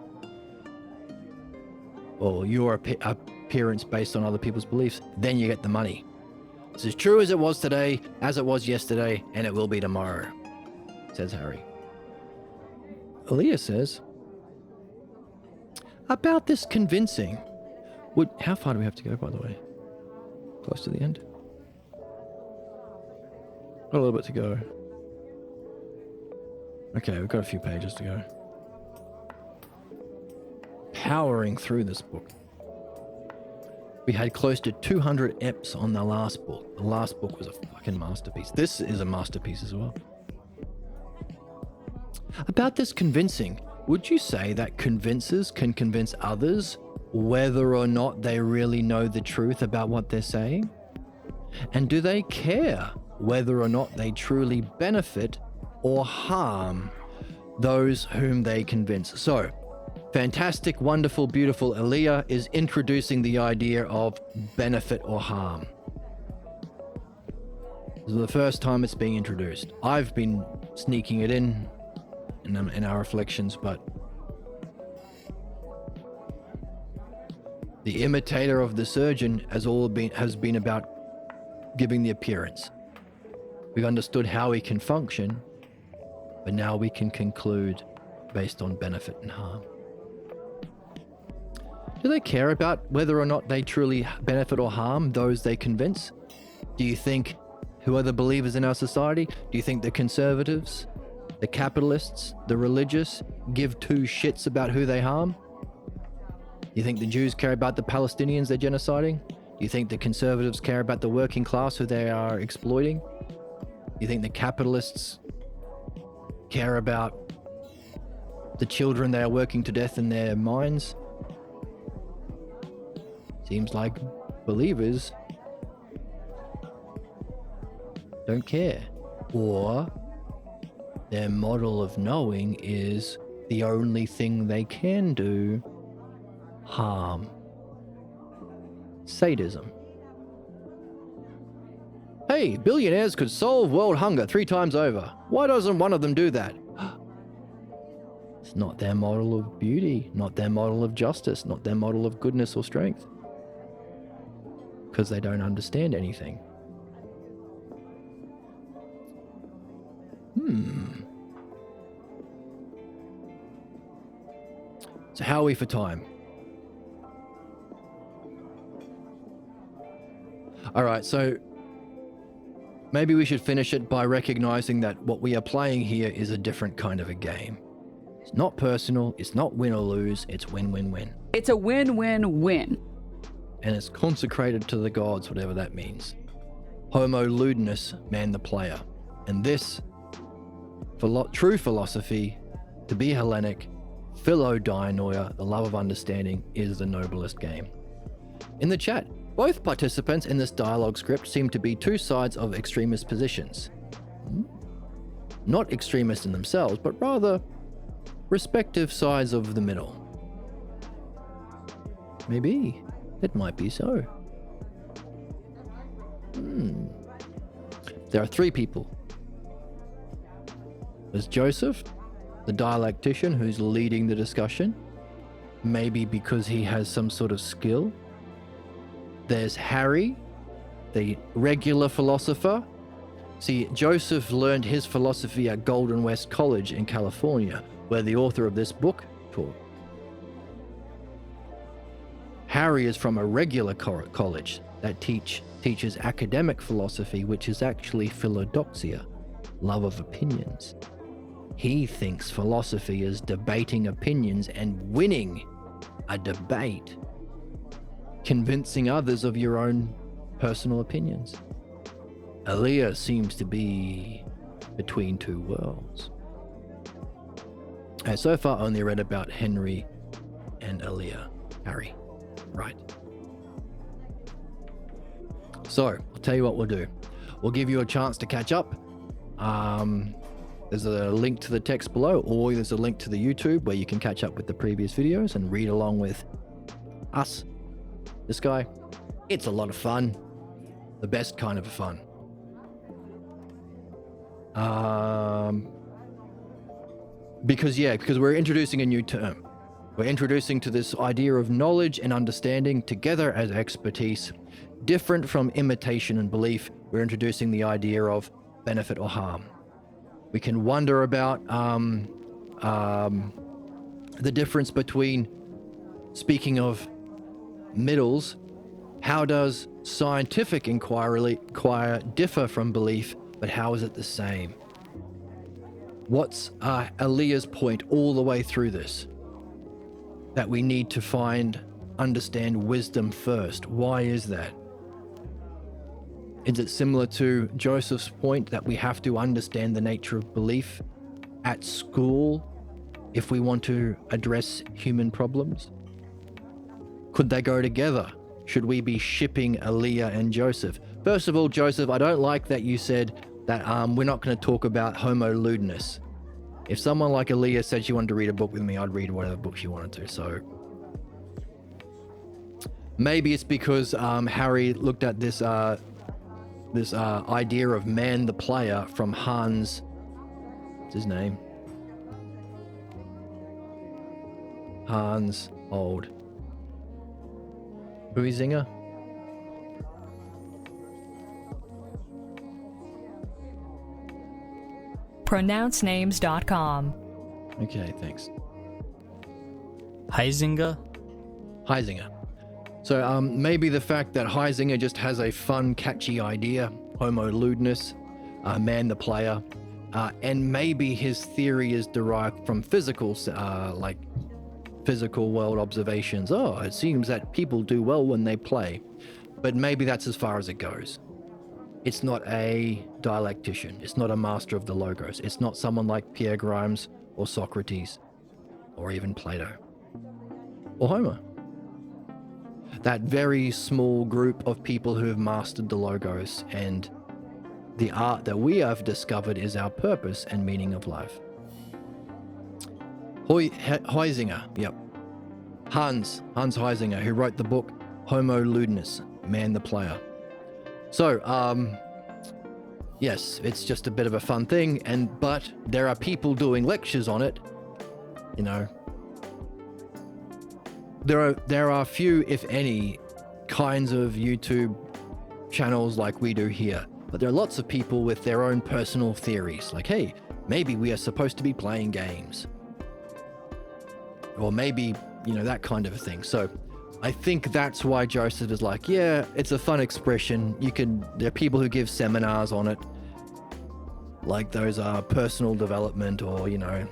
or your appearance based on other people's beliefs, then you get the money. It's as true as it was today, as it was yesterday, and it will be tomorrow, says Harry. Elea says, about this convincing. How far do we have to go, by the way? Close to the end? Got a little bit to go. Okay, we've got a few pages to go. Powering through this book. We had close to 200 eps on the last book. The last book was a fucking masterpiece. This is a masterpiece as well. About this convincing, would you say that convincers can convince others whether or not they really know the truth about what they're saying? And do they care whether or not they truly benefit or harm those whom they convince? So, fantastic, wonderful, beautiful Elea is introducing the idea of benefit or harm. This is the first time it's being introduced. I've been sneaking it in our reflections, but the imitator of the surgeon has been about giving the appearance. We've understood how he can function, but now we can conclude based on benefit and harm. Do they care about whether or not they truly benefit or harm those they convince? Do you think who are the believers in our society? Do you think the conservatives, the capitalists, the religious give two shits about who they harm? Do you think the Jews care about the Palestinians they're genociding? Do you think the conservatives care about the working class who they are exploiting? Do you think the capitalists care about the children they are working to death in their mines? Seems like believers don't care. Or their model of knowing is the only thing they can do: harm. Sadism. Hey, billionaires could solve world hunger 3 times over. Why doesn't one of them do that? It's not their model of beauty, not their model of justice, not their model of goodness or strength. Because they don't understand anything. So how are we for time? Alright, so maybe we should finish it by recognizing that what we are playing here is a different kind of a game. It's not personal, it's not win or lose, it's win-win-win. It's a win-win-win. And it's consecrated to the gods, whatever that means. Homo Ludens, man the player. And this, true philosophy, to be Hellenic, philodianoia, the love of understanding, is the noblest game. In the chat, both participants in this dialogue script seem to be two sides of extremist positions. Not extremist in themselves, but rather respective sides of the middle. Maybe it might be so. There are 3 people. There's Joseph, the dialectician who's leading the discussion, maybe because he has some sort of skill. There's Harry, the regular philosopher. See, Joseph learned his philosophy at Golden West College in California, where the author of this book taught. Harry is from a regular college that teaches academic philosophy, which is actually philodoxia, love of opinions. He thinks philosophy is debating opinions and winning a debate, convincing others of your own personal opinions. Elea seems to be between 2 worlds. I so far only read about Henry and Harry. Right. So, I'll tell you what we'll do. We'll give you a chance to catch up. There's a link to the text below, or there's a link to the YouTube where you can catch up with the previous videos and read along with us, this guy. It's a lot of fun. The best kind of fun. Because we're introducing a new term. We're introducing to this idea of knowledge and understanding together as expertise. Different from imitation and belief, we're introducing the idea of benefit or harm. We can wonder about the difference between, speaking of middles, how does scientific inquiry differ from belief, but how is it the same? What's Elea's point all the way through this? That we need to understand wisdom first. Why is that? Is it similar to Joseph's point that we have to understand the nature of belief at school if we want to address human problems? Could they go together? Should we be shipping Elea and Joseph? First of all, Joseph, I don't like that you said that we're not going to talk about Homo Ludens. If someone like Elea said she wanted to read a book with me, I'd read whatever book she wanted to. So maybe it's because Harry looked at this idea of man the player from Hans. What's his name? Hans Old. Huizinga? pronouncenames.com. Okay, thanks. Huizinga? Huizinga. So maybe the fact that Huizinga just has a fun, catchy idea, Homo Ludens, man the player, and maybe his theory is derived from physical world observations. Oh, it seems that people do well when they play, but maybe that's as far as it goes. It's not a dialectician. It's not a master of the logos. It's not someone like Pierre Grimes or Socrates or even Plato or Homer. That very small group of people who have mastered the logos, and the art that we have discovered is our purpose and meaning of life. Huizinga, yep. Hans Huizinga, who wrote the book Homo Ludens, Man the Player. So, yes, it's just a bit of a fun thing, but there are people doing lectures on it. You know, there are few, if any, kinds of YouTube channels like we do here. But there are lots of people with their own personal theories, like, hey, maybe we are supposed to be playing games, or maybe, you know, that kind of a thing. So I think that's why Joseph is like, yeah, it's a fun expression. There are people who give seminars on it, like those are personal development or, you know,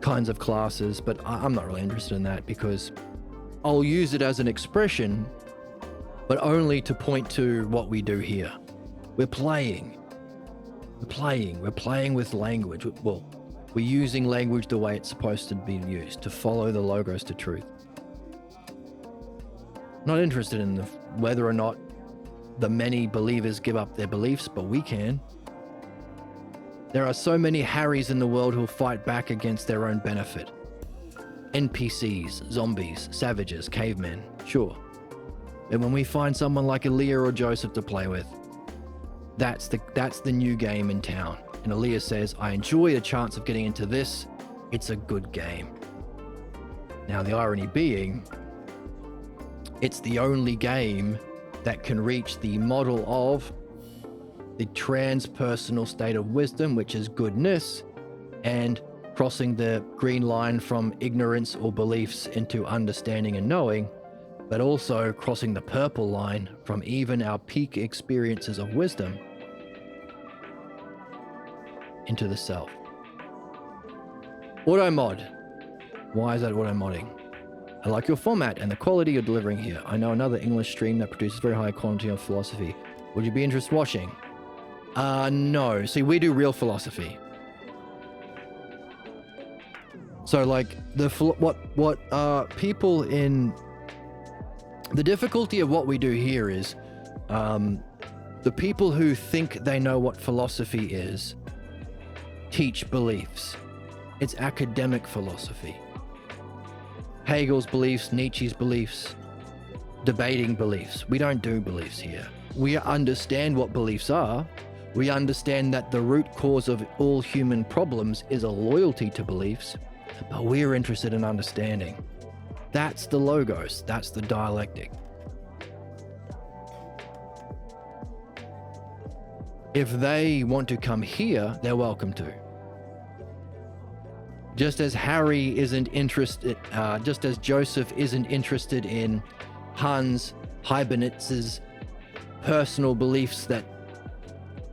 kinds of classes, but I'm not really interested in that because I'll use it as an expression, but only to point to what we do here. We're playing with language. Well, we're using language the way it's supposed to be used, to follow the logos to truth. Not interested in whether or not the many believers give up their beliefs, but we can. There are so many Harrys in the world who'll fight back against their own benefit. NPCs, zombies, savages, cavemen, sure. And when we find someone like Elea or Joseph to play with, that's the new game in town. And Elea says, I enjoy the chance of getting into this. It's a good game. Now, the irony being, it's the only game that can reach the model of the transpersonal state of wisdom, which is goodness, and crossing the green line from ignorance or beliefs into understanding and knowing, but also crossing the purple line from even our peak experiences of wisdom into the self. Auto mod. Why is that auto modding? I like your format and the quality you're delivering here. I know another English stream that produces very high quality of philosophy. Would you be interested in watching? No. See, we do real philosophy. So, like, people in... The difficulty of what we do here is the people who think they know what philosophy is teach beliefs. It's academic philosophy. Hegel's beliefs, Nietzsche's beliefs, debating beliefs. We don't do beliefs here. We understand what beliefs are. We understand that the root cause of all human problems is a loyalty to beliefs, but we're interested in understanding. That's the logos. That's the dialectic. If they want to come here, they're welcome to. Just as Harry isn't interested, just as Joseph isn't interested in Hans Heibernitz's personal beliefs that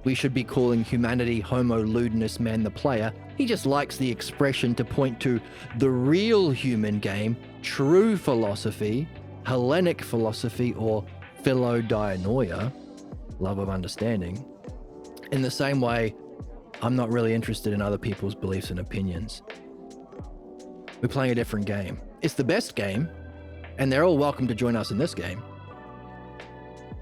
we should be calling humanity Homo Ludens, man the player. He just likes the expression to point to the real human game, true philosophy, Hellenic philosophy, or philodianoia, love of understanding. In the same way, I'm not really interested in other people's beliefs and opinions. We're playing a different game. It's the best game, and they're all welcome to join us in this game.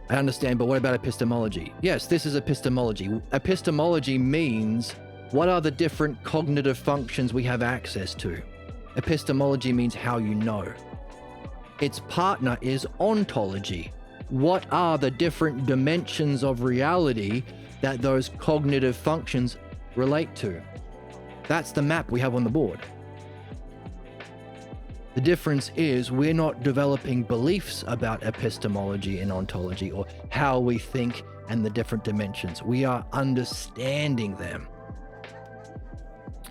I understand, but what about epistemology? Yes, this is epistemology. Epistemology means what are the different cognitive functions we have access to. Epistemology means how you know. Its partner is ontology. What are the different dimensions of reality that those cognitive functions relate to? That's the map we have on the board. The difference is we're not developing beliefs about epistemology and ontology or how we think and the different dimensions. We are understanding them.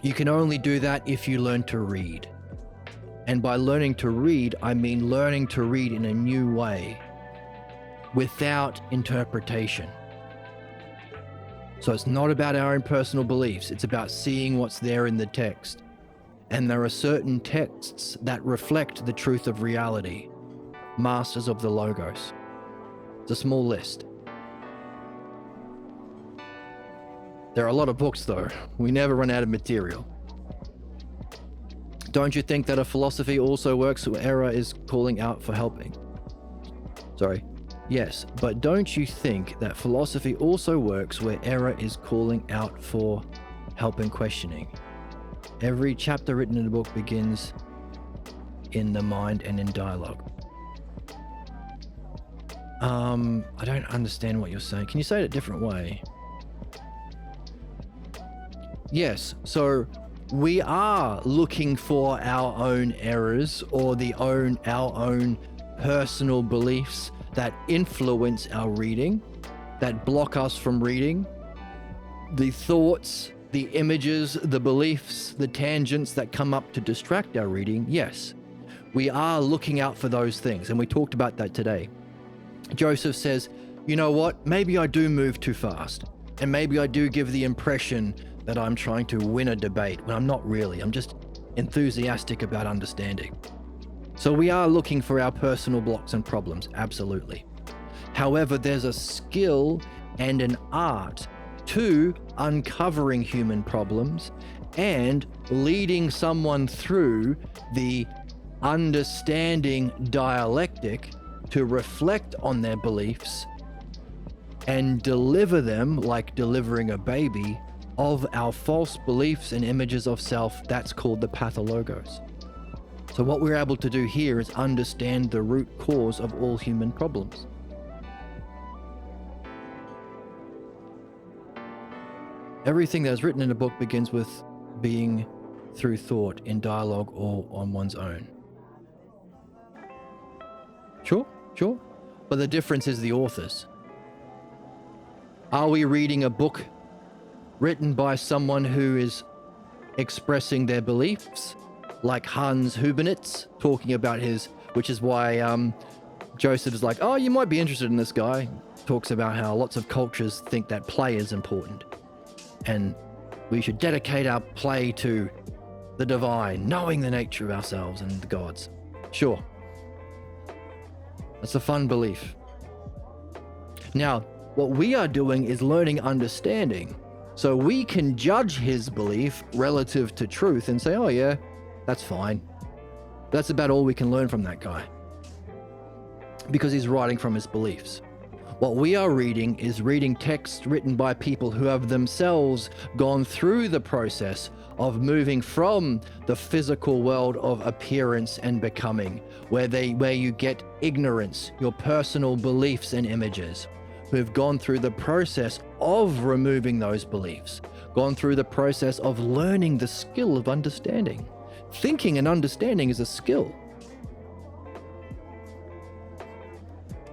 You can only do that if you learn to read. And by learning to read, I mean learning to read in a new way without interpretation. So it's not about our own personal beliefs. It's about seeing what's there in the text. And there are certain texts that reflect the truth of reality. Masters of the Logos. It's a small list. There are a lot of books though. We never run out of material. Don't you think that a philosophy also works where error is calling out for helping? Sorry. Yes, but don't you think that philosophy also works where error is calling out for help and questioning? Every chapter written in the book begins in the mind and in dialogue. I don't understand what you're saying. Can you say it a different way? Yes, so we are looking for our own errors or our own personal beliefs that influence our reading, that block us from reading, the thoughts, the images, the beliefs, the tangents that come up to distract our reading. Yes, we are looking out for those things, and we talked about that today. Joseph says, you know what, maybe I do move too fast, and maybe I do give the impression that I'm trying to win a debate when I'm not really. I'm just enthusiastic about understanding. So we are looking for our personal blocks and problems, absolutely. However, there's a skill and an art to uncovering human problems and leading someone through the understanding dialectic to reflect on their beliefs and deliver them, like delivering a baby, of our false beliefs and images of self. That's called the pathologos. So what we're able to do here is understand the root cause of all human problems. Everything that is written in a book begins with being through thought, in dialogue, or on one's own. Sure. But the difference is the authors. Are we reading a book written by someone who is expressing their beliefs, like Hans Hubinitz talking about his, which is why Joseph is like, oh, you might be interested in this guy. Talks about how lots of cultures think that play is important. And we should dedicate our play to the divine, knowing the nature of ourselves and the gods. Sure. That's a fun belief. Now, what we are doing is learning understanding. So we can judge his belief relative to truth and say, oh yeah, that's fine. That's about all we can learn from that guy. Because he's writing from his beliefs. What we are reading is reading texts written by people who have themselves gone through the process of moving from the physical world of appearance and becoming, where you get ignorance, your personal beliefs and images, who have gone through the process of removing those beliefs, gone through the process of learning the skill of understanding. Thinking and understanding is a skill.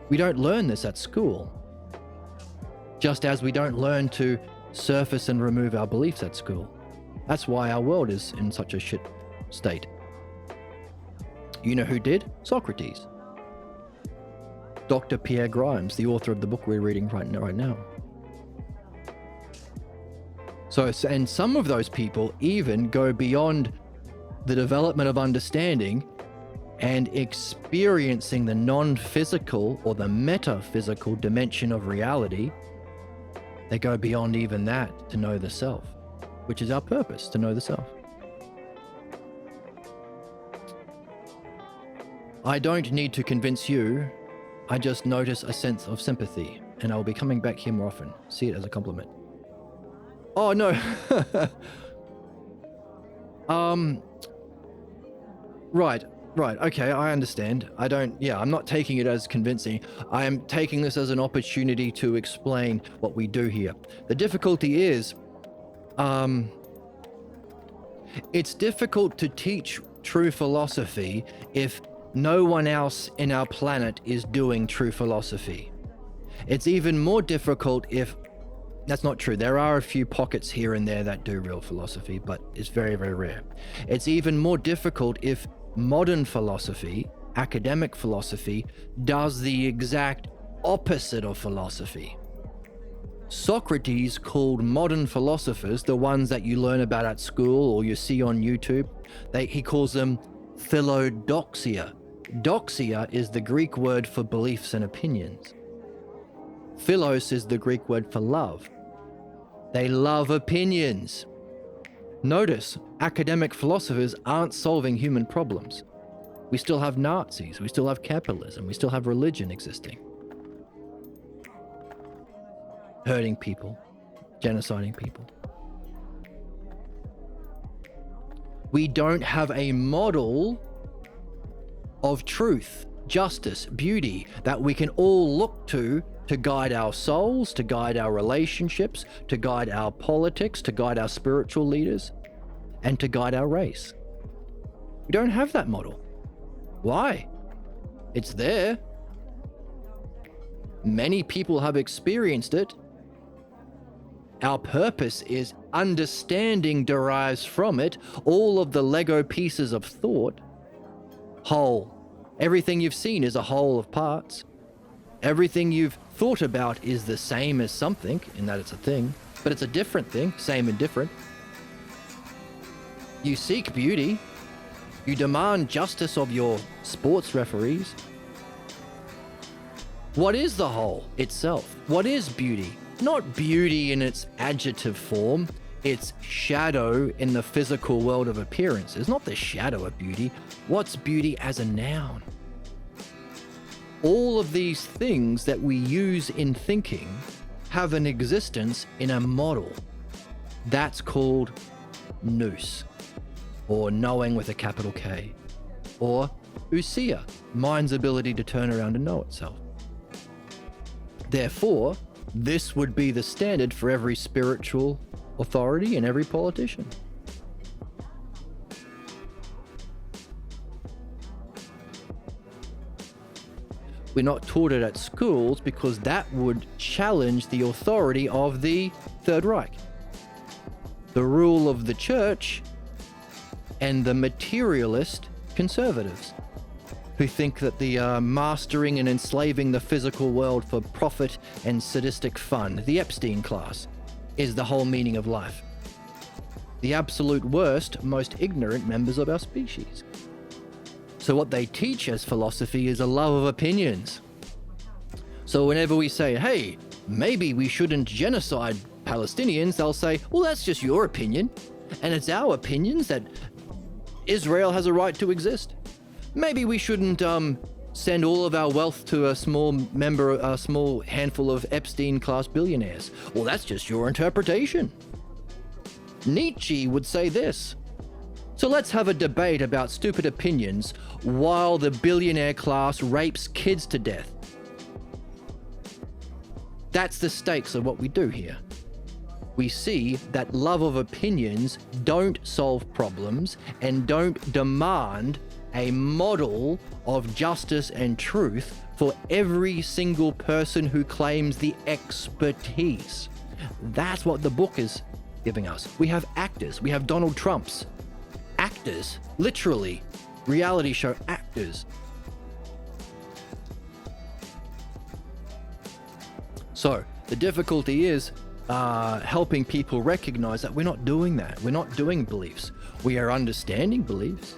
We don't learn this at school, just as we don't learn to surface and remove our beliefs at school. That's why our world is in such a shit state. You know who did? Socrates. Dr. Pierre Grimes, the author of the book we're reading right now. So, and some of those people even go beyond the development of understanding and experiencing the non-physical or the metaphysical dimension of reality. They go beyond even that to know the self, which is our purpose, to know the self. I don't need to convince you. I just notice a sense of sympathy, and I will be coming back here more often. See it as a compliment. Oh, no. Right. Okay, I understand. I'm not taking it as convincing. I am taking this as an opportunity to explain what we do here. The difficulty is, it's difficult to teach true philosophy if no one else in our planet is doing true philosophy. It's even more difficult if... That's not true. There are a few pockets here and there that do real philosophy, but it's very, very rare. It's even more difficult if modern philosophy, academic philosophy, does the exact opposite of philosophy. Socrates called modern philosophers, the ones that you learn about at school or you see on YouTube, he calls them philodoxia. Doxia is the Greek word for beliefs and opinions. Philos is the Greek word for love. They love opinions. Notice, academic philosophers aren't solving human problems. We still have Nazis, we still have capitalism, we still have religion existing. Hurting people, genociding people. We don't have a model of truth, justice, beauty that we can all look to guide our souls, to guide our relationships, to guide our politics, to guide our spiritual leaders, and to guide our race. We don't have that model. Why? It's there. Many people have experienced it. Our purpose is understanding derives from it. All of the Lego pieces of thought, whole. Everything you've seen is a whole of parts. Everything you've thought about is the same as something, in that it's a thing, but it's a different thing, same and different. You seek beauty. You demand justice of your sports referees. What is the whole itself? What is beauty? Not beauty in its adjective form, it's shadow in the physical world of appearances, not the shadow of beauty. What's beauty as a noun? All of these things that we use in thinking have an existence in a model. That's called nous, or knowing with a capital K, or ousia, mind's ability to turn around and know itself. Therefore, this would be the standard for every spiritual authority and every politician. We're not taught it at schools because that would challenge the authority of the Third Reich, the rule of the church, and the materialist conservatives who think that the mastering and enslaving the physical world for profit and sadistic fun, the Epstein class, is the whole meaning of life. The absolute worst, most ignorant members of our species. So what they teach as philosophy is a love of opinions. So whenever we say, hey, maybe we shouldn't genocide Palestinians, they'll say, well, that's just your opinion. And it's our opinions that Israel has a right to exist. Maybe we shouldn't send all of our wealth to a small handful of Epstein-class billionaires. Well, that's just your interpretation. Nietzsche would say this. So let's have a debate about stupid opinions while the billionaire class rapes kids to death. That's the stakes of what we do here. We see that love of opinions don't solve problems and don't demand a model of justice and truth for every single person who claims the expertise. That's what the book is giving us. We have actors. We have Donald Trumps. Actors, literally, reality show actors. So the difficulty is helping people recognize that we're not doing that. We're not doing beliefs. We are understanding beliefs.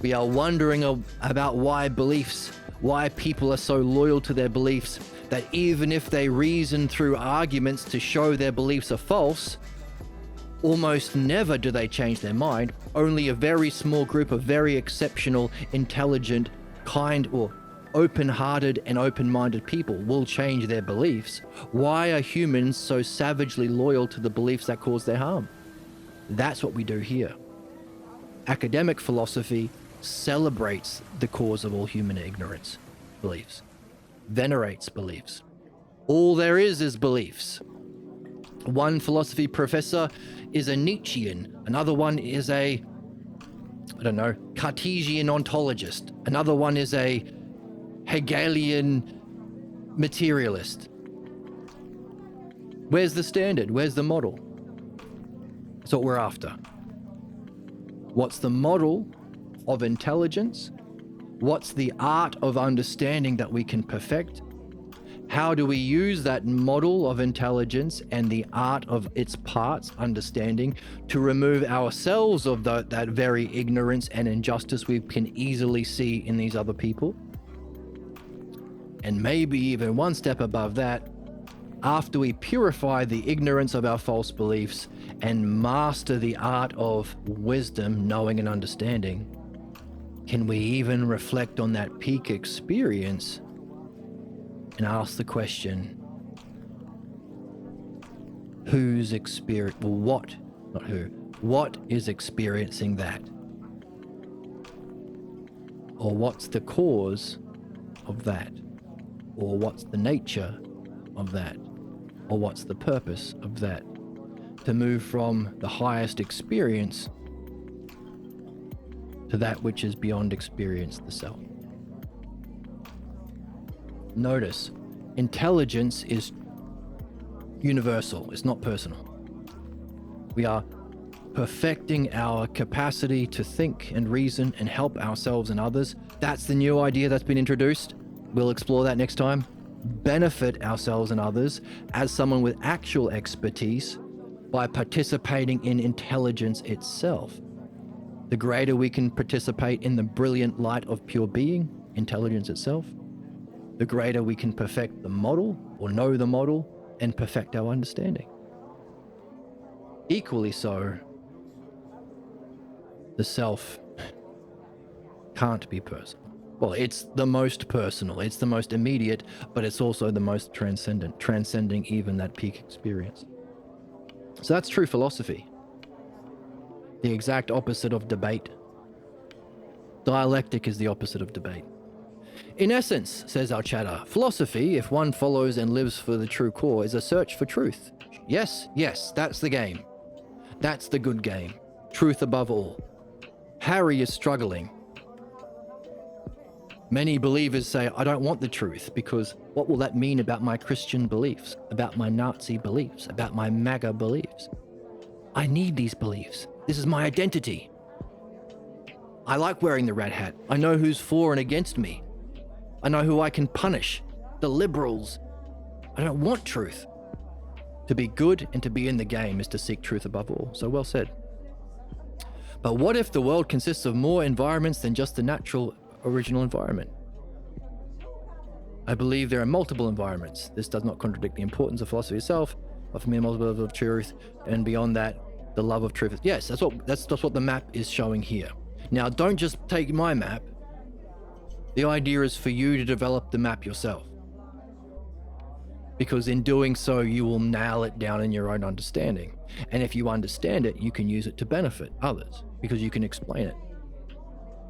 We are wondering about why people are so loyal to their beliefs that even if they reason through arguments to show their beliefs are false, almost never do they change their mind. Only a very small group of very exceptional, intelligent, kind or open-hearted and open-minded people will change their beliefs, why are humans so savagely loyal to the beliefs that cause their harm? That's what we do here. Academic philosophy celebrates the cause of all human ignorance, beliefs, venerates beliefs. All there is beliefs. One philosophy professor is a Nietzschean, another one is a, I don't know, Cartesian ontologist, another one is a Hegelian materialist. Where's the standard? Where's the model? That's what we're after. What's the model of intelligence? What's the art of understanding that we can perfect? How do we use that model of intelligence and the art of its parts, understanding, to remove ourselves of that very ignorance and injustice we can easily see in these other people? And maybe even one step above that, after we purify the ignorance of our false beliefs and master the art of wisdom, knowing and understanding, can we even reflect on that peak experience and ask the question, whose experience, well, what, not who, what is experiencing that? Or what's the cause of that? Or what's the nature of that? Or what's the purpose of that? To move from the highest experience to that which is beyond experience, the self. Notice, intelligence is universal, it's not personal. We are perfecting our capacity to think and reason and help ourselves and others. That's the new idea that's been introduced. We'll explore that next time. Benefit ourselves and others as someone with actual expertise by participating in intelligence itself. The greater we can participate in the brilliant light of pure being, intelligence itself, the greater we can perfect the model or know the model and perfect our understanding. Equally so, the self can't be personal. Well, it's the most personal, it's the most immediate, but it's also the most transcendent, transcending even that peak experience. So that's true philosophy. The exact opposite of debate. Dialectic is the opposite of debate. In essence, says our chatter, philosophy, if one follows and lives for the true core, is a search for truth. Yes, that's the game. That's the good game. Truth above all. Harry is struggling. Many believers say, I don't want the truth, because what will that mean about my Christian beliefs, about my Nazi beliefs, about my MAGA beliefs? I need these beliefs. This is my identity. I like wearing the red hat. I know who's for and against me. I know who I can punish. The liberals. I don't want truth. To be good and to be in the game is to seek truth above all. So well said. But what if the world consists of more environments than just the natural original environment? I believe there are multiple environments. This does not contradict the importance of philosophy itself, but for me, multiple levels of truth, and beyond that, the love of truth. Yes, that's what the map is showing here. Now, don't just take my map. The idea is for you to develop the map yourself, because in doing so, you will nail it down in your own understanding. And if you understand it, you can use it to benefit others, because you can explain it.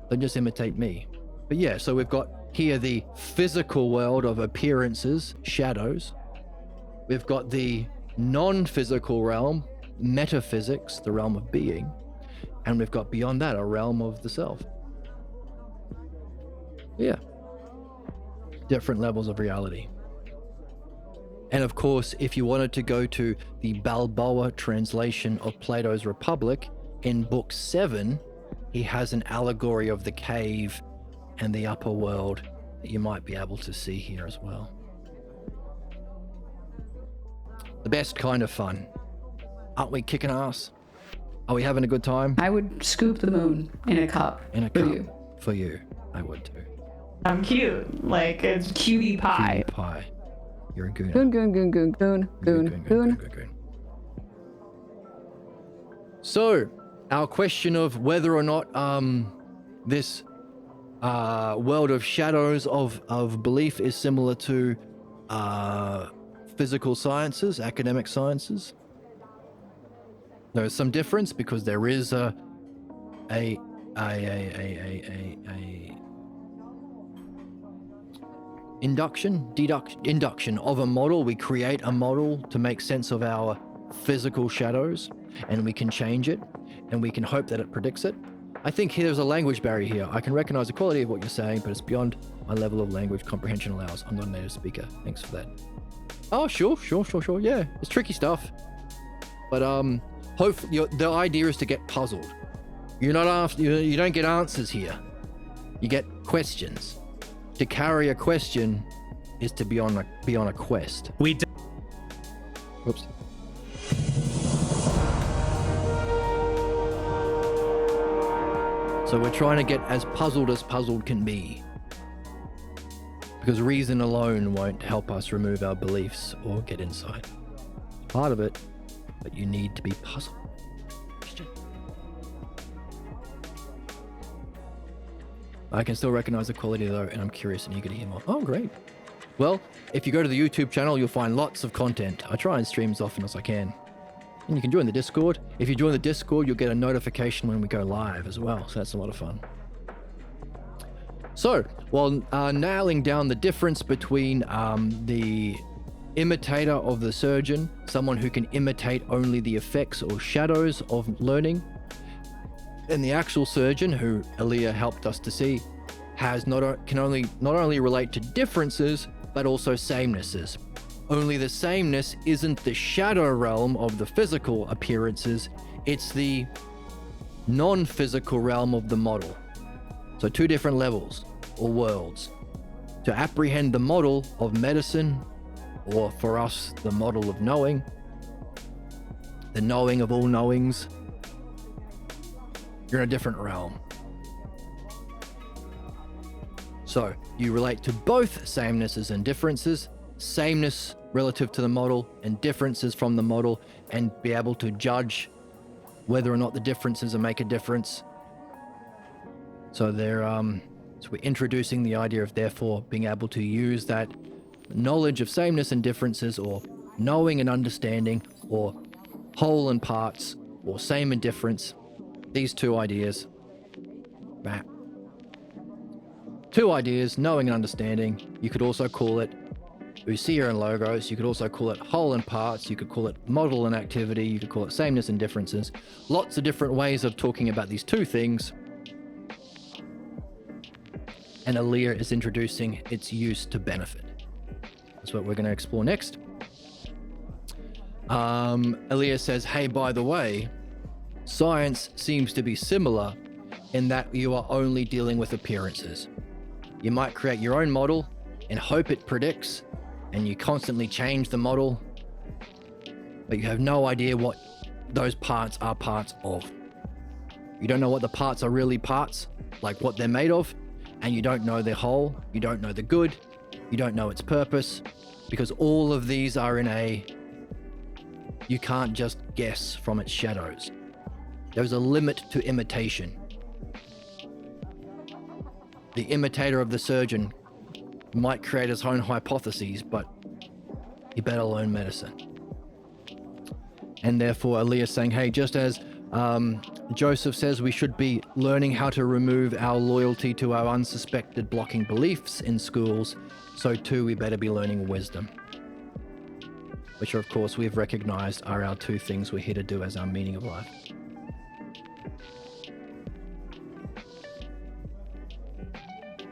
Don't just imitate me. But yeah, so we've got here the physical world of appearances, shadows. We've got the non-physical realm, metaphysics, the realm of being. And we've got beyond that a realm of the self. Yeah. Different levels of reality. And of course, if you wanted to go to the Balboa translation of Plato's Republic, in Book 7, he has an allegory of the cave and the upper world that you might be able to see here as well. The best kind of fun. Aren't we kicking ass? Are we having a good time? I would scoop the moon in a cup. In a for cup. you. For you. I would too. I'm cute. Like, it's cutie pie. Cutie pie. You're a goon. Goon. So, our question of whether or not this world of shadows of belief is similar to physical sciences, academic sciences. There is some difference because there is a induction of a model. We create a model to make sense of our physical shadows, and we can change it, and we can hope that it predicts it. I think there's a language barrier here. I can recognize the quality of what you're saying, but it's beyond my level of language comprehension allows. I'm not a native speaker. Thanks for that. Oh, sure. Yeah, it's tricky stuff. But hopefully, the idea is to get puzzled. You don't get answers here. You get questions. To carry a question is to be on a quest. Whoops. So we're trying to get as puzzled can be. Because reason alone won't help us remove our beliefs or get insight. It's part of it, but you need to be puzzled. I can still recognize the quality though, and I'm curious and eager to hear more. Oh, great. Well, if you go to the YouTube channel, you'll find lots of content. I try and stream as often as I can. And you can join the Discord. If you join the Discord, you'll get a notification when we go live as well. So that's a lot of fun. So, while nailing down the difference between the imitator of the surgeon, someone who can imitate only the effects or shadows of learning, and the actual surgeon, who Elea helped us to see, can not only relate to differences, but also samenesses. Only the sameness isn't the shadow realm of the physical appearances, it's the non-physical realm of the model. So 2 different levels, or worlds. To apprehend the model of medicine, or for us, the model of knowing, the knowing of all knowings, you're in a different realm. So, you relate to both samenesses and differences, sameness relative to the model and differences from the model, and be able to judge whether or not the differences make a difference. So so we're introducing the idea of therefore being able to use that knowledge of sameness and differences, or knowing and understanding, or whole and parts, or same and difference. These 2 ideas. 2 ideas, knowing and understanding. You could also call it ousia and logos. You could also call it whole and parts. You could call it model and activity. You could call it sameness and differences. Lots of different ways of talking about these 2 things. And Elea is introducing its use to benefit. That's what we're going to explore next. Elea says, hey, by the way, science seems to be similar in that you are only dealing with appearances. You might create your own model and hope it predicts, and you constantly change the model, but you have no idea what those parts are parts of. You don't know what the parts are really parts, like what they're made of, and you don't know their whole, you don't know the good, you don't know its purpose, because all of these are you can't just guess from its shadows. There's a limit to imitation. The imitator of the surgeon might create his own hypotheses, but he better learn medicine. And therefore, Elea is saying, hey, just as Joseph says we should be learning how to remove our loyalty to our unsuspected blocking beliefs in schools, so too we better be learning wisdom. Which, of course, we've recognized are our 2 things we're here to do as our meaning of life.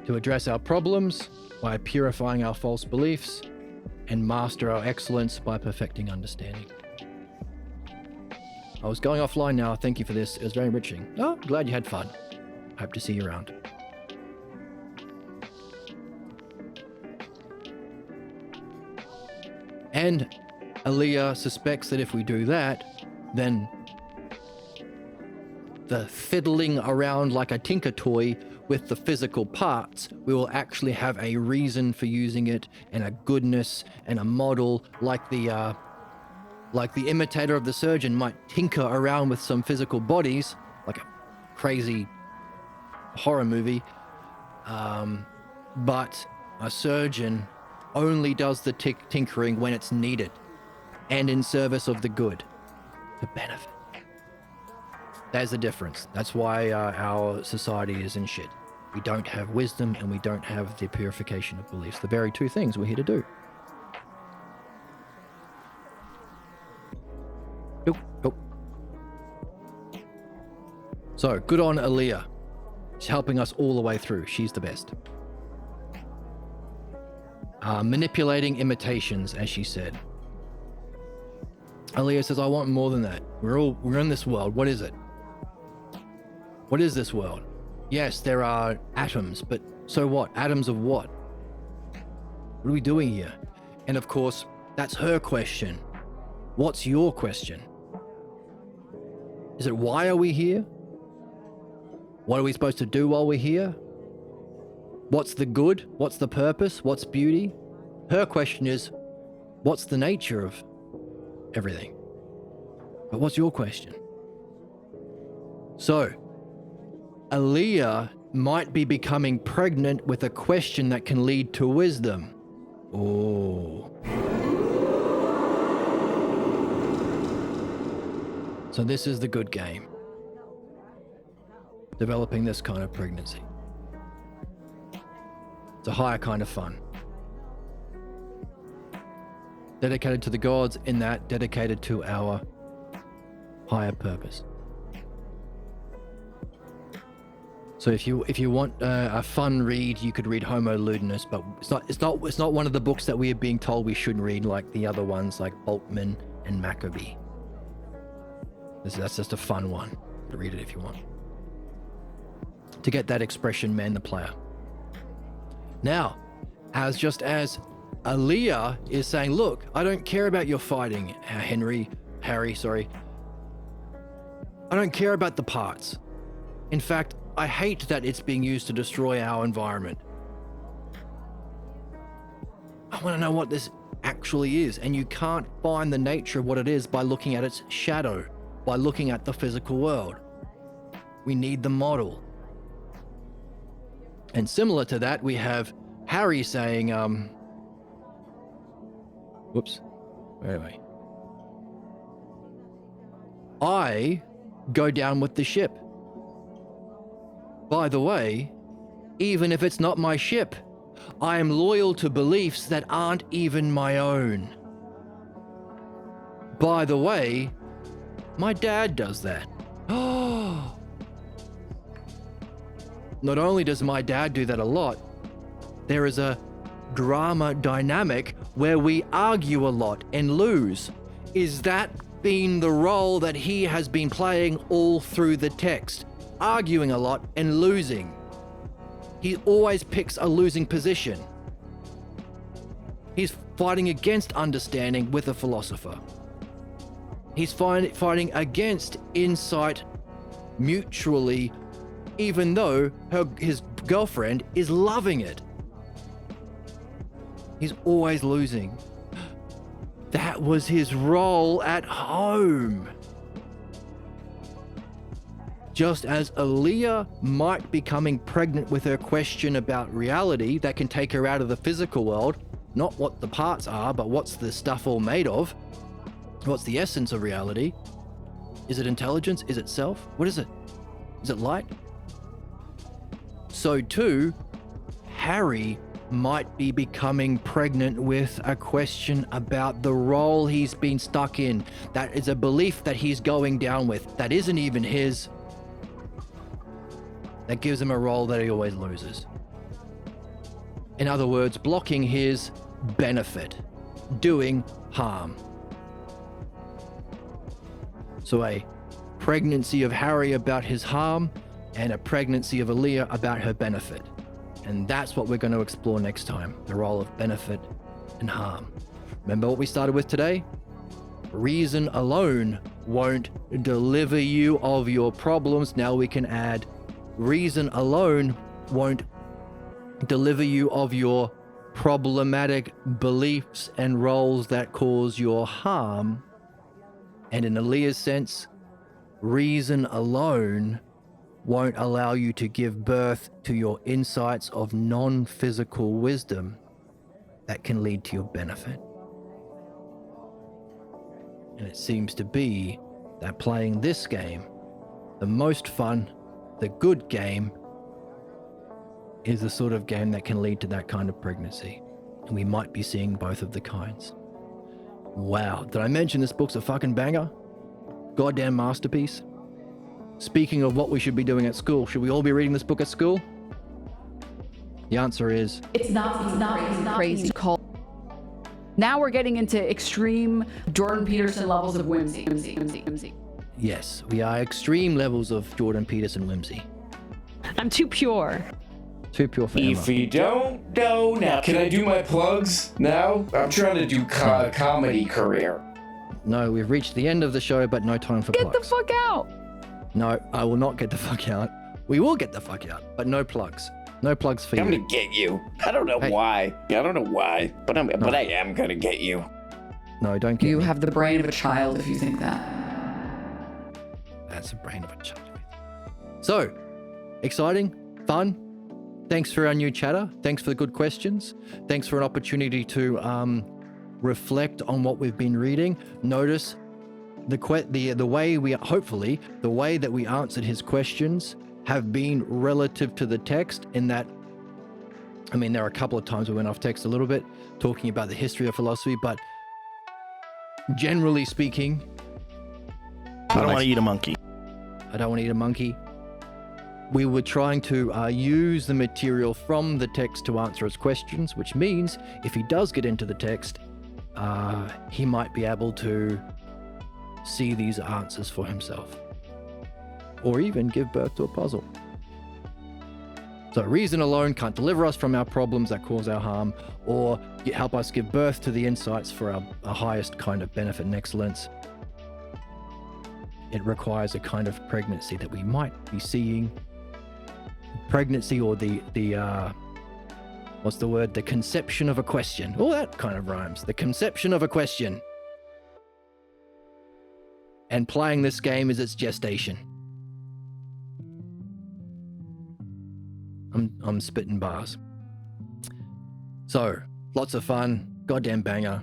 To address our problems by purifying our false beliefs, and master our excellence by perfecting understanding. I was going offline now. Thank you for this. It was very enriching. Oh, glad you had fun. Hope to see you around. And Elea suspects that if we do that, then the fiddling around like a tinker toy with the physical parts, we will actually have a reason for using it, and a goodness and a model, like the imitator of the surgeon might tinker around with some physical bodies, like a crazy horror movie. But a surgeon only does the tinkering when it's needed and in service of the good, the benefit. There's the difference. That's why our society is in shit. We don't have wisdom and we don't have the purification of beliefs. The very two things we're here to do. Nope. So, good on Elea. She's helping us all the way through. She's the best. Manipulating imitations, as she said. Elea says, I want more than that. We're in this world. What is it? What is this world? Yes, there are atoms, but so what? Atoms of what? What are we doing here? And of course, that's her question. What's your question? Is it why are we here? What are we supposed to do while we're here? What's the good? What's the purpose? What's beauty? Her question is, what's the nature of everything? But what's your question? So, Elea might be becoming pregnant with a question that can lead to wisdom. Oh. So this is the good game. Developing this kind of pregnancy. It's a higher kind of fun. Dedicated to the gods, in that dedicated to our higher purpose. So if you want a fun read, you could read Homo Ludens, but it's not one of the books that we are being told we should read, like the other ones like Boltman and Maccabee. That's just a fun one. Read it if you want. To get that expression, man the player. Now, as Elea is saying, look, I don't care about your fighting, Harry. I don't care about the parts. In fact, I hate that it's being used to destroy our environment. I want to know what this actually is, and you can't find the nature of what it is by looking at its shadow, by looking at the physical world. We need the model. And similar to that, we have Harry saying, whoops, where am I? I go down with the ship. By the way, even if it's not my ship, I am loyal to beliefs that aren't even my own. By the way, my dad does that. Oh. Not only does my dad do that a lot, there is a drama dynamic where we argue a lot and lose. Is that been the role that he has been playing all through the text? Arguing a lot and losing. He always picks a losing position. He's fighting against understanding with a philosopher. He's fighting against insight mutually, even though his girlfriend is loving it. He's always losing. That was his role at home. Just as Elea might be becoming pregnant with her question about reality that can take her out of the physical world, not what the parts are, but what's the stuff all made of? What's the essence of reality? Is it intelligence? Is it self? What is it? Is it light? So too, Harry might be becoming pregnant with a question about the role he's been stuck in. That is a belief that he's going down with that isn't even his. That gives him a role that he always loses. In other words, blocking his benefit, doing harm. So a pregnancy of Harry about his harm and a pregnancy of Elea about her benefit. And that's what we're going to explore next time, the role of benefit and harm. Remember what we started with today? Reason alone won't deliver you of your problems. Now we can add reason alone won't deliver you of your problematic beliefs and roles that cause your harm. And in Elea's sense, reason alone won't allow you to give birth to your insights of non-physical wisdom that can lead to your benefit. And it seems to be that playing this game, the most fun, the good game, is the sort of game that can lead to that kind of pregnancy. And we might be seeing both of the kinds. Wow, did I mention this book's a fucking banger? Goddamn masterpiece. Speaking of what we should be doing at school, should we all be reading this book at school? The answer is... It's not crazy to call. Now we're getting into extreme Jordan Peterson levels of whimsy. Yes, we are extreme levels of Jordan Peterson whimsy. I'm too pure. Too pure for Emma. If you don't know now, can I do my plugs now? I'm trying to do comedy career. No, we've reached the end of the show, but no time for plugs. Get the fuck out. No, I will not get the fuck out. We will get the fuck out, but no plugs. No plugs for you. I'm gonna get you. I don't know why. I don't know why, but I am gonna get you. No, don't get You me. have the brain of a child if you think that. That's the brain of a child. So, exciting, fun. Thanks for our new chatter. Thanks for the good questions. Thanks for an opportunity to reflect on what we've been reading. Notice the way the way that we answered his questions have been relative to the text, in that, I mean, there are a couple of times we went off text a little bit, talking about the history of philosophy, but generally speaking, I don't want to eat a monkey. I don't want to eat a monkey. We were trying to use the material from the text to answer his questions, which means if he does get into the text, he might be able to see these answers for himself, or even give birth to a puzzle. So reason alone can't deliver us from our problems that cause our harm, or help us give birth to the insights for our highest kind of benefit and excellence. It requires a kind of pregnancy that we might be seeing. Pregnancy, or the what's the word? The conception of a question. Oh, that kind of rhymes. The conception of a question. And playing this game is its gestation. I'm spitting bars. So, lots of fun. Goddamn banger.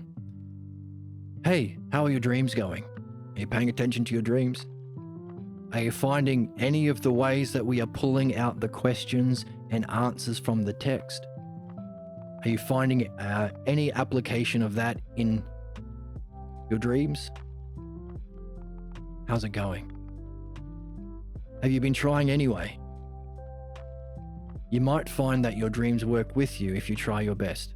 Hey, how are your dreams going? Are you paying attention to your dreams? Are you finding any of the ways that we are pulling out the questions and answers from the text? Are you finding any application of that in your dreams? How's it going? Have you been trying anyway? You might find that your dreams work with you if you try your best.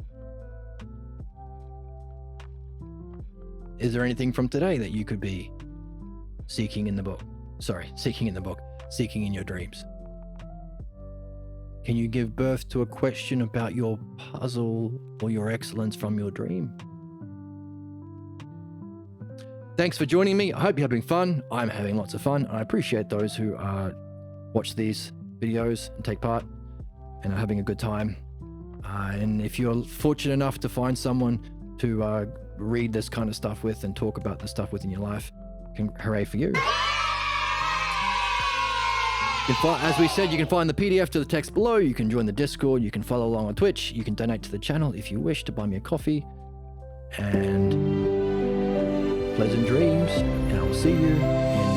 Is there anything from today that you could be seeking in the book? Seeking in your dreams. Can you give birth to a question about your puzzle or your excellence from your dream? Thanks for joining me. I hope you're having fun. I'm having lots of fun. I appreciate those who watch these videos and take part and are having a good time. And if you're fortunate enough to find someone to read this kind of stuff with and talk about the stuff within your life, hooray for you. As we said, you can find the PDF to the text below. You can join the Discord. You can follow along on Twitch. You can donate to the channel if you wish to buy me a coffee. And pleasant dreams. And I will see you in